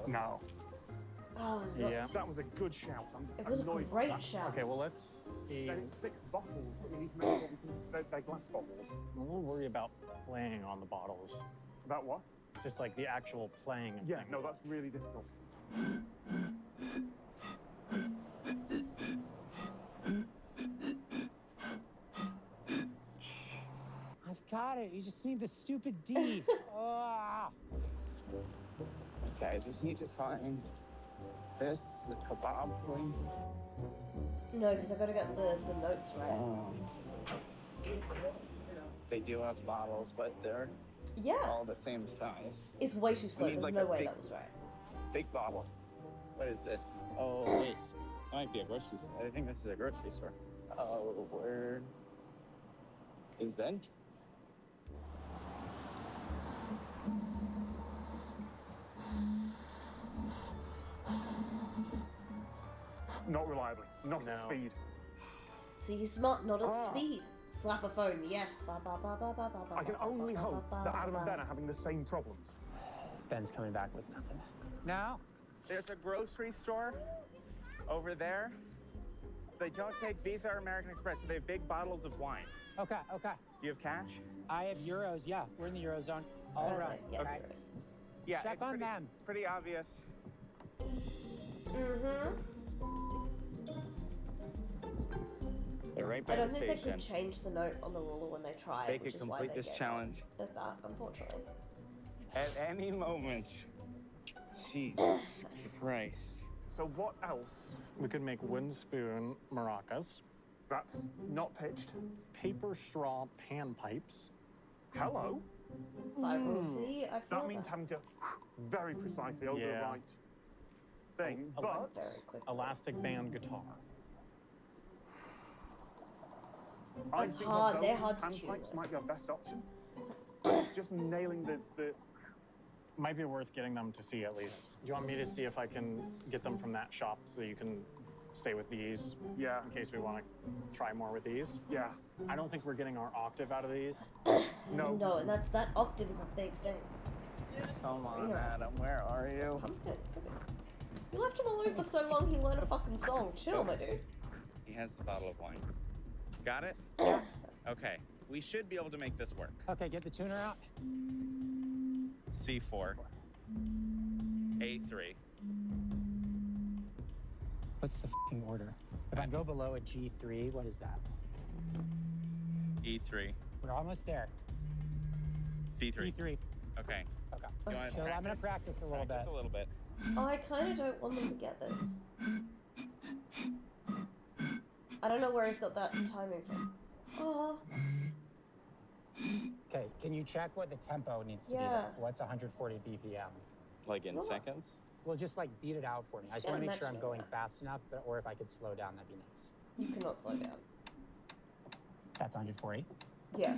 No. Oh, Yeah. That was a good shout. It was a annoyed. great shout. Okay, well, let's see. Then it's 6 bottles, but we need to make sure they're glass bottles. I'm a little worried about playing on the bottles. About what? Just like the actual playing of Yeah, things. no, that's really difficult. I've got it. You just need the stupid D. Ah. Okay, I just need to find this, the kebab place. No, because I gotta get the notes right. They do have bottles, but they're Yeah. all the same size. It's way too slow. We need There's like no a way big- that was right. Big bottle. What is this? Oh, wait. Might be a grocery store. I think this is a grocery store. Oh, where is the entrance? Not reliably, not at speed. So you're smart, not at Ah. speed. Slap a phone, yes. Ba, ba, ba, ba, ba, ba, I can ba, only ba, hope ba, ba, that Adam ba. and Ben are having the same problems. Ben's coming back with nothing. No? There's a grocery store over there. They don't take Visa or American Express, but they have big bottles of wine. Okay, okay. Do you have cash? I have euros. Yeah, we're in the Eurozone. All Okay, right. yeah, Okay. euros. Yeah, Check it's on pretty, them. It's pretty obvious. Mm-hmm. They're right I by don't the think they station. could change the note on the ruler when they try They it, which could is why complete they this get challenge at that, unfortunately. at any moment. Jesus Christ. So what else? We could make wooden spoon maracas. That's not pitched. Paper straw panpipes. Hello? See, I feel That means having to very precisely over the Yeah. right thing, A- but very quickly. Elastic band guitar. I It's think hard, that they're those hard to tune. panpipes might be our best option. It's just nailing the Might be worth getting them to see at least. Do you want me to see if I can get them from that shop so you can stay with these yeah, in case we want to try more with these? yeah. I don't think we're getting our octave out of these. No. No, and that octave is a big thing. Come on, Yeah. Adam, where are you? Come here. You left him alone for so long, he learned a fucking song. Chill, my dude. He has the bottle of wine. Got it? Yeah. Okay. We should be able to make this work. Okay, get the tuner out. C4. A3. What's the fucking order? If I go below a G3, what is that? E3. We're almost there. D3. D3. Okay. Okay. You wanna So I'm gonna practice a little bit. Practice a little bit. I kind of don't want them to get this. I don't know where he's got that timing from. Oh, Okay, can you check what the tempo needs to be? Yeah. What's 140 BPM? Like in It's not- seconds? Well, just like beat it out for me. I just Yeah, want to make sure I'm mention going that. fast enough, but, or if I could slow down, that'd be nice. You cannot slow down. That's 140. Yeah.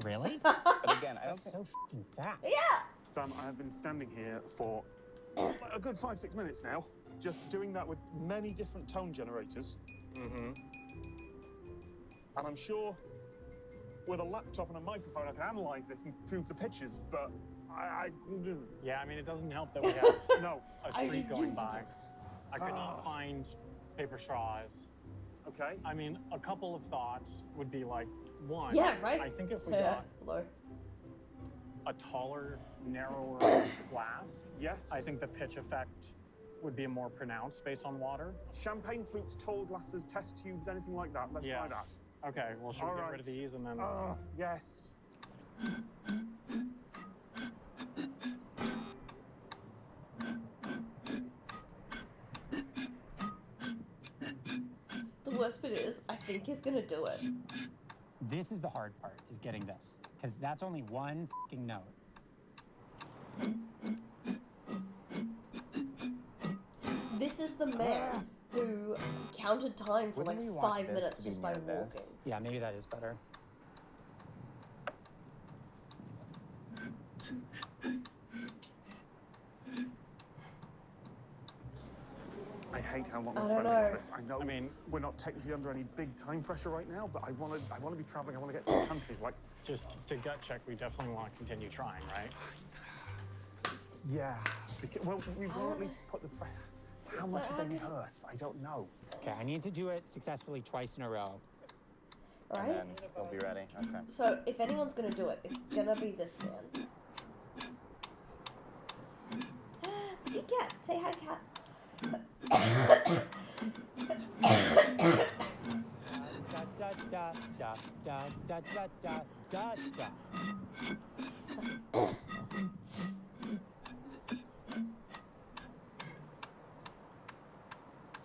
Really? But again, I don't That's think so fucking fast. Yeah! Sam, I have been standing here for a good 5-6 minutes now, just doing that with many different tone generators. Mm-hmm. And I'm sure with a laptop and a microphone I can analyze this and prove the pictures, but I Yeah, I mean, it doesn't help that we have no. a street going by. I could not find paper straws. Okay. I mean, a couple of thoughts would be like, one, Yeah, right? I think if we got Hello. a taller, narrower glass, Yes. I think the pitch effect would be more pronounced based on water. Champagne flutes, tall glasses, test tubes, anything like that. Let's try that. Okay, well, should we All get right. rid of these and then... Yes. The worst bit is, I think he's gonna do it. This is the hard part, is getting this. Because that's only one fucking note. This is the man who counted time for Wouldn't we like want 5 this minutes to be just by near this? walking. Yeah, maybe that is better. I hate how long I we're don't spending on know. this. I know. I mean, we're not technically under any big time pressure right now, but I want to be traveling. I want to get to the countries. Like, Just to gut check, we definitely want to continue trying, right? yeah. Well, we will at least put the. How much have they rehearsed? I don't know. Okay, I need to do it successfully twice in a row. and Right? then we'll be ready. Okay. So if anyone's gonna do it, it's gonna be this man. Hey cat, say hi cat. Da da da da da da da da da.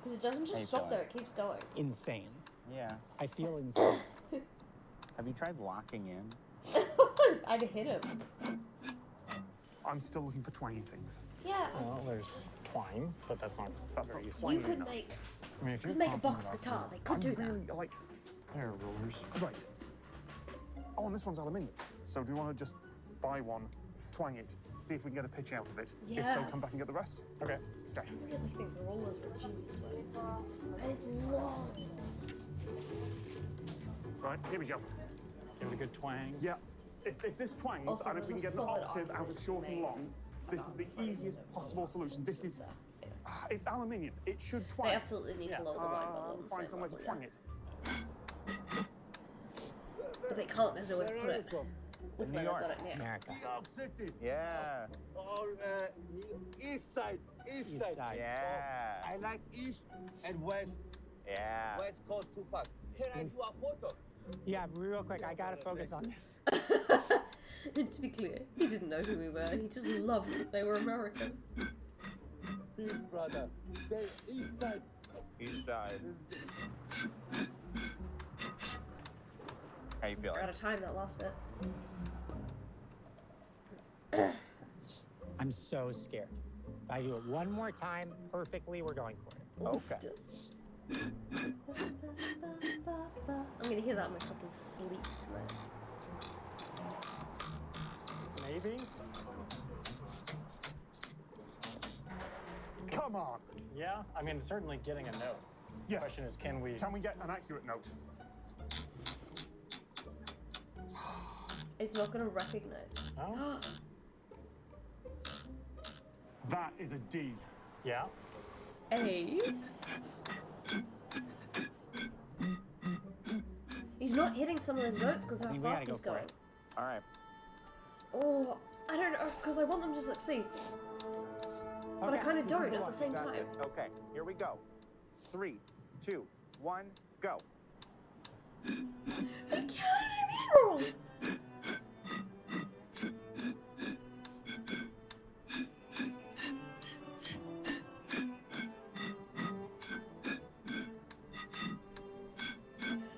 Because it doesn't How you just stop feeling? there, it keeps going. Insane. Yeah. I feel insane. Have you tried locking in? I'd hit him. I'm still looking for twanging things. Yeah. Well, there's twine, but that's not very useful. You could make I mean, if you you're could make a confident box about guitar. it, They could do that. Really, like, There are rulers. right. Oh, and this one's aluminium. So do you want to just buy one, twang it, see if we can get a pitch out of it? If so, come back and get the rest. Okay. Okay. I really think the rollers are genius way. And it's long. Right, here we go. Give it a good twang. Yeah. If this twangs, Also, and if we can there's get a an solid octave out of argument short and made long, this is the easiest possible solution. This is, it's aluminium. It should twang. They absolutely need to lower the wine bottle on the Find same somewhere to level, twang yeah. it. But they can't, there's nowhere to put it. Looks New like York. I've got it now. America. New York City. Yeah. Or east side. East East side. side. Yeah. I like east and west. Yeah. West Coast Tupac. Can I do a photo? Yeah, real quick, I gotta focus on this. And to be clear, he didn't know who we were. He just loved that they were American. Peace, brother. Say east side. East side. How you We're feeling? out of time that last bit. I'm so scared. If I do it one more time perfectly, we're going for it. Okay. I'm gonna hear that in my fucking sleep tonight. Maybe? Come on. Yeah, I mean, certainly getting a note. Yeah. The question is, can we... Can we get an accurate note? It's not gonna recognize. Oh? That is a D. Yeah? A. He's not hitting some of those notes because of how We gotta fast go he's for going. it. All right. Oh, I don't know, because I want them to succeed. But I Okay, kind of this is don't the at one. the same Got time. this. Okay. Here we go. 3, 2, 1, go. I counted him wrong.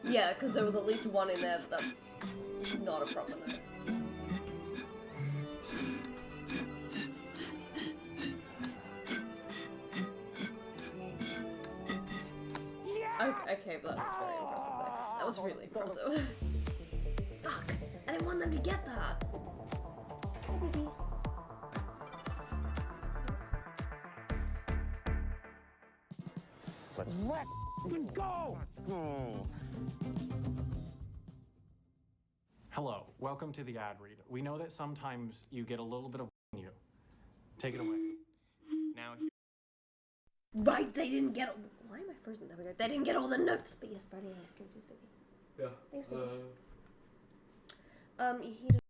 Yeah, because there was at least one in there that's not a proper note. Okay, but that was really impressive though. That was really impressive. Fuck! I didn't want them to get that! Let's go! Hello, welcome to the ad read. We know that sometimes you get a little bit of you. Take it away. Now. Right, they didn't get. Why am I frozen? There we go. They didn't get all the notes. But yes, brownie ice cream, please, baby. Yeah. Thanks, baby. You heated.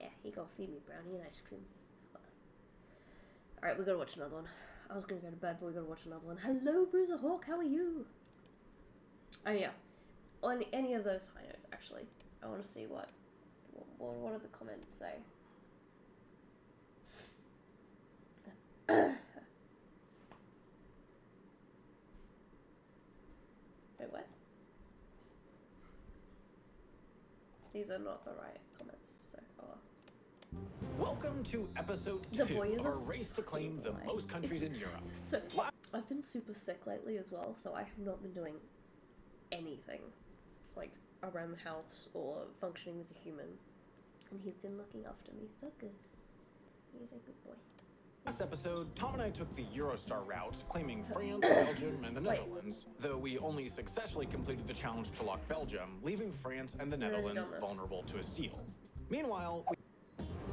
Yeah, he gonna feed me brownie and ice cream. Alright, we gotta watch another one. I was gonna go to bed, but we gotta watch another one. Hello, Bruiser Hawk, how are you? Oh yeah, on any of those high notes, actually. I want to see what do the comments say. Wait, what? These are not the right comments, so Welcome to episode 2 of our race to claim the most countries in Europe. So, I've been super sick lately as well, so I have not been doing anything, like, around the house or functioning as a human. And he's been looking after me so good. He's a good boy. Last episode, Tom and I took the Eurostar route, claiming France, Belgium, and the Netherlands, though we only successfully completed the challenge to lock Belgium, leaving France and the Netherlands vulnerable to a steal. Meanwhile,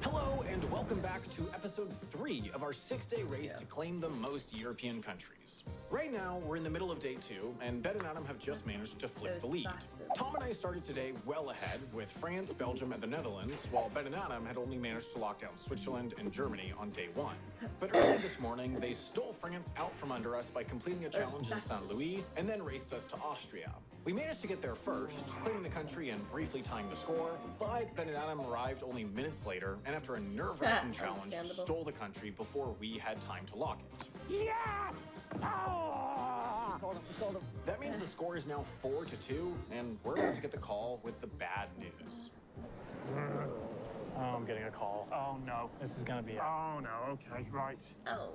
hello and welcome back to episode 3 of our 6-day race to claim the most European countries. Right now, we're in the middle of day 2, and Ben and Adam have just managed to flip the lead. Tom and I started today well ahead with France, Belgium, and the Netherlands, while Ben and Adam had only managed to lock down Switzerland and Germany on day 1. But early this morning, they stole France out from under us by completing a challenge in St. Louis, and then raced us to Austria. We managed to get there first, claiming the country and briefly tying the score, but Ben and Adam arrived only minutes later, and after a nerve-wracking challenge, stole the country before we had time to lock it. Yes! Oh! That means the score is now 4-2, and we're about to get the call with the bad news. Oh, I'm getting a call. Oh no. This is gonna be it. Oh no, okay, right. Oh.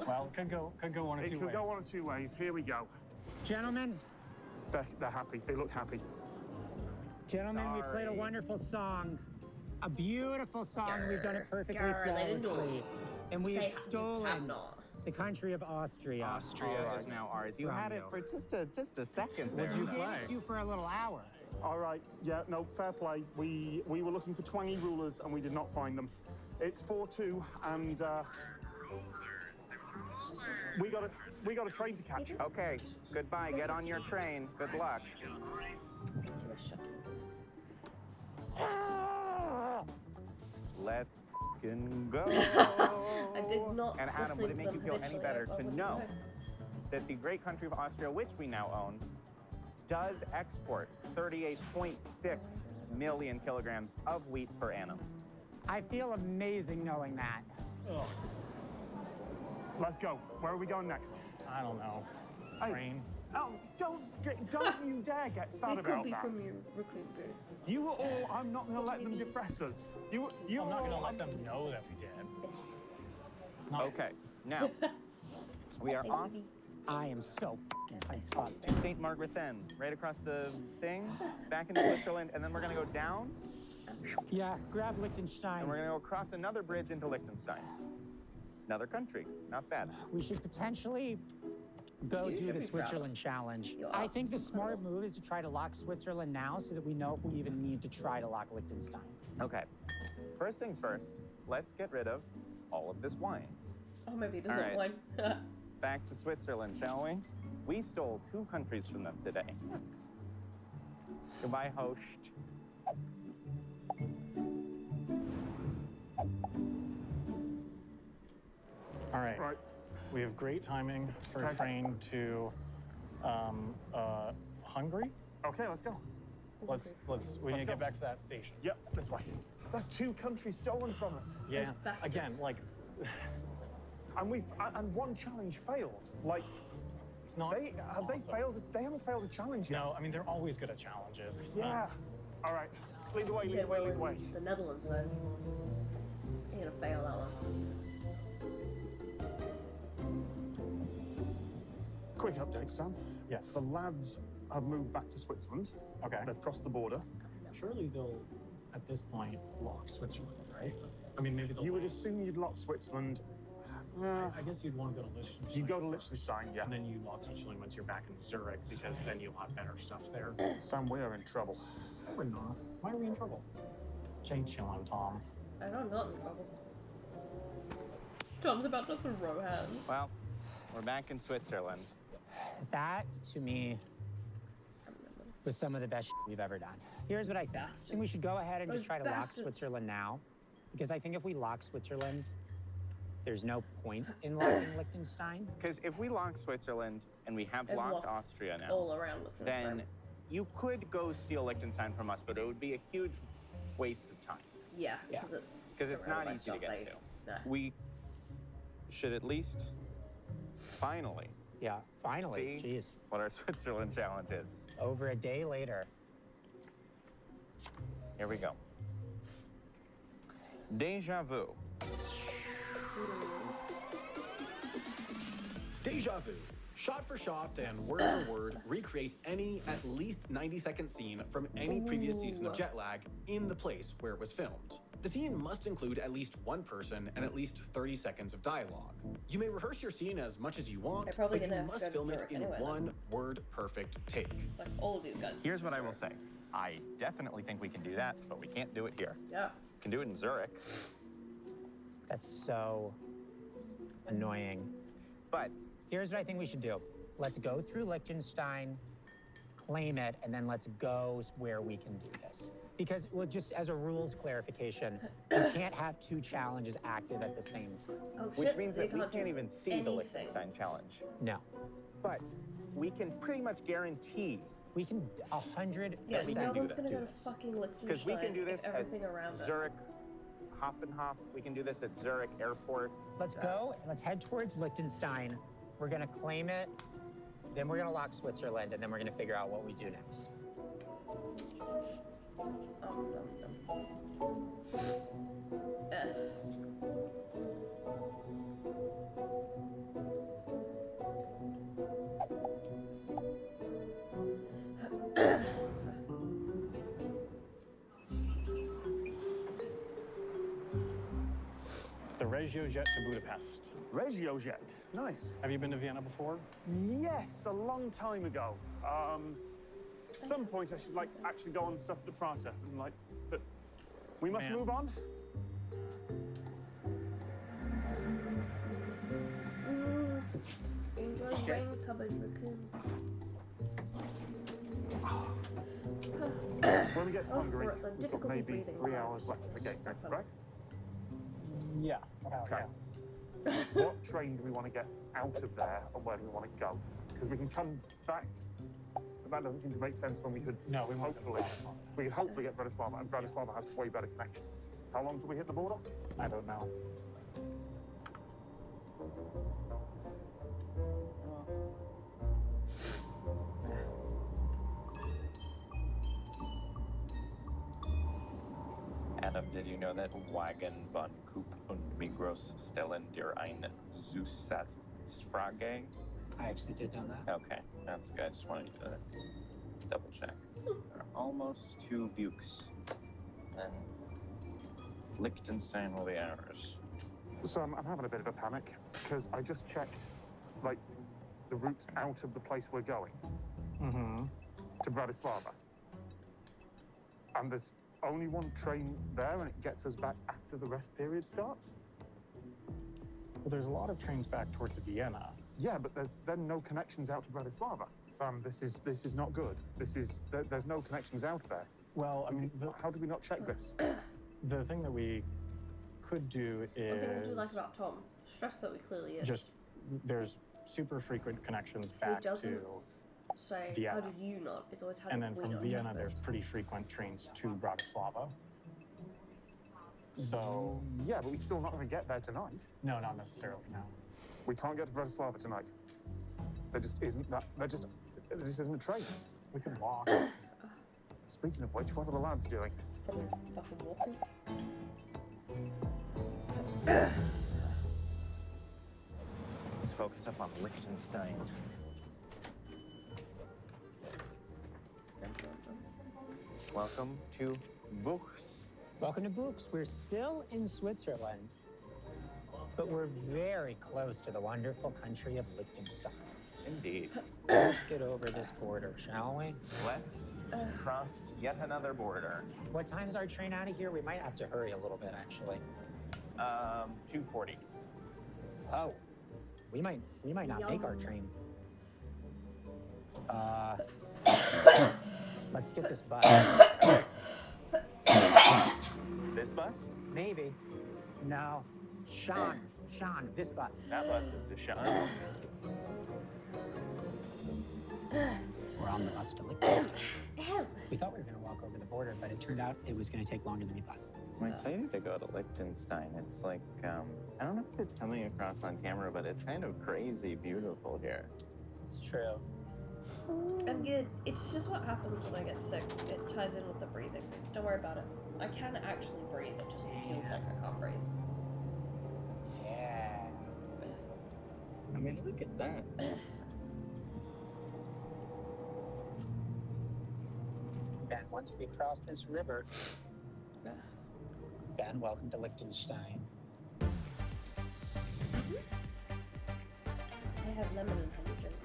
Well, could go one of two ways. It could go one of two ways. Here we go. Gentlemen. They're happy. They look happy. Gentlemen, we played a wonderful song. A beautiful song. We've done it perfectly flawlessly. And we have stolen the country of Austria. Austria is now ours. You had it for just a second there. We gave it to you for a little hour. All right, yeah, no, fair play. We were looking for twangy rulers and we did not find them. It's 4-2 and we got a train to catch. Okay, goodbye. Get on your train. Good luck. Let's fucking go. I did not. And Adam, would it make you feel any better to know that the great country of Austria, which we now own, does export 38.6 million kilograms of wheat per annum? I feel amazing knowing that. Ugh. Let's go. Where are we going next? I don't know. Train. Oh, don't you dare get sad about that. It could be from your raccoon boo. You were all, I'm not going to let them depress us. I'm not going to let them know that we did. It's not okay, now, we are off. I am so pumped up. To St. Margrethen, right across the thing, back into Switzerland, and then we're going to go down. Yeah, grab Liechtenstein. And we're going to go across another bridge into Liechtenstein. Another country, not bad. We should potentially go do the Switzerland challenge. I think the smart move is to try to lock Switzerland now so that we know if we even need to try to lock Liechtenstein. Okay. First things first, let's get rid of all of this wine. Oh, maybe it doesn't wine. Back to Switzerland, shall we? We stole 2 countries from them today. Goodbye, host. All right. We have great timing for a train to Hungary. Okay, let's go. We need to get back to that station. Yep, this way. That's 2 countries stolen from us. Yeah. Again, like. And one challenge failed. Like, not. They failed. They haven't failed a challenge yet. No, I mean they're always good at challenges. Yeah. All right. Lead the way. Lead They the way. will Lead the way. in the Netherlands, though. You're gonna fail that one. Quick update, Sam. Yes. The lads have moved back to Switzerland. Okay. They've crossed the border. Surely they'll, at this point, lock Switzerland, right? I mean, maybe they'll. You would assume you'd lock Switzerland. I guess you'd want to go to Liechtenstein. You go to Liechtenstein, yeah. And then you lock Switzerland once you're back in Zurich, because then you'll have better stuff there. Sam, we are in trouble. No, we're not. Why are we in trouble? Jane chilling, Tom. I'm not in trouble. Tom's about to throw hands. Well, we're back in Switzerland. That, to me, was some of the best we've ever done. Here's what I think. I think we should go ahead and just try to lock Switzerland now. Because I think if we lock Switzerland, there's no point in locking Liechtenstein. Because if we lock Switzerland and we have They've locked locked Austria now, all around Liechtenstein. then you could go steal Liechtenstein from us, but it would be a huge waste of time. Yeah, Yeah. Because it's not easy to get to. We should at least finally Finally. see Jeez. what our Switzerland challenge is. Over a day later. Here we go. Deja vu. Deja vu. Shot for shot and word for word, recreate any at least 90-second scene from any previous season of Jet Lag in the place where it was filmed. The scene must include at least one person and at least 30 seconds of dialogue. You may rehearse your scene as much as you want, but you must film it in one word perfect take. It's like all of these guys. Here's what I will say. I definitely think we can do that, but we can't do it here. Yeah. We can do it in Zurich. That's so annoying. But here's what I think we should do. Let's go through Liechtenstein, claim it, and then let's go where we can do this. Because, well, just as a rules clarification, you can't have two challenges active at the same time. Oh, Which shit, means so that we can't can't do even see the anything. Liechtenstein challenge. No. But we can pretty much guarantee we can 100%. Yeah, we no can do one's gonna this. go to fucking Liechtenstein. Because we can do this if everything at around Zurich, Hoppenhof. We can do this at Zurich Airport. Let's go. Let's head towards Liechtenstein. We're gonna claim it. Then we're gonna lock Switzerland, and then we're gonna figure out what we do next. It's the RegioJet to Budapest. RegioJet. Nice. Have you been to Vienna before? Yes, a long time ago. At some point I should like actually go on stuff to Prater and like, but we must move on. Enjoy rain cupboard raccoon. When we get to Hungary, we're at the we've got difficulty maybe breathing 3 line, hours left of the game, right? Yeah. Okay. What train do we want to get out of there, and where do we want to go? Because we can come back, but that doesn't seem to make sense when we could. No, we won't. We could hopefully get Bratislava, and Bratislava has way better connections. How long till we hit the border? I don't know. Adam, did you know that Wagen von Coop und Migros stellen dir ein Zusatzfrage? I actually did know that. Okay, that's good. I just wanted you to double check. There are almost 2 Bukes. Then Liechtenstein will be ours. So I'm having a bit of a panic because I just checked, like, the routes out of the place we're going to Bratislava, and there's only one train there, and it gets us back after the rest period starts. Well, there's a lot of trains back towards Vienna. Yeah, but there's then no connections out to Bratislava. Sam, this is not good. There's no connections out there. Well, I mean, how do we not check this? The thing that we could do is One thing I do like about Tom, stress that we clearly is. just there's super frequent connections Who back doesn't to say, Vienna. how did you not? It's always how and did then we from not Vienna, have there's this? pretty frequent trains to Bratislava. So yeah, but we're still not going to get there tonight. No, not necessarily. No. We can't get to Bratislava tonight. There just isn't that. This isn't a train. We can walk. Speaking of which, what are the lads doing? Probably fucking walking. Let's focus up on Liechtenstein. Welcome to Buchs. Welcome to Buchs. We're still in Switzerland, but we're very close to the wonderful country of Liechtenstein. Indeed. Let's get over this border, shall we? Let's cross yet another border. What time's our train out of here? We might have to hurry a little bit, actually. 2:40. Oh, we might not make our train. Let's get this bus. This bus? Maybe. No. Sean, this bus. That bus is the Sean. We're on the bus to Liechtenstein. We thought we were going to walk over the border, but it turned out it was going to take longer than we thought. I'm excited to go to Liechtenstein. It's like, I don't know if it's coming across on camera, but it's kind of crazy beautiful here. It's true. I'm good. It's just what happens when I get sick. It ties in with the breathing things. Don't worry about it. I can actually breathe. It just feels like I can't breathe. Yeah. I mean, look at that. Ben, once we cross this river, Ben, welcome to Liechtenstein. I have lemon and honey drinks.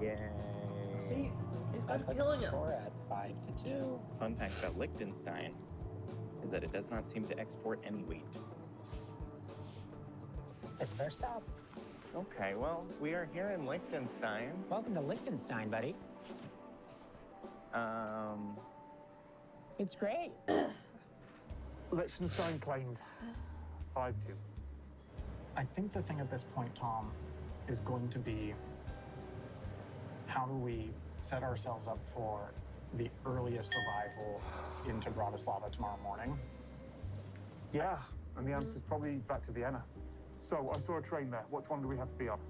Yay. See, you've That got puts killing the it. score at 5-2. Fun fact about Liechtenstein is that it does not seem to export any wheat. It's our stop. Okay, well, we are here in Liechtenstein. Welcome to Liechtenstein, buddy. It's great. Liechtenstein claimed 5-2. I think the thing at this point, Tom, is going to be how do we set ourselves up for the earliest arrival into Bratislava tomorrow morning? Yeah, and the answer is probably back to Vienna. So I saw a train there. Which one do we have to be on?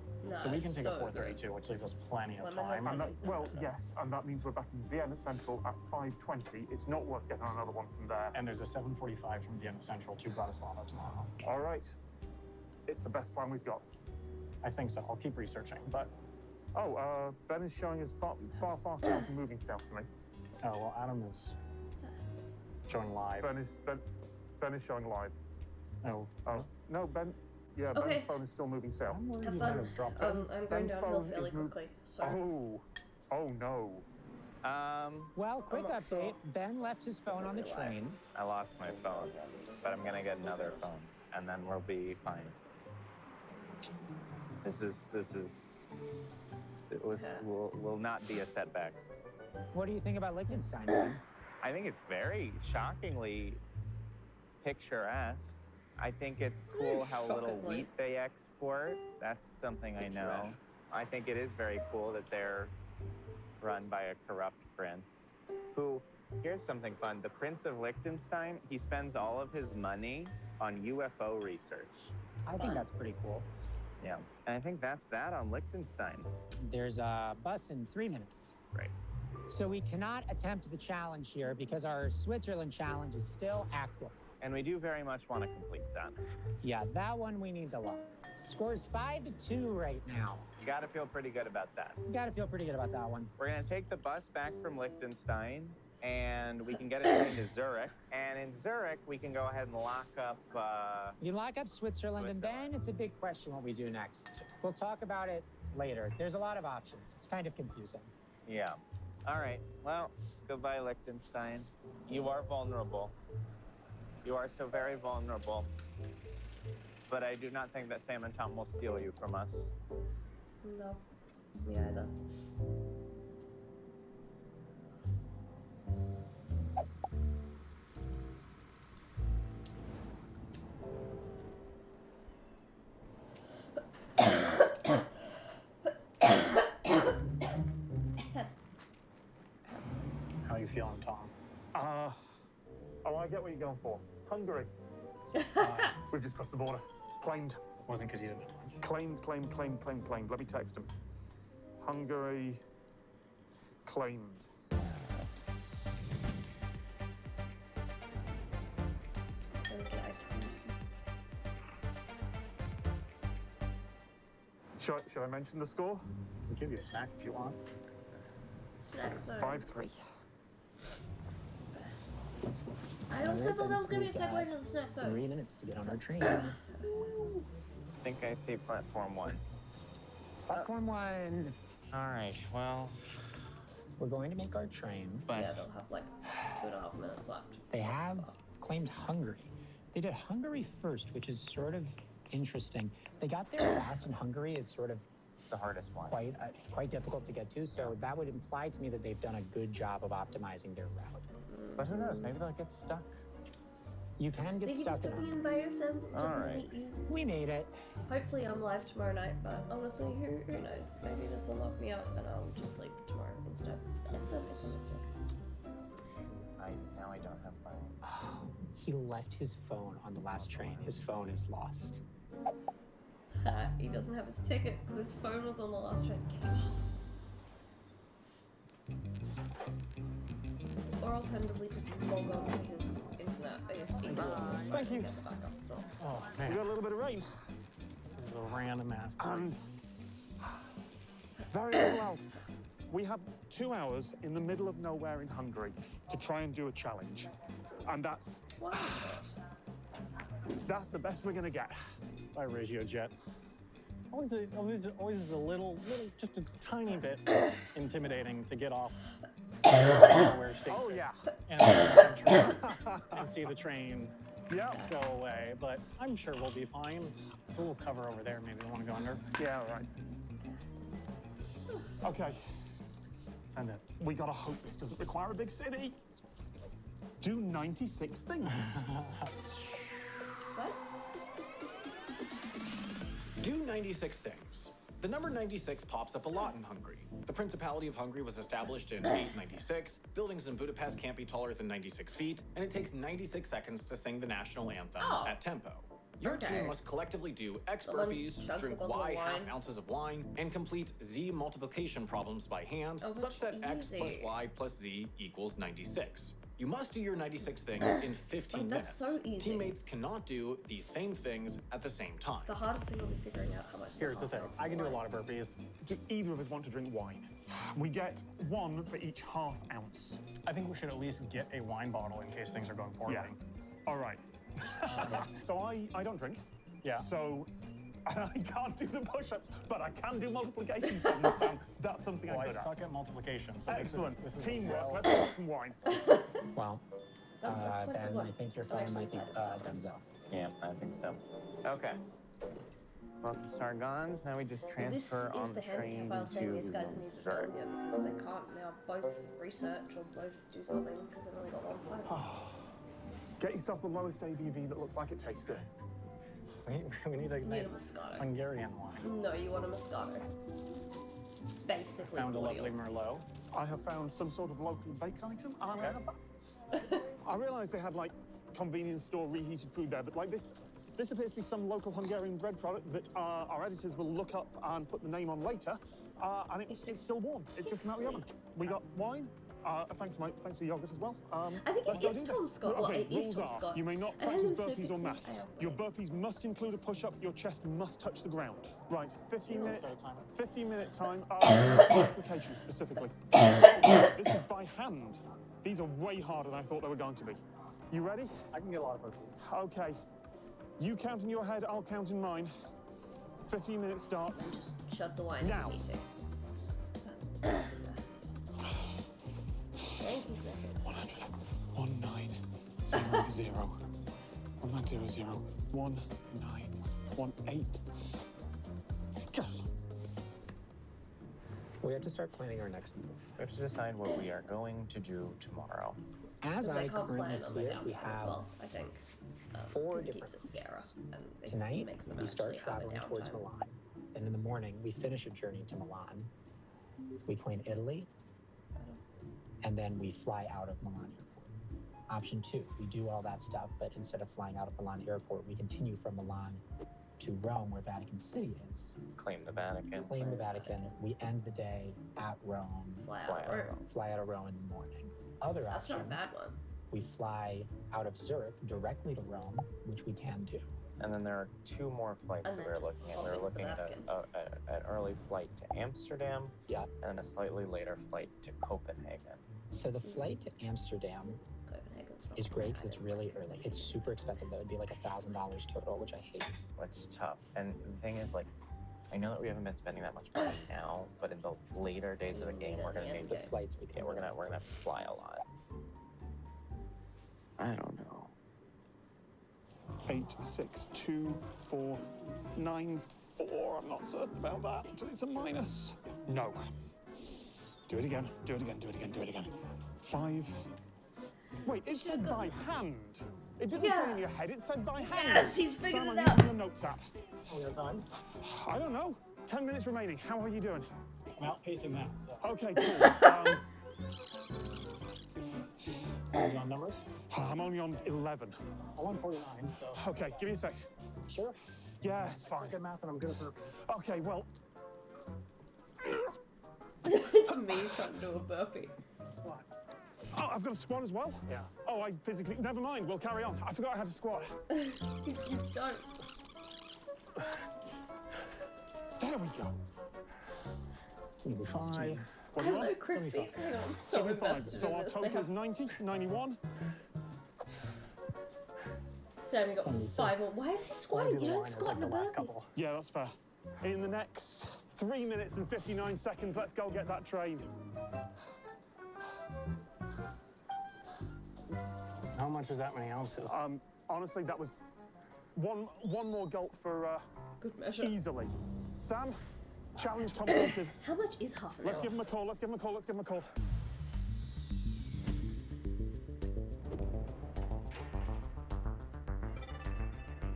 So we can take a 4:32, which leaves us plenty of time. And that, well, yes, and that means we're back in Vienna Central at 5:20. It's not worth getting on another one from there. And there's a 7:45 from Vienna Central to Bratislava tomorrow. All right. It's the best plan we've got. I think so. I'll keep researching, but... Oh, Ben is showing us far south and moving south to me. Oh, well, Adam is showing live. Ben is showing live. Oh. Oh, no, Ben... Yeah, Okay. Ben's phone is still moving south. Have fun. I'm going Ben's downhill phone fairly is quickly. Sorry. Oh no. Well, quick update. Ben left his phone on the train. I lost my phone, but I'm gonna get another phone, and then we'll be fine. Will not be a setback. What do you think about Liechtenstein, Ben? I think it's very shockingly picturesque. I think it's cool how little Shockingly. wheat they export. That's something I know. I think it is very cool that they're run by a corrupt prince who, here's something fun. The Prince of Liechtenstein, he spends all of his money on UFO research. I think that's pretty cool. Yeah, and I think that's that on Liechtenstein. There's a bus in 3 minutes. Right. So we cannot attempt the challenge here because our Switzerland challenge is still active. And we do very much want to complete that. Yeah, that one we need to lock. Score's 5-2 right now. You got to feel pretty good about that. You gotta feel pretty good about that one. We're going to take the bus back from Liechtenstein, and we can get a train to Zurich. And in Zurich, we can go ahead and lock up... You lock up Switzerland, and then it's a big question what we do next. We'll talk about it later. There's a lot of options. It's kind of confusing. Yeah. All right. Well, goodbye, Liechtenstein. You are vulnerable. You are so very vulnerable. But I do not think that Sam and Tom will steal you from us. No. Me either. How are you feeling, Tom? Oh, I get what you're going for. Hungary. We've just crossed the border. Claimed. Wasn't because you didn't have lunch. Claimed. Let me text him. Hungary. Claimed. Should I mention the score? I'll give you a snack if you want. Snacks are 5-3. I also thought that was going to be a segue into the snack zone. 3 minutes to get on our train. I think I see platform 1. Platform 1. All right, well, We're going to make our train, Yeah, but they'll have like 2.5 minutes left. they have claimed Hungary. They did Hungary first, which is sort of interesting. They got there fast, and Hungary is sort of it's the hardest one. quite difficult to get to. So that would imply to me that they've done a good job of optimizing their route. But who knows? Maybe they'll get stuck. You can get They keep stuck in stepping it. in by yourselves. All right. We made it. Hopefully I'm live tomorrow night, but honestly, who knows? Maybe this will knock me out and I'll just sleep tomorrow instead. Now I don't have my. Oh, he left his phone on the last train. His phone is lost. He doesn't have his ticket because his phone was on the last train. Or alternatively, just log on to his internet. I guess either one. Thank you. Get the backup as well. Oh, We man. got a little bit of rain There's a random ass. and very little else. We have 2 hours in the middle of nowhere in Hungary to try and do a challenge, and that's the best we're gonna get. By Regio Jet. Always is a little, just a tiny bit intimidating to get off nowhere station. Oh yeah. And see the train go away. But I'm sure we'll be fine. There's a little cover over there. Maybe we want to go under. Yeah, right. Okay, Send it. we gotta hope this doesn't require a big city. Do 96 things. What? Do 96 things. The number 96 pops up a lot in Hungary. The Principality of Hungary was established in 896. Buildings in Budapest can't be taller than 96 feet, and it takes 96 seconds to sing the national anthem at tempo. Your team must collectively do X burpees, drink Y half ounces of wine, and complete Z multiplication problems by hand, such that X plus Y plus Z equals 96. You must do your 96 things in 15 that's minutes. so easy. Teammates cannot do these same things at the same time. The hardest thing will be figuring out how much. Here's the thing. I can do a lot of burpees. Do either of us want to drink wine? We get 1 for each half ounce. I think we should at least get a wine bottle in case things are going poorly. Yeah. All right. So I don't drink. Yeah. So I can't do the push-ups, but I can do multiplication problems. So that's something Well, I'm I good suck at. at multiplication. So Excellent. This is Teamwork. well- Let's get some wine. Well, That's quite a good Ben, one. I think your I'm phone actually might be excited about that. Denzel. Yeah, I think so. Okay. Welcome to Sargons. Now we just transfer This is on the the train handicap I was saying these to guys need to Zurich. earlier because they can't now both research or both do something because they've only got one phone. Get yourself the lowest ABV that looks like it tastes good. We need a You need nice a Moscato. Hungarian wine. No, you want a Moscato. Basically, Found a lovely cordial. Merlot. I have found some sort of locally baked item, and I'm gonna have that. I realised they had like convenience store reheated food there, but like this appears to be some local Hungarian bread product that our editors will look up and put the name on later. And it's still warm. It's just come out of the oven. We got wine. Thanks for the yogurt as well. I think let's go it's do Tom this. Scott. Well, Okay, it is rules Tom are: Scott. you may not I practice don't know if burpees or it's math. in- Your burpees must include a push-up. Your chest must touch the ground. Right, 15-minute time. Multiplication specifically. This is by hand. These are way harder than I thought they were going to be. You ready? I can get a lot of burpees. Okay. You count in your head, I'll count in mine. 15 minutes starts. Just shut the wine Now. if you need to. Thank you, Zach. 100, 1900, 1900, 1918. Go. We have to start planning our next move. We have to decide what we are going to do tomorrow. As Because I they can't currently plan see on the it, we downtime as have well, I think. 4 because it different keeps it fairer routes. and it Tonight, makes them we start actually have a traveling towards downtime. Milan. And in the morning, we finish a journey to Milan. We plan Italy, and then we fly out of Milan Airport. Option 2, we do all that stuff, but instead of flying out of Milan Airport, we continue from Milan to Rome, where Vatican City is. Claim the Vatican. Claim the Vatican. We end the day at Rome. Fly out of Rome. Fly out of Rome in the morning. Other That's option, not a bad one. we fly out of Zurich directly to Rome, which we can do. And then there are 2 more flights And that then we're just looking at. fall We're into looking at Vatican. an early flight to Amsterdam. Yeah. And then a slightly later flight to Copenhagen. So the flight to Amsterdam Copenhagen's not is great because bad. it's really early. It's super expensive. That would be like $1,000 total, which I hate. Which is tough. And the thing is, like, I know that we haven't been spending that much money now, but in the later days of the game, we're gonna need The flights we Yeah, can we're gonna have to fly a lot. I don't know. 8, 6, 2, 4, 9, 4. I'm not certain about that until it's a minus. No. Do it again. Do it again. Do it again. Do it again. 5. Wait, it said by hand. It didn't say in your head. It said by hand. Yes, he's figured Sam, it I'm out. using the notes app. Oh, you're done? I don't know. 10 minutes remaining. How are you doing? I'm outpacing that, so. Okay, cool. Are you on numbers? I'm only on 11. I'm on 49, so. Okay, give me a sec. Sure? Yeah, it's fine. I'm good at math and I'm good at burpees. Okay, well, It's me trying to do a burpee. What? oh, I've got a squat as well? Yeah. Oh, I physically, never mind, we'll carry on. I forgot I had a squat. You don't. There we go. 75. What do you Hello, want? Chris 75. Beats. Hang on, I'm so 75. invested So in our this. total They is have... 90, 91. Sam, you got 5 more. Why is he squatting? You don't squat in a burpee. Yeah, that's fair. In the next 3 minutes and 59 seconds, let's go get that train. How much is that many ounces? Honestly, that was one more gulp for Good measure. easily. Sam, challenge completed. How much is half an Let's ounce? give him a call. Let's give him a call. Let's give him a call.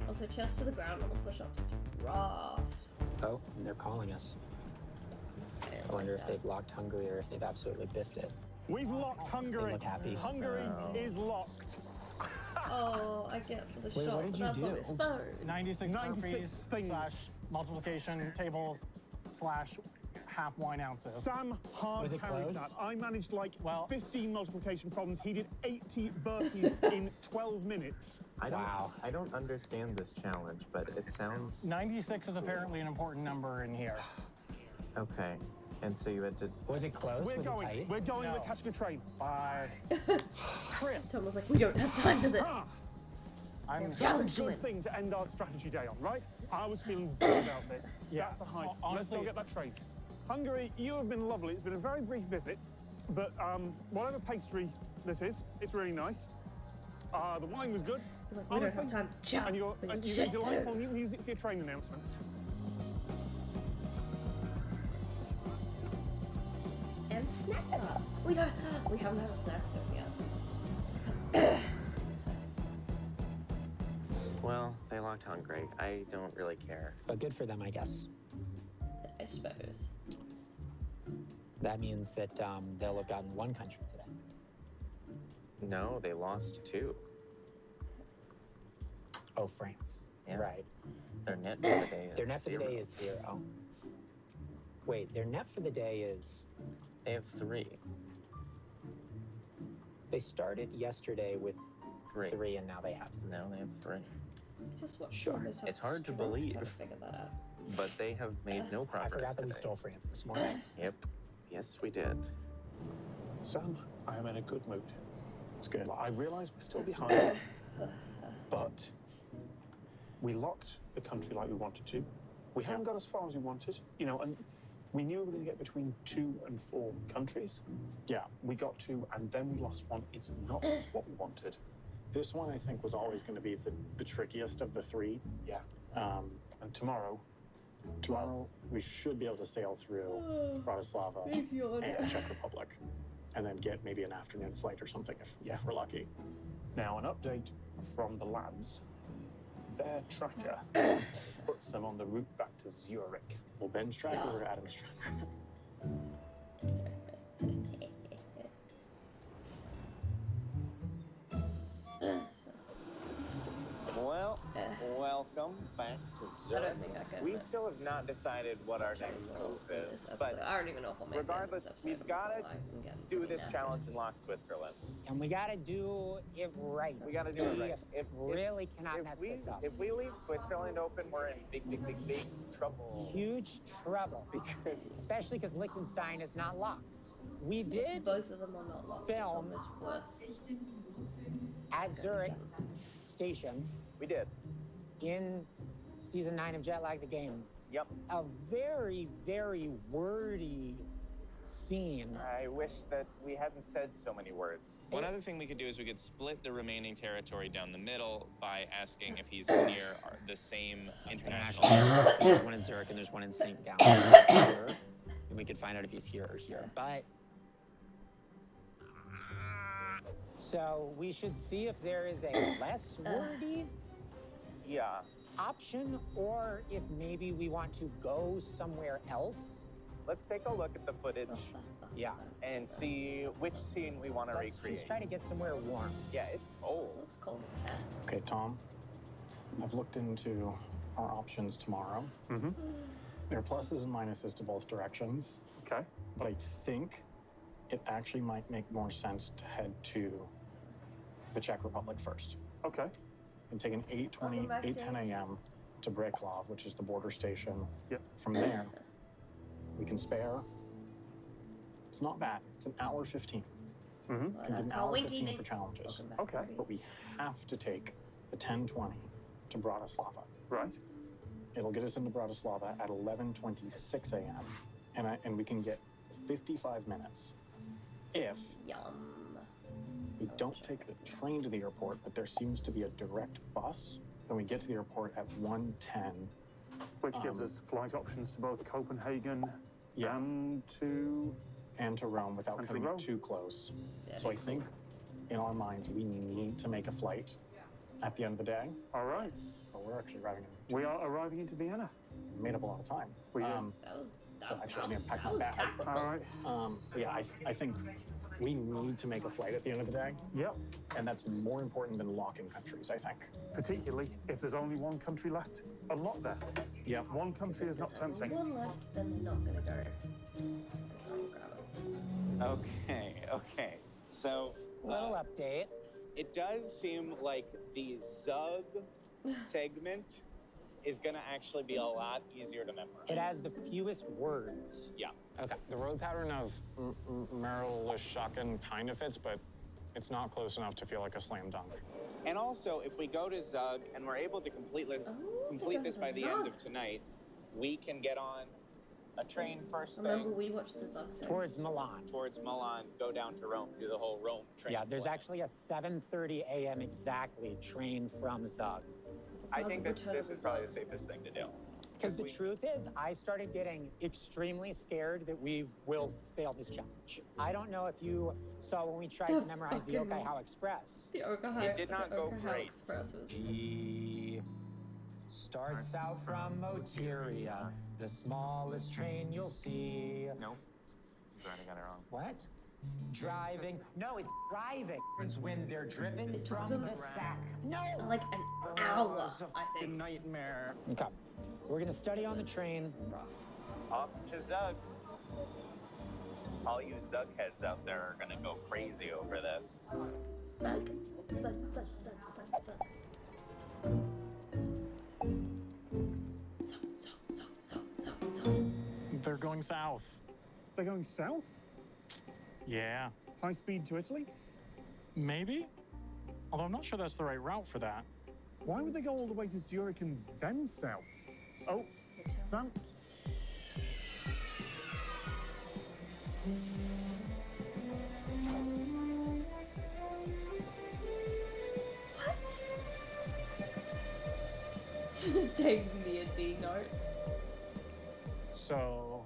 Also, chest to the ground on the push-ups. It's rough. Oh, and they're calling us. I wonder if they've locked Hungary or if they've absolutely biffed it. We've locked Hungary. They look happy. Hungary is locked. Oh, I get for the Wait, shot, what did but you that's on do? his phone. 96 96 burpees things. slash multiplication tables slash half wine ounces. Sam hard Was it carried close? that. I managed like 15 multiplication problems. He did 80 burpees in 12 minutes. I don't understand this challenge, but it sounds 96 is apparently an important number in here. okay. And so you had to. Was it close? We're Was it going. tight? We're going. No. We're catching a train. 5. Chris. Tom was like, we don't have time for this. I'm That's a Challenge good him. thing to end our strategy day on, right? I was feeling good about this. Yeah. That's a high. Let's Honestly- go get that train. Hungary, you have been lovely. It's been a very brief visit, but whatever pastry this is, it's really nice. The wine was good. He's like, we don't have time to chat. And you Shit. get delightful new music for your train announcements. And snack bar. We haven't had a snack zone yet. Well, they locked Hungary. I don't really care. But good for them, I guess. I suppose. That means that they'll have gotten one country today. No, they lost 2. Oh, France. Yeah. Right. Their net for the day is Their net for the 0. day is 0. Wait, their net for the day is... They have 3. They started yesterday with 3 and now they have 3. Now they have 3. Just what? Sure. almost have It's hard to stroke believe. trying to figure that out. But they have made no I progress. forgot that we today. stole France this morning. Yep. Yes, we did. Sam, I am in a good mood. It's good. I realise we're still behind, but we locked the country like we wanted to. We haven't got as far as we wanted, and we knew we were going to get between 2 and 4 countries. Yeah, we got 2, and then we lost 1. It's not what we wanted. This one, I think, was always going to be the trickiest of the 3. Yeah. And tomorrow, we should be able to sail through Bratislava Big yawn. and Czech Republic, and then get maybe an afternoon flight or something if we're lucky. now an update from the lads. Their tracker puts them on the route back to Zurich. Well, Ben's tracker or Adam's tracker? Well, welcome back to I Zurich. don't think I can. We but still have not decided what our next move this is, episode. but I don't even know if I'll make regardless, it. This episode, we've I'm got not to gonna lie, I'm getting do pretty this knackered. challenge in Lock Switzerland. And we gotta do it right. We got to do it right. We really cannot mess this up. If we leave Switzerland open, we're in big trouble. Huge trouble. Because Especially because Liechtenstein is not locked. We did Both of them are not locked. film It's almost worth. at Zurich Station we did. in season 9 of Jet Lag the Game. Yep. A very, very wordy scene. I wish that we hadn't said so many words. One other thing we could do is we could split the remaining territory down the middle by asking if he's near the same international. There's one in Zurich and there's one in St. Gallen. And we could find out if he's here or here. But So we should see if there is a less wordy Yeah. option, or if maybe we want to go somewhere else. Let's take a look at the footage Yeah. and see which scene we want to Let's recreate. just try to get somewhere warm. Yeah, it's cold. Looks cold as heck. Okay, Tom, I've looked into our options tomorrow. Mm-hmm. There are pluses and minuses to both directions, Okay. but I think it actually might make more sense to head to the Czech Republic first. Okay. And take an 8:20, Welcome back, 8:10 a.m. to Breklov, which is the border station. Yep. From there, we can spare. It's not bad. It's an hour 15. Mm-hmm. We can do an hour 15 for challenges. Welcome back, Okay. baby. But we have to take the 10:20 to Bratislava. Right. It'll get us into Bratislava at 11:26 a.m. And we can get 55 minutes if Yum. we don't take the train to the airport, but there seems to be a direct bus. Then we get to the airport at 1:10. Which gives us flight options to both Copenhagen Yeah. and to. And to Rome without And to cutting Rome. it too close. Yeah, So I think in our minds, we need to make a flight at the end of the day. All right. But we're actually arriving in We are arriving into Vienna. We made up a lot of time. We did. That was. So actually, I need to pack that my was bag. tactical. All right. But yeah, I think we need to make a flight at the end of the day. Yep. And that's more important than locking countries, I think. Particularly if there's only one country left. Unlock there. Yeah. One country is not If there's tempting. only one left, then they're not gonna go. Try and grab it. Okay. So Little update. it does seem like the Zug segment is going to actually be a lot easier to memorize. It has the fewest words. Yeah. Okay. The road pattern of Merlischaken kind of fits, but it's not close enough to feel like a slam dunk. And also, if we go to Zug and we're able to complete this by the end of tonight, we can get on a train first thing Remember, we watched the Zug thing. Towards Milan. towards Milan, go down to Rome, do the whole Rome train. Yeah, there's plan. actually a 7:30 a.m. exactly train from Zug. I Zug think that Return this of is the probably Zug. the safest thing to do. Because the truth is, I started getting extremely scared that we will fail this challenge. I don't know if you saw when we tried to memorize the fucking- Okayhao Express. The Okayao, It did not the go Okayao great. Express was. he starts out from Motiria, the smallest train you'll see. No, you already got it wrong. What? Driving. No, it's driving. It's when they're driven It took from them the sack. No! like an hour, I think. Nightmare. Okay. We're gonna study on the train. Off to Zug. All you Zug heads out there are gonna go crazy over this. Zug, Zug, Zug, Zug, Zug, Zug. Zug, Zug, Zug, Zug, Zug, Zug. They're going south. They're going south? Yeah. High speed to Italy? Maybe? Although I'm not sure that's the right route for that. Why would they go all the way to Zurich and then south? Oh, Sam? What? Just taking the D note. So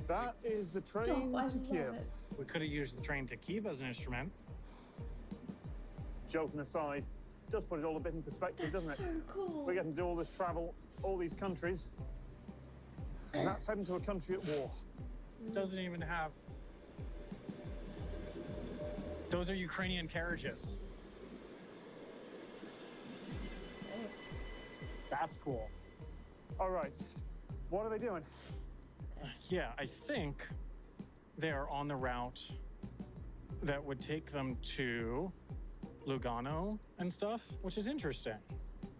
That is the train Stop, I to love Kiev. it. we could have used the train to Kiev as an instrument. Joking aside, does put it all a bit in perspective, That's doesn't so it? cool. We're getting to do all this travel, all these countries, and that's heading to a country at war. Doesn't even have. Those are Ukrainian carriages. That's cool. All right. What are they doing? Yeah, I think they're on the route that would take them to Lugano and stuff, which is interesting.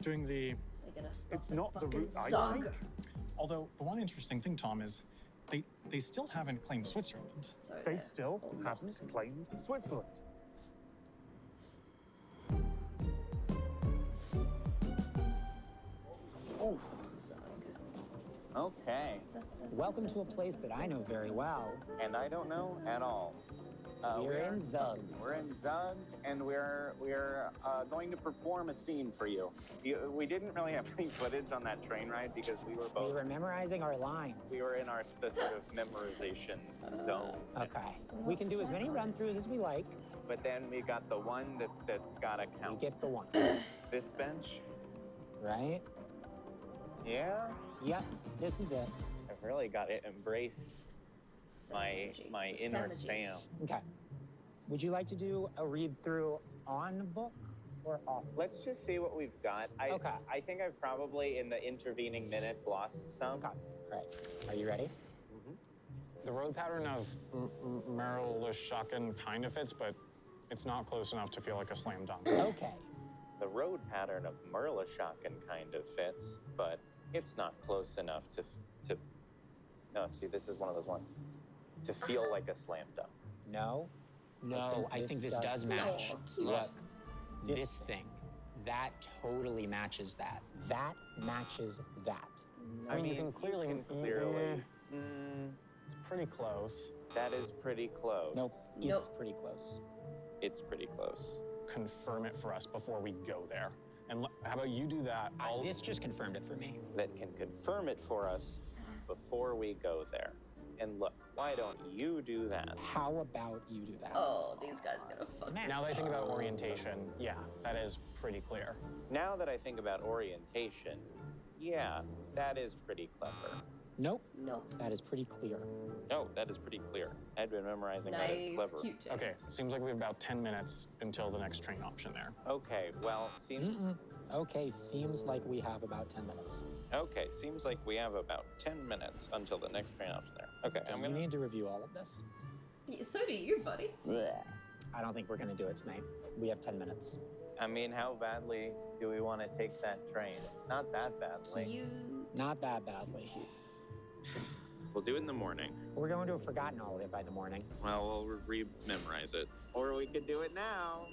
Doing the... They're gonna stop It's not the fucking route I Zog. take. Although, the one interesting thing, Tom, is they still haven't claimed Switzerland. So They they're still all haven't locked. claimed Switzerland. Oh, Zog. okay. Welcome to a place that I know very well. And I don't know at all. We're in Zug. We're in Zug, and we're going to perform a scene for you. We didn't really have any footage on that train ride because we were both... We were memorizing our lines. We were in the sort of memorization zone. Okay. We can do as many run-throughs as we like. But then we got the one that's got to count. We get the one. This bench? Right? Yeah? Yep, this is it. I've really got to embrace my inner Savagery. Sam. Okay. Would you like to do a read-through on book or off? Let's just see what we've got. Okay. I think I've probably, in the intervening minutes, lost some. Okay. All right. Are you ready? The road pattern of Merlishaken kind of fits, but it's not close enough to feel like a slam dunk. Okay. The road pattern of Merlishaken kind of fits, but it's not close enough to... No, see, this is one of those ones. To feel like a slam dunk. No. No, I think this does match. Oh, cute. Look, This this thing, that totally matches that. That matches that. I mean, you can clearly... It's pretty close. That is pretty close. Nope. It's Nope. pretty close. It's pretty close. Confirm it for us before we go there. And how about you do that? This just confirmed it for me. That can confirm it for us before we go there. And look, why don't you do that? How about you do that? Oh, these guys gonna fuck. Now that I think about orientation, yeah, that is pretty clear. Now that I think about orientation, yeah, that is pretty clever. Nope. No. That is pretty clear. No, that is pretty clear. I'd been memorizing that as Nice, clever. cute. Jay. Okay, seems like we have about 10 minutes until the next train option there. Okay, well, seems Okay, seems like we have about 10 minutes. okay, seems like we have about 10 minutes until the next train option there. Okay, I'm We gonna need to review all of this. Yeah, so do you, buddy. I don't think we're going to do it tonight. We have 10 minutes. I mean, how badly do we want to take that train? Not that badly. You. Not that badly. We'll do it in the morning. We're going to have forgotten all of it by the morning. Well, we'll re-memorize it. Or we could do it now.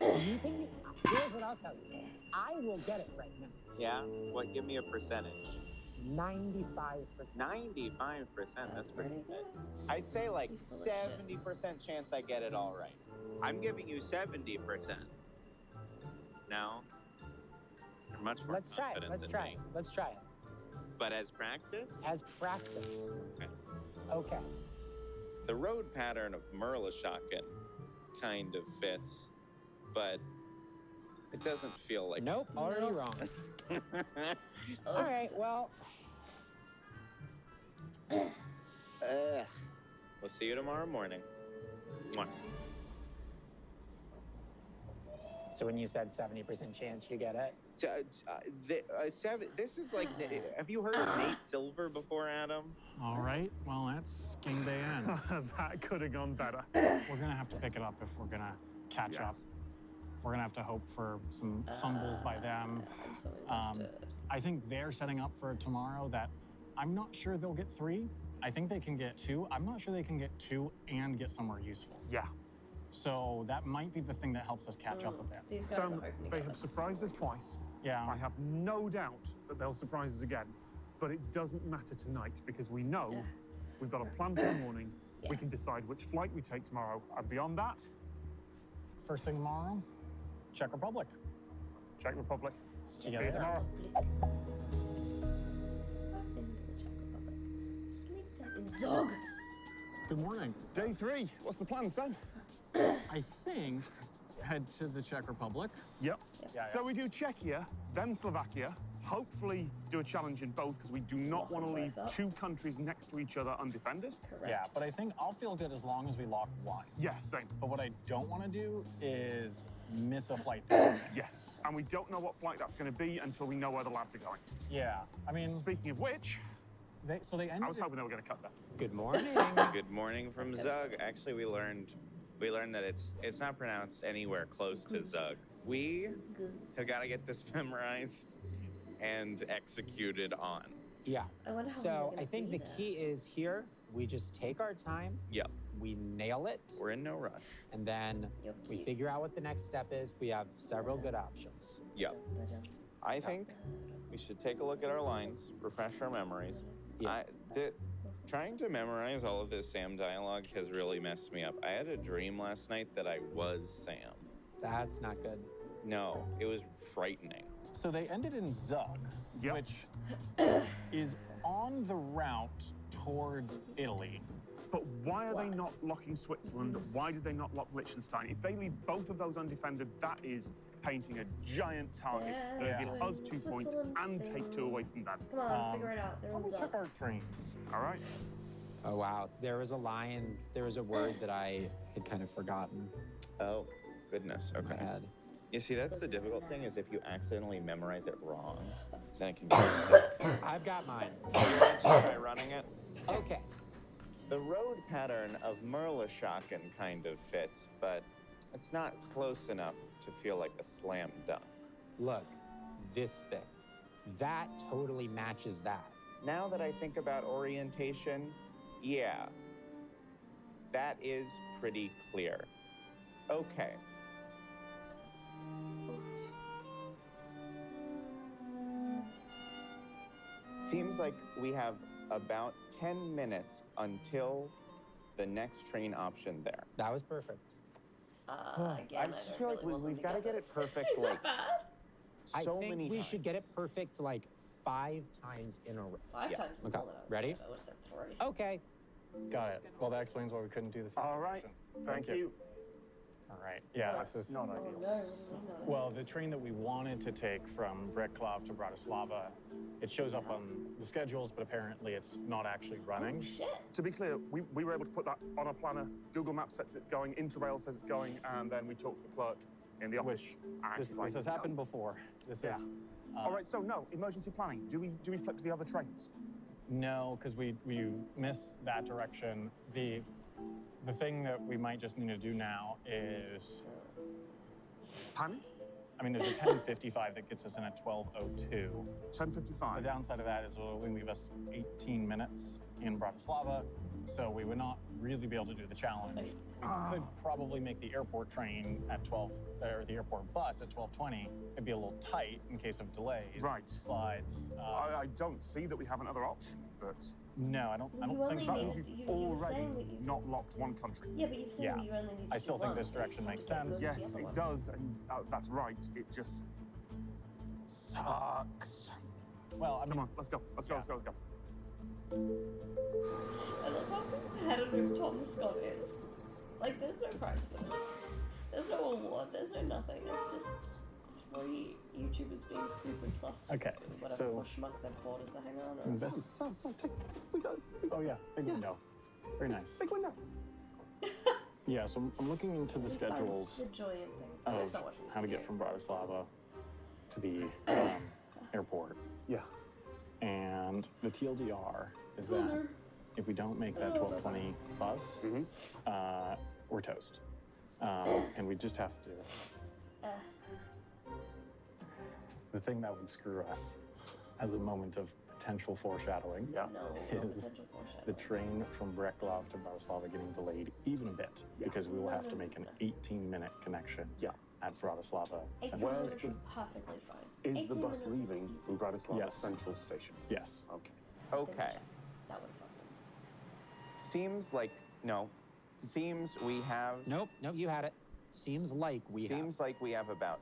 Do you think? Here's what I'll tell you. I will get it right now. Yeah? What? Give me a percentage. 95%. 95%. That's pretty good. I'd say like 70% chance I get it all right. I'm giving you 70%. No? You're much more Let's try it. confident Let's than try me. it. Let's try it. But as practice? As practice. Okay. Okay. The road pattern of Merlishaken kind of fits, but it doesn't feel like... Nope, already wrong. All right, well. We'll see you tomorrow morning. Mwah. So when you said 70% chance you get it? This is like... Have you heard of Nate Silver before, Adam? All right, well, that's game day end. That could have gone better. We're gonna have to pick it up if we're gonna catch up. We're gonna have to hope for some fumbles by them. I'm so invested. I think they're setting up for tomorrow that I'm not sure they'll get 3. I think they can get 2. I'm not sure they can get 2 and get somewhere useful. Yeah. So that might be the thing that helps us catch up a bit. These guys are Sam, hoping to they get have us. surprised us twice. Yeah. I have no doubt that they'll surprise us again. But it doesn't matter tonight because we know we've got a plan for the morning. We can decide which flight we take tomorrow. And beyond that, First thing tomorrow, Czech Republic. Czech Republic. See you later. tomorrow. In Zog. Good morning. Day 3. What's the plan, Sam? I think head to the Czech Republic. Yep. Yeah, So we do Czechia, then Slovakia, hopefully do a challenge in both because we do not want to leave two countries next to each other undefended. Correct. Yeah, but I think I'll feel good as long as we lock one. Yeah, same. But what I don't want to do is miss a flight this evening. Yes, and we don't know what flight that's going to be until we know where the lads are going. Yeah, I mean... Speaking of which... they ended... I was hoping they were going to cut that. Good morning. Good morning from Zug. Actually, we learned that it's not pronounced anywhere close to Zug. We have got to get this memorized and executed on. Yeah. I wonder how So we're gonna I think be the there. key is here, we just take our time. Yep. We nail it. We're in no rush. And then we figure out what the next step is. We have several good options. Yep. I think we should take a look at our lines, refresh our memories. Yeah. Trying to memorize all of this Sam dialogue has really messed me up. I had a dream last night that I was Sam. That's not good. No, it was frightening. So they ended in Zug, which is on the route towards Italy. But why are they not locking Switzerland? Why did they not lock Liechtenstein? If they leave both of those undefended, that is painting a giant target. Yeah, They'll give us 2 points and take 2 away from that. Come on, figure it out. They're in We'll check Zug. our trains. All right. Oh, wow. There was a line, there was a word that I had kind of forgotten. Oh, goodness. Okay. You see, that's the difficult thing is if you accidentally memorize it wrong, then it can be I've got mine. You want to try running it? Okay. The road pattern of Merlischaken kind of fits, but it's not close enough to feel like a slam dunk. Look, this thing. That totally matches that. Now that I think about orientation, yeah, that is pretty clear. Okay. Seems like we have about 10 minutes until the next train option there. That was perfect. Again, I just feel like we've got to get it perfect, like, so I think many we times. should get it perfect like 5 times in a row. 5 times is Okay, more than I would ready? have said. I would have said 3. Okay. Got it. Well, that explains why we couldn't do this. All right. Thank you. All right. Yeah, That's this is not Oh, ideal. no, what do you mean not Well, the train that we wanted to take from Břeclav to Bratislava, it shows up on the schedules, but apparently it's not actually running. Oh, shit. To be clear, we were able to put that on a planner. Google Maps says it's going, Interrail says it's going, and then we talked to the clerk in the office. Which and this she's like, has no. happened before. This Yeah. is All right, so no, emergency planning. Do we flip to the other trains? no, because we missed that direction. The thing that we might just need to do now is Panic? I mean, there's a 10:55 that gets us in at 12:02. 10:55. The downside of that is it'll only leave us 18 minutes in Bratislava, so we would not really be able to do the challenge. We could probably make the airport train at 12, or the airport bus at 12:20. It'd be a little tight in case of delays. Right. But I don't see that we have another option, but no, I don't You think only so. that means need- we've you were already saying that you- not locked one country. Yeah, but you've said Yeah. that you only need to I still do think one, this so you direction still makes need to go sense. to the Yes, other it one. does, and that's right. It just sucks. Well, I mean, Come on, let's go. Let's go. Let's go. Let's go. I love how competitive Tom Scott is. Like, there's no prize for this. There's no award. There's no nothing. It's just 3 YouTubers being stupid plus Okay, whatever so- poor schmuck they've bought as the hanger on. Invest- Oh yeah, big window. Very nice. Big window. Yeah, so I'm looking into the schedules The joy in things. I of start watching these how to get videos. from Bratislava to the airport. Yeah. And the TLDR is that if we don't make that 12:20 bus, we're toast. And we just have to. The thing that would screw us as a moment of potential foreshadowing No, is potential foreshadowing. the train from Břeclav to Bratislava getting delayed even a bit because we will have to make an 18-minute connection at Bratislava 18 Central minutes Station. is perfectly fine. Is the 18 bus minutes is leaving easy. from Bratislava Yes. Central Station? Yes. Okay. Okay. That would have fucked him. Seems like, no. Seems we have. Nope, you had it. Seems like we have. Seems like we have about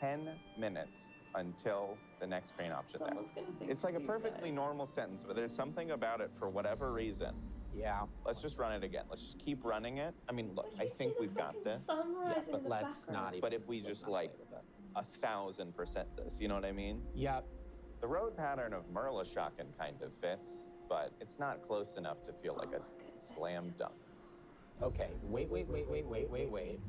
10 minutes until the next train option there. Someone's gonna think It's like a these perfectly guys. normal sentence, but there's something about it for whatever reason. Yeah. Let's just run it again. Let's just keep running it. I mean, look, I think we've got this. Sunrise in but the let's background. not even. But if we just like 1,000% this, you know what I mean? Yep. The road pattern of Merlishocken kind of fits, but it's not close enough to feel like a slam dunk. Okay, wait.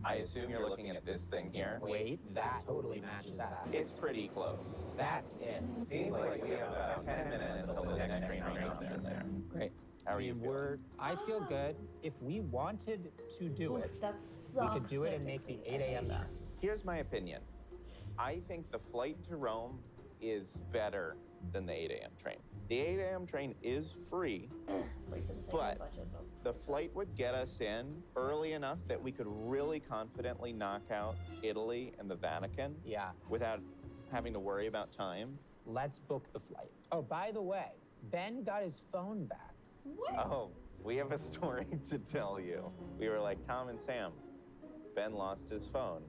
I assume you're looking at this thing here. Wait, that totally matches that. It's pretty close. That's it. Seems like we have about 10 minutes until the next train option there. Great. How are you feeling? I feel good. If we wanted to do it, That we sucks. could do it and make the 8 a.m. there. Here's my opinion. I think the flight to Rome is better than the 8 a.m. train. The 8 a.m. train is free, but the flight would get us in early enough that we could really confidently knock out Italy and the Vatican. Yeah. Without having to worry about time. Let's book the flight. Oh, by the way, Ben got his phone back. What? Oh, we have a story to tell you. We were like, Tom and Sam, Ben lost his phone,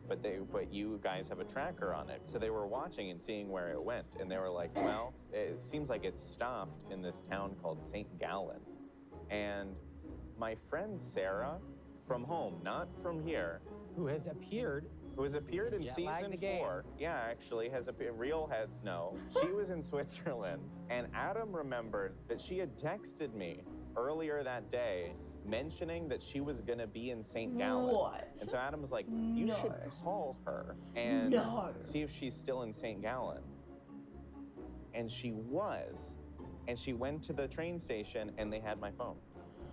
but you guys have a tracker on it. So they were watching and seeing where it went, and they were like, well, it seems like it stopped in this town called St. Gallen. And my friend Sarah, from home, not from here, who has appeared in season 4. Yeah, actually has appeared. Real heads know. She was in Switzerland, and Adam remembered that she had texted me earlier that day mentioning that she was gonna be in St. Gallen. What? And so Adam was like, you should call her and see if she's still in St. Gallen. And she was. And she went to the train station and they had my phone.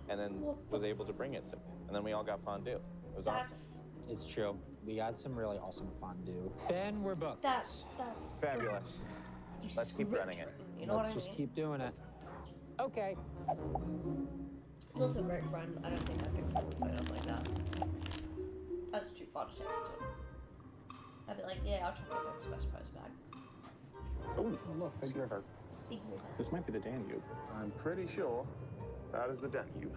And then was able to bring it to me. And then we all got fondue. It was awesome. It's true. We got some really awesome fondue. Ben, we're booked. That's fabulous. Let's keep running it. You know Let's what I just mean? keep doing it. Okay. It's also a great friend. I don't think I'd pick someone's phone up like that. That's too far to take to. I'd be like, yeah, I'll check your express post bag. Oh, look, big river. This might be the Danube. I'm pretty sure that is the Danube.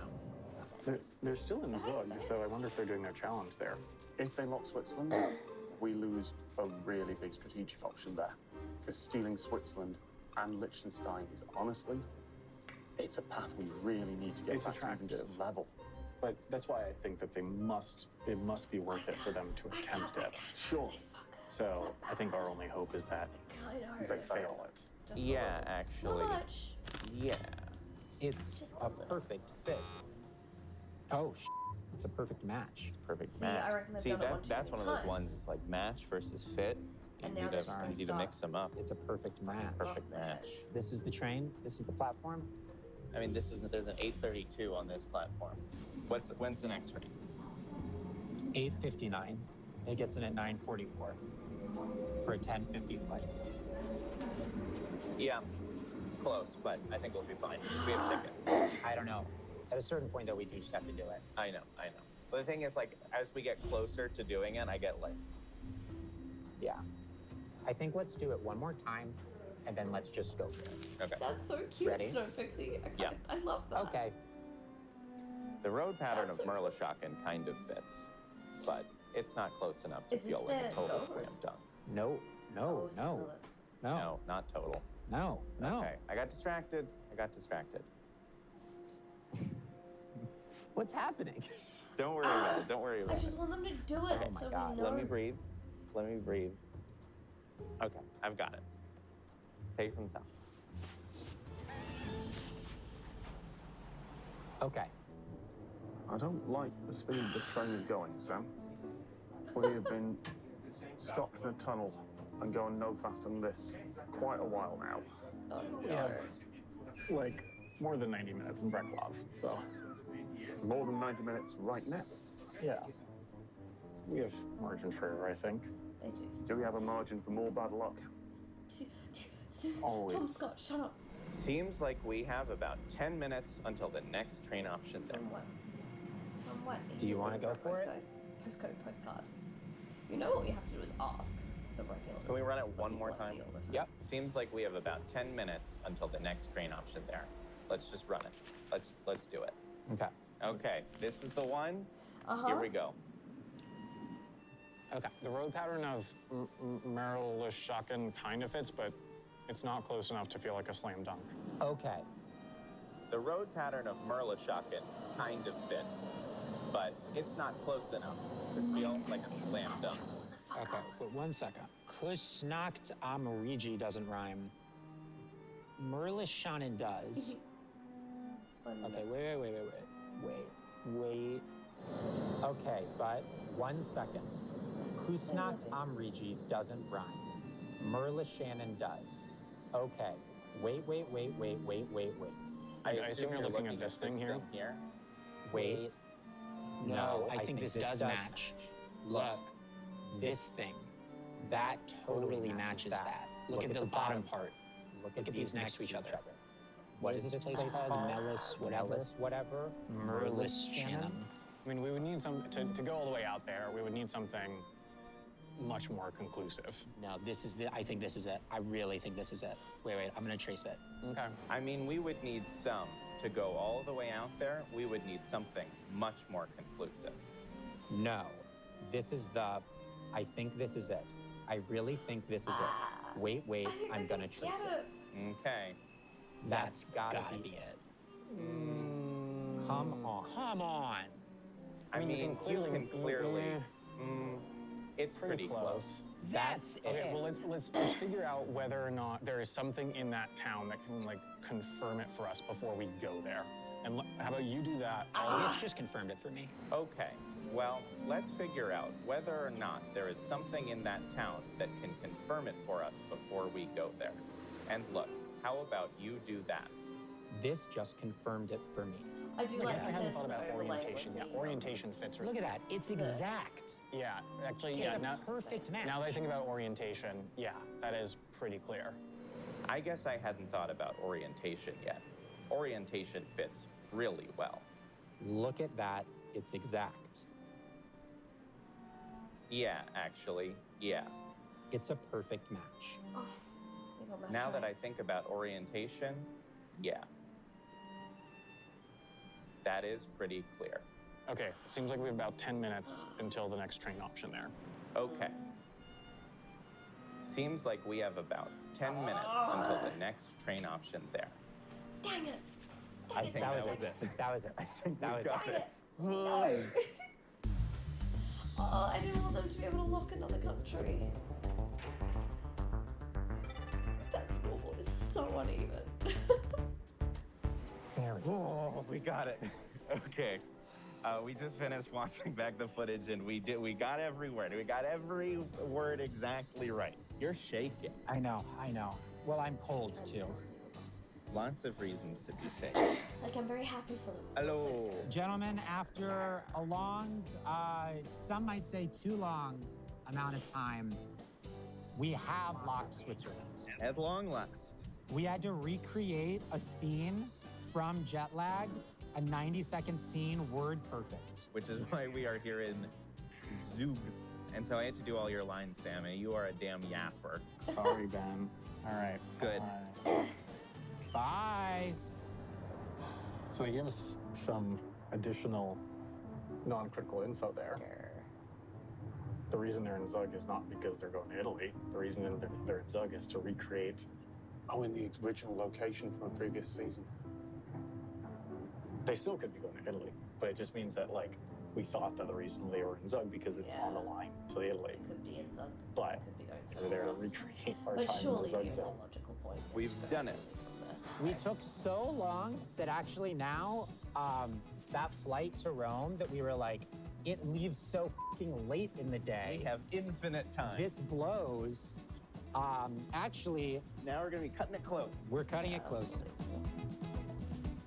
They're still in Zug, so I wonder if they're doing their challenge there. If they lock Switzerland, we lose a really big strategic option there. Because stealing Switzerland and Liechtenstein is honestly, it's a path we really need to get It's back to even just attractive. level. But that's why I think that it must be worth it for them to attempt it. Sure. So I think our only hope is that they fail it. Yeah, actually. Yeah. It's a perfect fit. Oh, it's a perfect match. It's a perfect See, match. I reckon they've See, done it one too that's one many of those times. ones. It's like match versus fit. And Easy now they're gonna to stop. mix them up. It's a perfect match. Perfect match. This is the train. This is the platform. I mean, there's an 8:32 on this platform. When's the next train? 8:59. It gets in at 9:44 for a 10:50 flight. Yeah, it's close, but I think we'll be fine because we have tickets. I don't know. At a certain point, though, we do just have to do it. I know. But the thing is, like, as we get closer to doing it, I get like, Yeah. I think let's do it one more time, and then let's just go for it. okay. That's so cute, Ready? Snow Pixie. Yeah. I love that. Okay. The road pattern That's of Merlishocken kind of fits, but it's not close enough to Is this feel like a the total Dover's? slam dunk. No. Oh, is this another- No, not total. No. Okay, I got distracted. What's happening? Don't worry about it. Don't worry I about it. just want them to do it. Oh my so God. we know. Let me breathe. Okay, I've got it. Take it from the top. Okay. I don't like the speed this train is going, Sam. We have been stopped in a tunnel and going no faster than this quite a while now. Oh, Yeah, like more than 90 minutes in Breklov, so More than 90 minutes right now. yeah. We have margin for error, I think. They do. Do we have a margin for more bad luck? Always. Tom Scott, shut up. Seems like we have about 10 minutes until the next train option there. From what? Do you wanna go for it? Postcard. You know what we have to do is ask the regulars. Can we run it one Like, more let's time? see all this. Yep. Seems like we have about 10 minutes until the next train option there. Let's just run it. Let's do it. Okay. Okay, this is the one. Uh-huh. Here we go. Okay. The road pattern of Merlishocken kind of fits, but it's not close enough to feel like a slam dunk. Okay. The road pattern of Merlishocken kind of fits, but it's not close enough to feel like a slam dunk. Okay, but 1 second. Kusnacht am Rigi doesn't rhyme. Merlis Shannon does. Okay, wait. Okay, but 1 second. Kusnacht Amriji doesn't rhyme. Merlis Shannon does. Okay, wait. I assume you're looking at this thing here. Wait. No, I think this does match. Look, this thing. That totally matches that. Look at the bottom part. Look at these next to each other. What is this place called? Melis, whatever. Merlis Shannon. I mean, we would need some to go all the way out there. We would need something much more conclusive. No, this is I think this is it. I really think this is it. Wait, I'm gonna trace it. Okay. I mean, we would need some to go all the way out there. We would need something much more conclusive. No, this is I think this is it. I really think this is it. Wait, I'm gonna trace it. Okay. That's gotta be it. Come on. I mean, you can clearly. It's pretty close. That's it. Okay, well, let's figure out whether or not there is something in that town that can, like, confirm it for us before we go there. And how about you do that? This just confirmed it for me. Okay. Well, let's figure out whether or not there is something in that town that can confirm it for us before we go there. And look, how about you do that? This just confirmed it for me. I do I like guess I hadn't this thought about overlay orientation. with Yeah, the, orientation fits. Look at that. It's exact. Yeah, actually, It's yeah. a Now, perfect match. now that I think about orientation, yeah, that is pretty clear. I guess I hadn't thought about orientation yet. Orientation fits really well. Look at that. It's exact. Yeah, actually, yeah. It's a perfect match. Now that I think about orientation, yeah. That is pretty clear. Okay, seems like we have about 10 minutes until the next train option there. Okay. Seems like we have about 10 minutes until the next train option there. Dang it. I think that was it. That was it. I think that was got it. No. Oh, I didn't want them to be able to lock another country. That scoreboard is so uneven. Oh, we got it. Okay. We just finished watching back the footage and we got every word. We got every word exactly right. You're shaking. I know. Well, I'm cold too. Lots of reasons to be shaking. Like, I'm very happy for them. Hello. Gentlemen, after a long, some might say too long amount of time, we have locked Switzerland. At long last. We had to recreate a scene from jet lag, a 90-second scene, word perfect. Which is why we are here in Zug. And so I had to do all your lines, Sammy. You are a damn yapper. Sorry, Ben. All right. Good. Bye. So they gave us some additional non-critical info there. The reason they're in Zug is not because they're going to Italy. The reason they're in Zug is to recreate. Oh, in the original location from a previous season. They still could be going to Italy, but it just means that, like, we thought that the reason they were in Zug because it's on the line to Italy. Could be in Zug. But Could be going they're there to somewhere else. recreate our But time in surely the Zug the zone. only logical point. is We've to go done it. from there. We took so long that actually now, that flight to Rome that we were like, it leaves so fucking late in the day. We have infinite time. This blows. Actually, now we're gonna be cutting it close. We're cutting it close.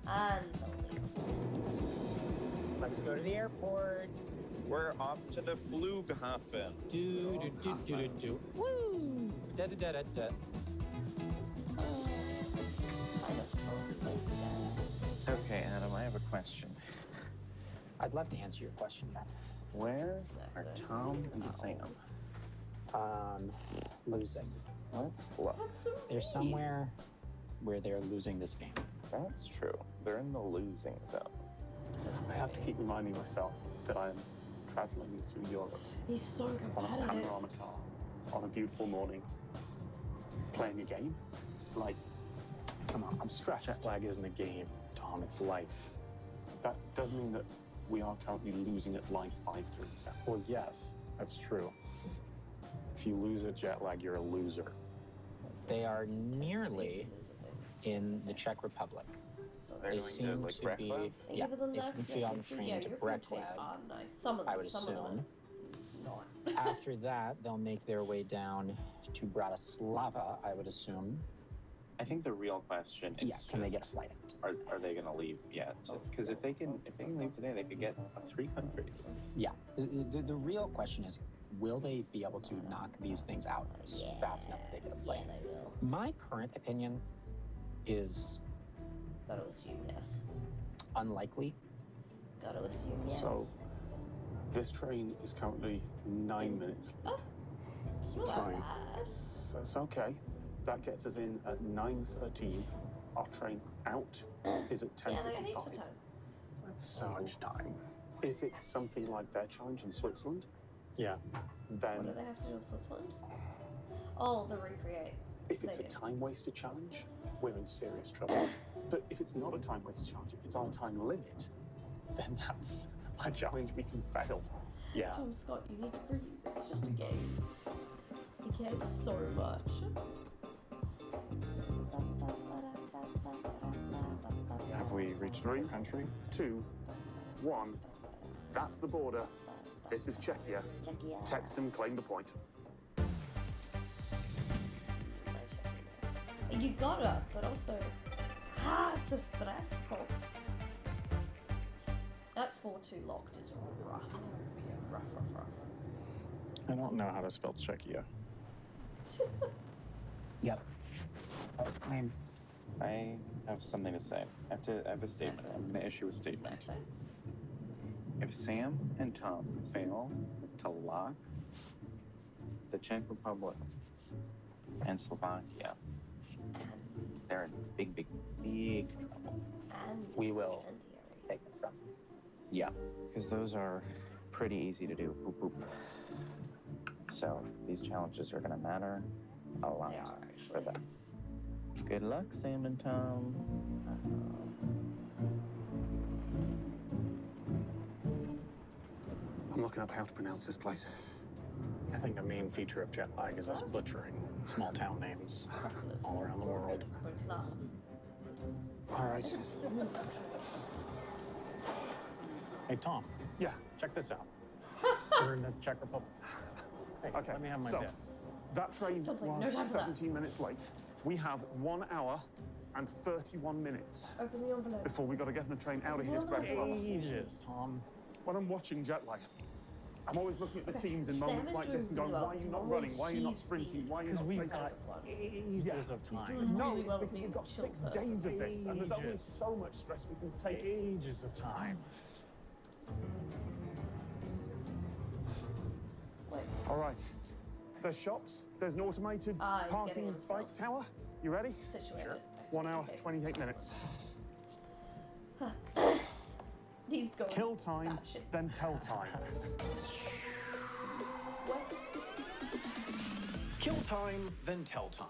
Unbelievable. Let's go to the airport. We're off to the Flughafen. Do. Woo! Da. Okay, Adam, I have a question. I'd love to answer your question, Ben. Where are Tom and Sam? Losing. Let's look. They're somewhere where they're losing this game. That's true. They're in the losing zone. I have to keep reminding myself that I'm traveling through Europe He's so on a competitive. panorama car on a beautiful morning, playing a game. Like, come on, I'm stressed. Jet lag isn't a game, Tom. It's life. That does mean that we are currently losing at life 5-3. Well, yes, that's true. If you lose at jet lag, you're a loser. They are nearly in the Czech Republic. They're They going to, seem like, to Brecklev? be, yeah, But then they seem that's to be on the so, train yeah, to European trains Brecklev, are nice. Some of them, I would some of them assume. are not. After that, they'll make their way down to Bratislava, I would assume. I think the real question is Can they get a flight out? Are they going to leave yet? Because if they can leave today, they could get 3 countries. Yeah, the real question is, will they be able to knock these things out fast enough that they get a flight? Yeah, they will. My current opinion is Gotta assume yes. unlikely. Gotta assume yes. So, this train is currently 9 minutes late. It's not that bad. It's okay. That gets us in at 9:13. Our train out is at Yeah, they got heaps 10:55. of time. That's so much time. If it's something like their challenge in Switzerland, then What do they have to do with Switzerland? Oh, the recreate. if it's They a do. time waster challenge, we're in serious trouble. But if it's not a time waster challenge, if it's on a time limit, then that's a challenge we can fail. Yeah. Tom Scott, you need to breathe. It's just a game. He cares so much. Have we reached the country? 2, 1. That's the border. This is Czechia. Text and claim the point. You gotta, but also, it's so stressful. That 4-2 locked is rough. Rough. I don't know how to spell Czechia. Yep. I have something to say. I have a statement. I'm going to issue a statement. If Sam and Tom fail to lock the Czech Republic and Slovakia, they're in big trouble. And We will incendiary. take it from. Yeah, because those are pretty easy to do. Boop, boop. So these challenges are going to matter a lot They are, for them. Good luck, Sam and Tom. I'm looking up how to pronounce this place. I think the main feature of jet lag is us butchering small town names all around the world. All right. Hey, Tom. Yeah. Check this out. We're in the Czech Republic. Hey, Okay. let me have my so, bit. that train Don't take no was time for that. 17 minutes late. We have 1 hour and 31 minutes Open the envelope. before we got to get on the train out of here to Bratislava. Ages, Tom. When I'm watching jet lag, I'm always looking at the Okay, teams in Sam moments is like doing this and going, really well why are you because not we're running? Why are you not he's sprinting? Why are you Because not we've safe? got ages of time. doing No, really it's well because being we've a got chill 6 person. days of this, and there's only Ages. so much stress we can take. Ages of time. Wait. All right. There's shops. There's an automated He's getting parking himself bike tower. You ready? Situated. 1 hour, Okay. 28 minutes. He's going. Kill time, batshit. then tell time. What? Kill time, then tell time.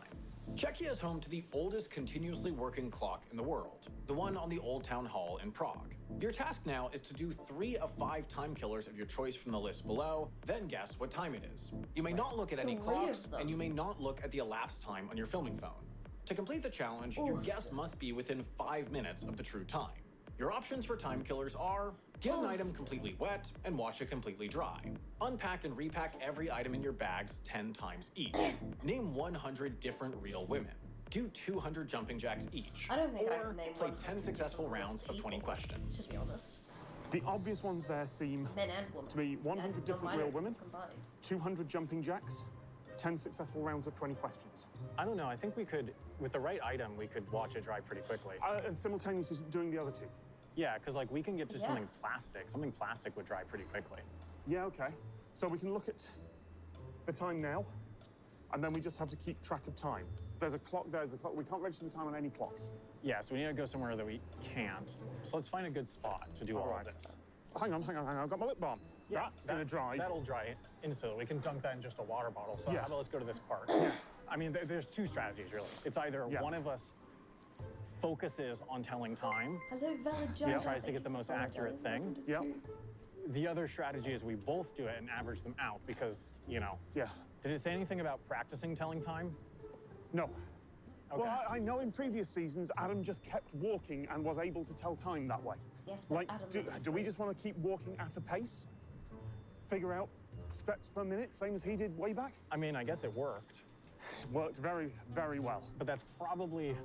Czechia is home to the oldest continuously working clock in the world, the one on the Old Town Hall in Prague. Your task now is to do 3 of 5 time killers of your choice from the list below, then guess what time it is. You may not look at any 3 clocks, of them. and you may not look at the elapsed time on your filming phone. To complete the challenge, your guess must be within 5 minutes of the true time. Your options for time killers are: get an item completely wet and watch it completely dry. Unpack and repack every item in your bags 10 times each. Name 100 different real women. Do 200 jumping jacks each. I don't think I or can name play 100 10 successful rounds of 20 questions. To be honest. The obvious ones there seem Men and women. to be 100 And different non-binary real women, combined. 200 jumping jacks, 10 successful rounds of 20 questions. I don't know. I think we could, with the right item, we could watch it dry pretty quickly. And simultaneously doing the other 2. Yeah, because like we can get to Yeah. something plastic. Something plastic would dry pretty quickly. Yeah, okay. So we can look at the time now, and then we just have to keep track of time. There's a clock, we can't register the time on any clocks. Yeah, so we need to go somewhere that we can't. So let's find a good spot to do all Alright. of this. Hang on, I've got my lip balm. Yeah, That's gonna dry. That'll dry instantly. We can dunk that in just a water bottle. So Yeah. how about let's go to this park? Yeah. I mean, there's 2 strategies really. It's either Yeah. one of us focuses on telling time, Hello, valid judge. tries to get the most accurate thing. Yep. The other strategy is we both do it and average them out because, you know. Yeah. Did it say anything about practicing telling time? No. Okay. Well, I know in previous seasons, Adam just kept walking and was able to tell time that way. Yes, but Like, Adam do we just want to keep walking at a pace? Figure out steps per minute, same as he did way back? I mean, I guess it worked. It worked very, very well. But that's probably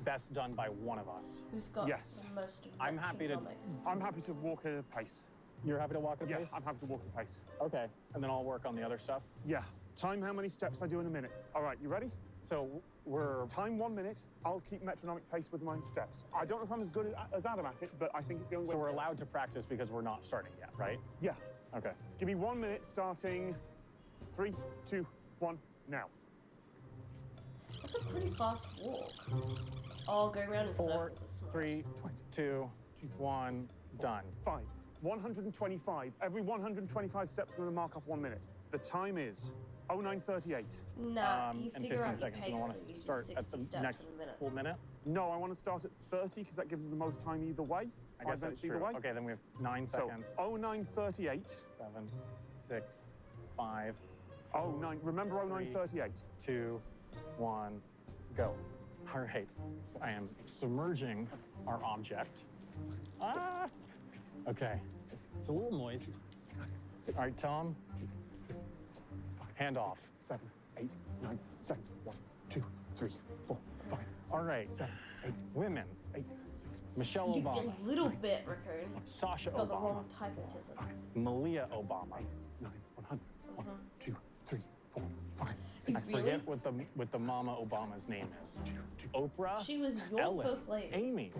best done by one of us. Who's got Yes. the most I'm happy to- economic? I'm happy to walk at a pace. You're happy to walk at a Yeah, pace? I'm happy to walk at a pace. Okay, and then I'll work on the other stuff. Yeah. Time how many steps I do in a minute. All right, you ready? So we're... Time 1 minute. I'll keep metronomic pace with my steps. I don't know if I'm as good as Adam at it, but I think it's the only way. So we're to go. allowed to practice because we're not starting yet, right? Yeah. Okay. Give me 1 minute starting 3, 2, 1, now. That's a pretty fast walk. Oh, going around in 4, circles is smart. 3, 2, 1, done. 5. 125. Every 125 steps, I'm going to mark off 1 minute. The time is 09:38. Nah, you and figure 15 out your seconds. pace, And I want so to you do start 60 at the steps next in a minute. full minute. No, I want to start at 30 because that gives us the most time either way. I 5 guess that's minutes either true. way. Okay, then we have 9 So seconds. 09:38. 7, 6, 5, 09. Remember 09:38. 2, 1, go. All right. So I am submerging our object. Ah! Okay. It's a little moist. All right, Tom. Hand off. 7, 8, 9, 7, 1, 2, 3, 4, 5. 6, All right. 7, 8, Women. 8, 6. Michelle You Obama. a little bit, Raccoon. Sasha It's got the Obama. wrong type of tism. Malia Obama. 9, 100. 1, 2, 3, 4, 5, I 6. forget what the Mama Obama's name is. Oprah. She was your Ellen, first lady. Amy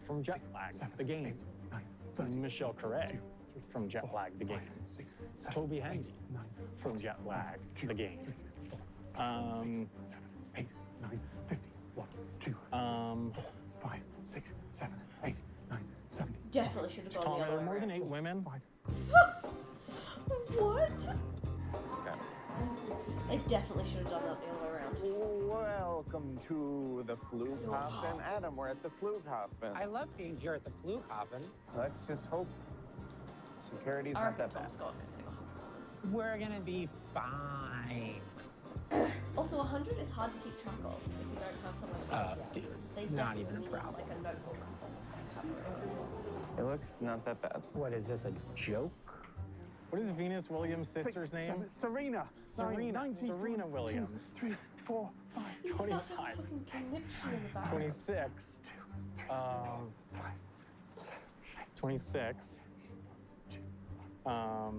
from Jet Lag, The Game. 9, 30. Michelle Carey from Jet Lag, The Game. 6, 7, Toby Hendy 9, from Jet Lag, The Game. 7, 8, 9, 50. 1, 2, 5, 6, 7, 8, 9, 70. Definitely should have gone Tom, the are other there way more than around. 8 women? 5. What? They definitely should have done that the other way around. Welcome to the Flughafen. Adam, we're at the Flughafen. I love being here at the Flughafen. Let's just hope security's I not reckon that bad. Tom Scott could do We're gonna be fine. it. Also, 100 is hard to keep track of if you don't have someone to write it Dude, down. They not definitely even a need, problem. like a notebook. It looks not that bad. What is this, a joke? What is Venus Williams' sister's name? Serena. Serena. 19, Serena Williams. 2, 3, 4, 5. He's got a 25. fucking conniption in the back. 26. 2, 3, 5. 26.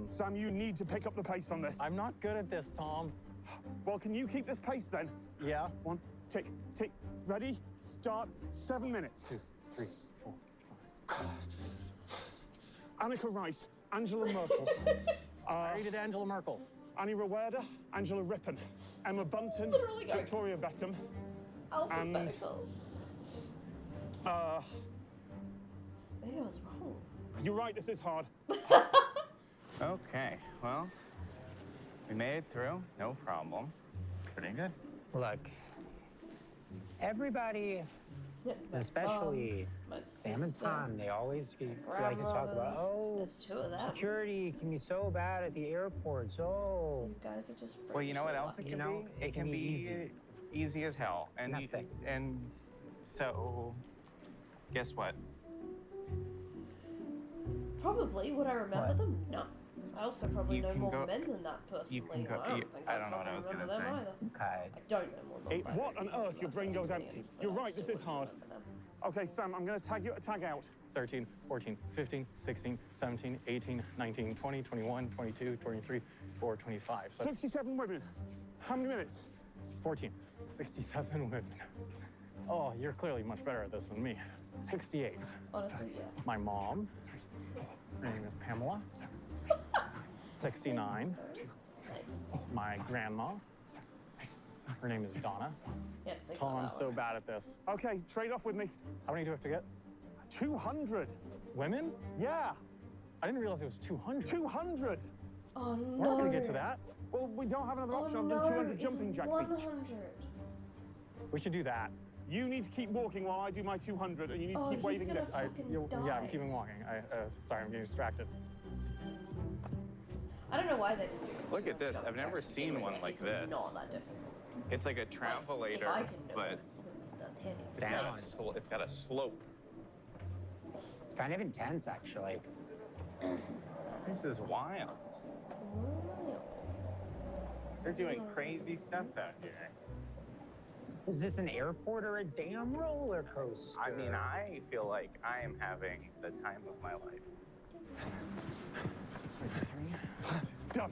Sam, you need to pick up the pace on this. I'm not good at this, Tom. Well, can you keep this pace then? Yeah. 1, tick, tick. Ready? Start. 7 minutes. 2, 3, 4, 5. Annika Rice, Angela Merkel, I rated Angela Merkel. Annie Roweda, Angela Rippon, Emma Bunton, Literally going Victoria Beckham, alphabetical. Maybe I was wrong. You're right, this is hard. Okay, well, we made it through, no problem. Pretty good. Look, everybody, especially My Sam and sister, Tom, they always like to talk about, grandmothers. oh, There's 2 of them. security can be so bad at the airports. Oh, You guys are just Well, you know what freakishly else it lucky. can You know, be? It can be easy as hell. And Nothing. and so, guess what? Probably. Would I remember What? them? No. I also probably You know can more go- men than that personally. you can go- and I don't you- think I don't know what I fucking was gonna remember them say. either. okay. I don't know more than that. What on earth? Your brain goes empty. You're right, this is hard. Okay, Sam, I'm going to tag you at a tag out. 13, 14, 15, 16, 17, 18, 19, 20, 21, 22, 23, 24, 25. So that's 67 women. How many minutes? 14. 67 women. Oh, you're clearly much better at this than me. 68. Honestly, yeah. My mom. Her name is Pamela. 69. Nice. My grandma. Her name is Donna. Yeah, think Tom, about I'm that so one. bad at this. Okay, trade off with me. How many do I have to get? 200. Women? Yeah, I didn't realize it was 200. 200. Oh no. We're not gonna get to that. Well, we don't have another Oh option. no, I'll do 200 it's jumping jacks 100. each. We should do that. You need to keep walking while I do my 200, and you need to Oh, keep he's waving gonna this. fucking Yeah, I'm die. keeping walking. Sorry, I'm getting distracted. I don't know why they didn't do it. Look at this. Jumping I've never jacks to seen begin one with. like It's this. not that difficult. It's like a If travelator, I can do but it, Titties. Down. It's got a slope. It's kind of intense, actually. This is wild. They're doing crazy stuff out here. Is this an airport or a damn roller coaster? I mean, I feel like I am having the time of my life. Done.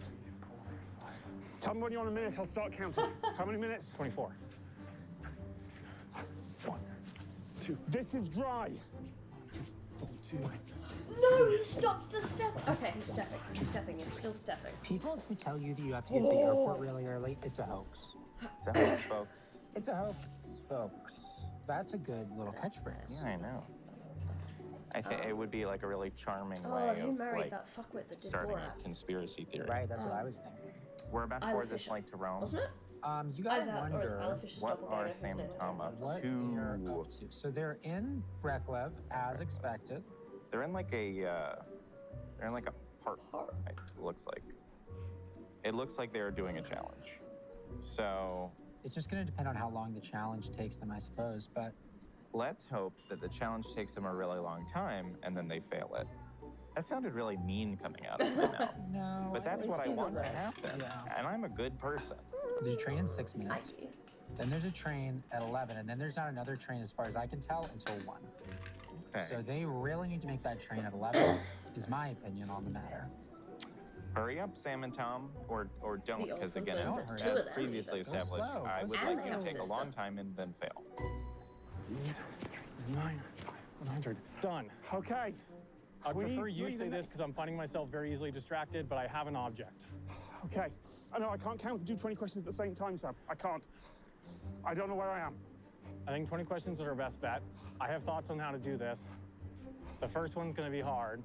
Tell me when you're on a minute, I'll start counting. How many minutes? 24. 1, 2. This is dry. 2. No, he stopped the step. Okay, he's stepping. He's stepping. He's still stepping. People who tell you that you have to get to the airport really early, it's a hoax. It's a hoax, folks. It's a hoax, folks. That's a good little catchphrase. Yeah, I know. I think it would be like a really charming Oh, way who of married like that fuckwit that did starting Borat? a conspiracy theory. Right, that's what I was thinking. We're about to Isla board this Fisher. flight to Rome. Wasn't it? You gotta Either that or it's Isla wonder Fisher's What doppelganger, are whose Sam name and I Tom don't up know. what to? they're up to. So they're in Breklev, as expected. They're in like a park. It looks like. It looks like they're doing a challenge. So It's just gonna depend on how long the challenge takes them, I suppose, but let's hope that the challenge takes them a really long time and then they fail it. That sounded really mean coming out of my mouth. no. But that's what I want to happen. Yeah. And I'm a good person. There's a train in 6 I minutes. see. Then there's a train at 11, and then there's not another train, as far as I can tell, until 1. Okay. So they really need to make that train at 11, is my opinion on the matter. Hurry up, Sam and Tom, or don't, The because Olsen again, twins, as it's two of them, previously even. Go established, slow, I go would slow. like And you they to have take a sister. long time and then fail. 9, 100. Done. Okay. I We prefer need you three say to this because I'm finding myself very easily distracted, but I have an object. Okay. I know I can't count and do 20 questions at the same time, Sam. I can't. I don't know where I am. I think 20 questions are our best bet. I have thoughts on how to do this. The first one's going to be hard.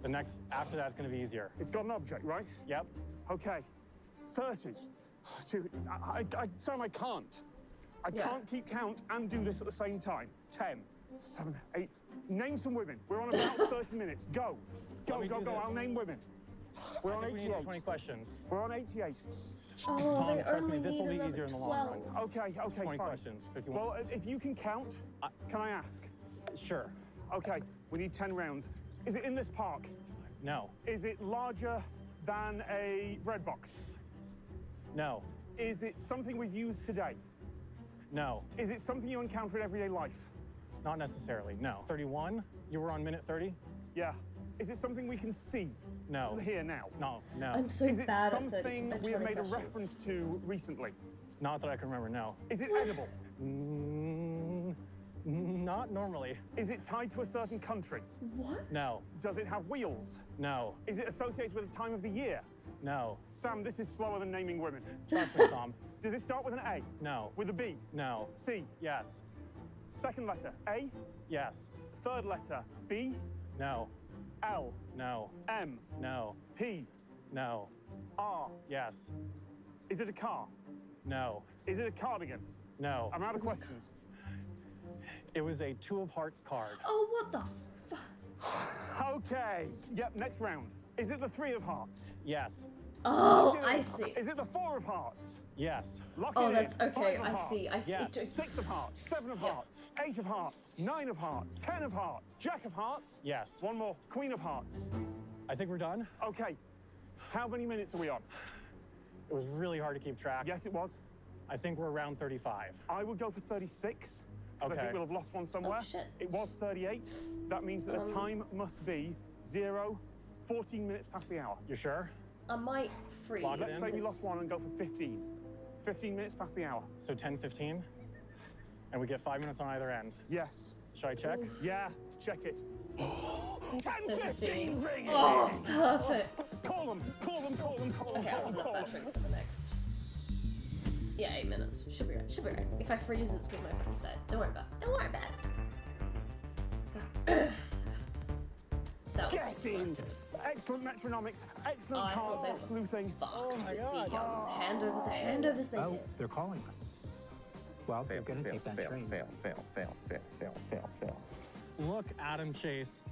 The next, after that's going to be easier. It's got an object, right? Yep. Okay. 30. Sam, I can't. I Yeah. can't keep count and do this at the same time. 10, 7, 8. Name some women. We're on about 30 minutes. Go. Let Go, me go, do go. this. I'll name women. We're I on think we need 88. 20 questions. We're on 88. Oh, Tom, they trust me, only this will need be another easier in the long run. 12. Okay, okay, 20 fine. questions, 51. Well, if you can count, can I ask? Sure. Okay, we need 10 rounds. Is it in this park? No. Is it larger than a bread box? No. Is it something we use today? No. Is it something you encounter in everyday life? Not necessarily. No. 31? You were on minute 30? Yeah. Is it something we can see No. here now? No. No. I'm so Is it bad something at we have made a 20 reference to recently? Not that I can remember. No. Is it edible? Not normally. Is it tied to a certain country? What? No. Does it have wheels? No. Is it associated with a time of the year? No. Sam, this is slower than naming women. Trust me, Tom. Does it start with an A? No. With a B? No. C? Yes. Second letter, A? Yes. Third letter, B? No. L? No. M? No. P? No. R? Yes. Is it a car? No. Is it a cardigan? No. I'm out of questions. It was a 2 of hearts card. Oh, what the fuck? Okay. Yep, next round. Is it the 3 of hearts? Yes. Oh, Lock it I in. see. Is it the 4 of hearts? Yes. Lock Oh, it that's in. okay. 5 of I see. I hearts. see. Yes. It- 6 of hearts, 7 of Yeah. hearts, 8 of hearts, 9 of hearts, 10 of hearts, Jack of hearts. Yes. One more, Queen of hearts. I think we're done. Okay. How many minutes are we on? It was really hard to keep track. Yes, it was. I think we're around 35. I would go for 36. Because I Okay. think we'll have lost one somewhere. Oh, shit. It was 38. That means that the time must be 14 minutes past the hour. You sure? I might freeze. Lock it Let's in. say we lost one and go for 15. 15 minutes past the hour. So 10:15, and we get 5 minutes on either end. Yes. Should I check? Yeah, check it. 10:15, ring it. Oh, perfect. Call them, call them, call them, call them, Okay, call I'll them, put call that them. drink for the next. Yeah, 8 minutes. Should be right. Should be right. If I freeze, it's because my phone's dead. Don't worry about it. Don't worry about it. That was Getting. impressive. Excellent metronomics, excellent Oh, I thought they card were sleuthing. Fuck. Oh my God. The handovers they Oh, did. they're calling us. Well, they're going to take that train. Fail. Look, Adam Chase,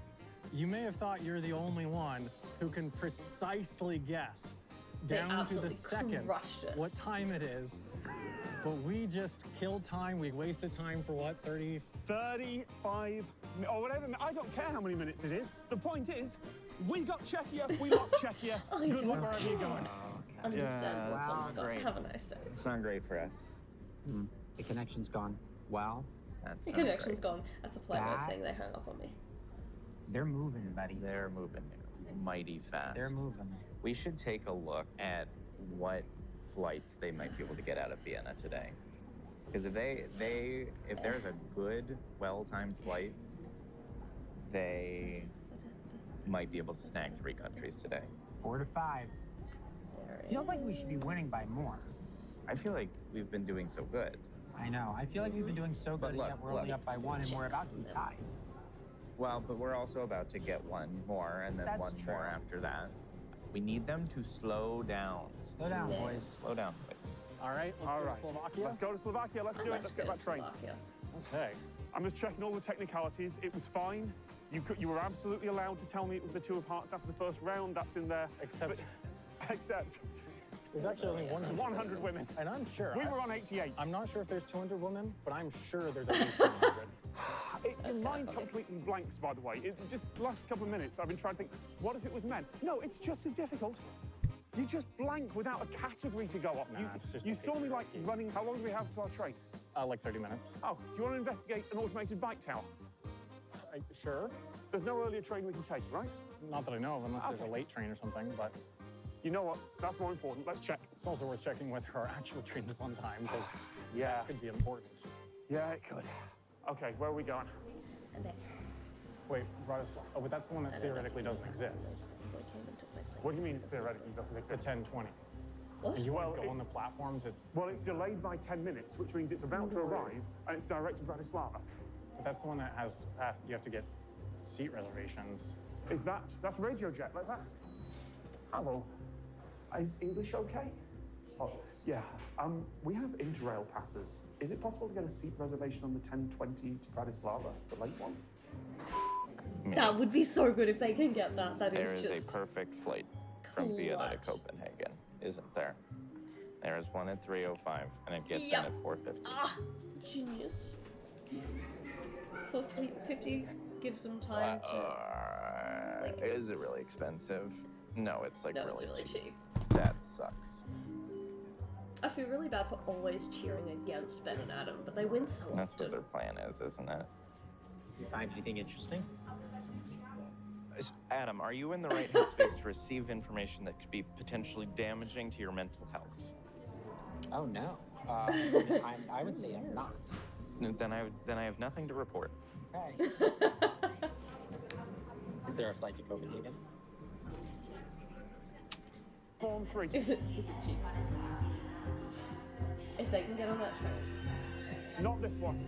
you may have thought you're the only one who can precisely guess They down to the absolutely second crushed it. what time it is. But we just killed time. We wasted time for what, 35, or whatever. I don't care how many minutes it is. The point is, we got Czechia, we locked Czechia. Good luck wherever you're going. Understand what's not on Scott. great. Have a nice day. It's not great for us. The connection's gone. Wow. That's The not connection's great. gone. That's a polite way of saying they hung up on me. They're moving, buddy. They're moving mighty fast. They're moving. We should take a look at what flights they might be able to get out of Vienna today. Because if there's a good, well-timed flight, they might be able to snag 3 countries today. 4 to 5. Feels like we should be winning by more. I feel like we've been doing so good. I know. I feel like we've been doing so But good, look, yet we're only look. up by 1, and we're about to be tied. Well, but we're also about to get one more, and then That's one true. more after that. We need them to slow down. Slow down, boys. Slow down, boys. All right, let's go to Slovakia. Let's go to Slovakia. Let's do it. Let's get that train. Okay. I'm just checking all the technicalities. It was fine. You were absolutely allowed to tell me it was a 2 of hearts after the first round. That's in there. Except there's actually only 100 women. And I'm sure. We were on 88. I'm not sure if there's 200 women, but I'm sure there's at least 100. Your mind completely blanks, by the way. Just last couple of minutes, I've been trying to think, what if it was men? No, it's just as difficult. You just blank without a category to go off. Nah, it's just you a saw me like running. How long do we have to our train? Like 30 minutes. Oh, do you want to investigate an automated bike tower? Sure. There's no earlier train we can take, right? Not that I know of, unless there's a late train or something, but... You know what? That's more important. Let's check. It's also worth checking whether our actual train is on time, because yeah, that could be important. Yeah, it could. Okay, where are we going? Wait, Bratislava. Oh, but that's the one that theoretically doesn't exist. What do you mean it theoretically doesn't exist? The 10:20. What? And you want to go on the platform to... Well, it's delayed by 10 minutes, which means it's about to arrive, and it's direct to Bratislava. But that's the one that has... you have to get seat reservations. Is that... That's RadioJet. Let's ask. Hello. Is English okay? Oh, yeah. We have Interrail passes. Is it possible to get a seat reservation on the 10:20 to Bratislava, the late one? That would be so good if they can get that. That There is is just a perfect flight from Vienna to clutch. Copenhagen, isn't there? There is one at 3:05, and it gets Yep. in at 4:50. Ah, genius. 50 gives them time to. Is it really expensive? No, it's like No, really, it's really cheap. That sucks. I feel really bad for always cheering against Ben and Adam, but they win so That's what often. their plan is, isn't it? You find anything interesting? Adam, are you in the right headspace to receive information that could be potentially damaging to your mental health? Oh no. I would say I'm not. Then I have nothing to report. Okay. Is there a flight to Copenhagen? Form 3. Is it cheap? If they can get on that train. Not this one.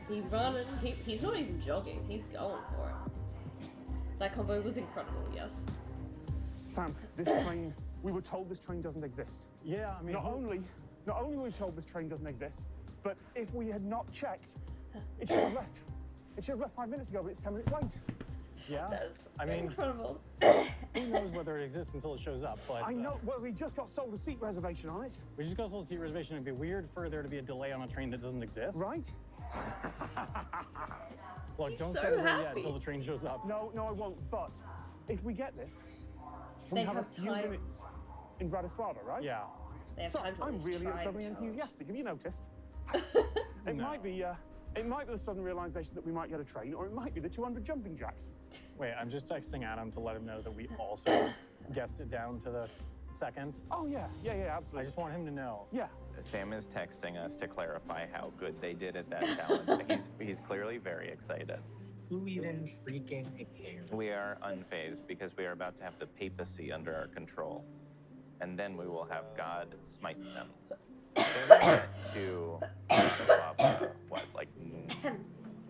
He's running. He's not even jogging. He's going for it. That combo was incredible. Yes. Sam, this train. We were told this train doesn't exist. Yeah, I mean... Not only were we told this train doesn't exist, but if we had not checked, it should have left. It should have left 5 minutes ago, but it's 10 minutes late. Yeah, That's I mean, incredible. who knows whether it exists until it shows up, but... I know, well, we just got sold a seat reservation on it. We just got sold a seat reservation. It'd be weird for there to be a delay on a train that doesn't exist. Right? Look, He's don't so say a word yet happy. until the train shows up. No, I won't, but if we get this, we They have a have few time. minutes in Bratislava, right? Yeah. They have So time to at I'm least really try suddenly and challenge. enthusiastic. Have you noticed? It No. might be the sudden realization that we might get a train, or it might be the 200 jumping jacks. Wait, I'm just texting Adam to let him know that we also guessed it down to the second. Oh yeah, absolutely. I just want him to know. Yeah. Sam is texting us to clarify how good they did at that challenge. he's clearly very excited. Who even freaking cares? We are unfazed because we are about to have the papacy under our control. And then we will have God smite them. They're gonna get to what, like...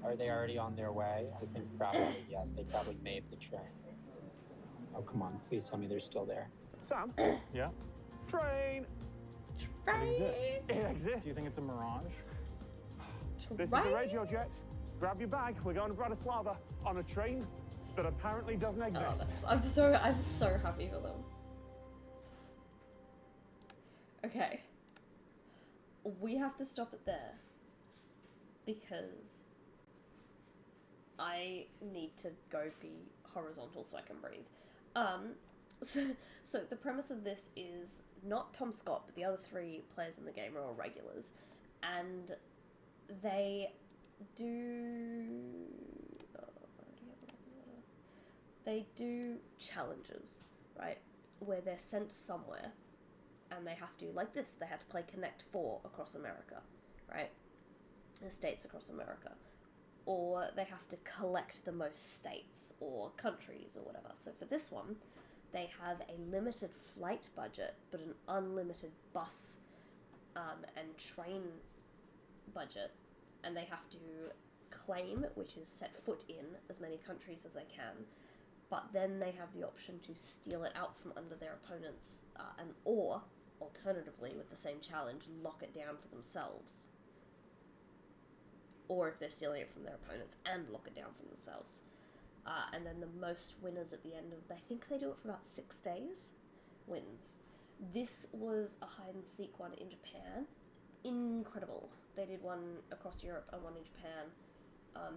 Are they already on their way? I think probably, yes. They probably made the train. Oh, come on. Please tell me they're still there. Sam? Yeah? Train! It exists. It exists. Do you think it's a mirage? This is the RadioJet. Grab your bag. We're going to Bratislava on a train that apparently doesn't exist. I'm so happy for them. Okay. We have to stop it there. Because I need to go be horizontal so I can breathe. So the premise of this is not Tom Scott, but the other 3 players in the game are all regulars. And they do... They do challenges, right? Where they're sent somewhere and they have to, like this, they have to play Connect 4 across America, right? The states across America. Or they have to collect the most states or countries or whatever. So for this one, they have a limited flight budget, but an unlimited bus and train budget. And they have to claim, which is set foot in as many countries as they can, but then they have the option to steal it out from under their opponents, or, alternatively, with the same challenge, lock it down for themselves. Or if they're stealing it from their opponents, and lock it down for themselves. And then the most winners at the end of, I think they do it for about 6 days, wins. This was a hide-and-seek one in Japan. Incredible. They did one across Europe and one in Japan.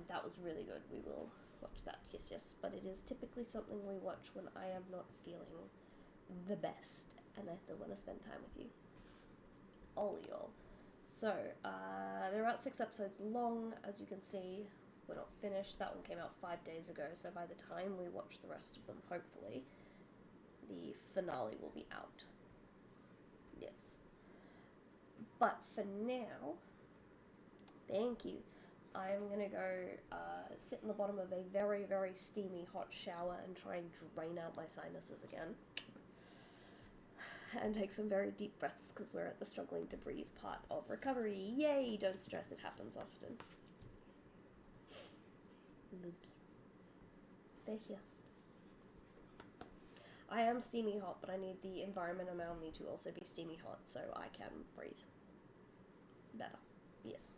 That was really good. We will watch that, yes. But it is typically something we watch when I am not feeling the best, and I still want to spend time with you. All y'all. So, they're about 6 episodes long, as you can see. We're not finished. That one came out 5 days ago, so by the time we watch the rest of them, hopefully, the finale will be out. Yes. But for now, thank you. I'm gonna go sit in the bottom of a very, very steamy hot shower and try and drain out my sinuses again. And take some very deep breaths because we're at the struggling to breathe part of recovery. Yay! Don't stress, it happens often. Oops. They're here. I am steamy hot, but I need the environment around me to also be steamy hot so I can breathe better. Yes.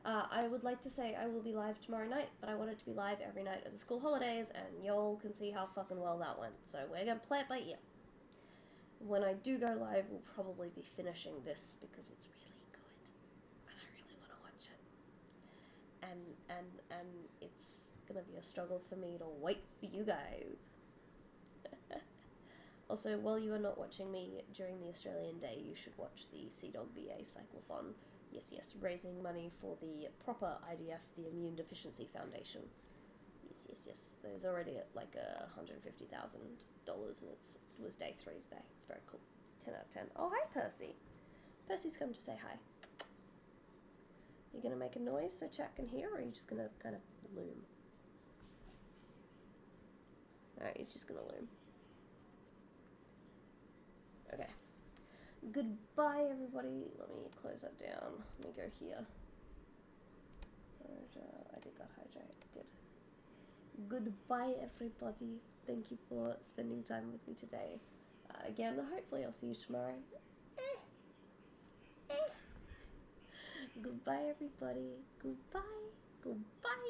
I would like to say I will be live tomorrow night, but I want it to be live every night of the school holidays, and y'all can see how fucking well that went. So we're gonna play it by ear. When I do go live, we'll probably be finishing this because it's really good, and I really want to watch it. And it's gonna be a struggle for me to wait for you guys. Also, while you are not watching me during the Australian Day, you should watch the Sea Dog VA Cyclothon. Yes, raising money for the proper IDF, the Immune Deficiency Foundation. Yes. There's already at like $150,000, and it was day 3 today. It's very cool. 10 out of 10. Oh, hi, Percy. Percy's come to say hi. You gonna make a noise so chat can hear, or are you just gonna kind of loom? Alright, he's just gonna loom. Okay. Goodbye, everybody. Let me close that down. Let me go here. I did that hijack. Good. Goodbye, everybody. Thank you for spending time with me today. Again, hopefully I'll see you tomorrow. Goodbye, everybody. Goodbye. Goodbye.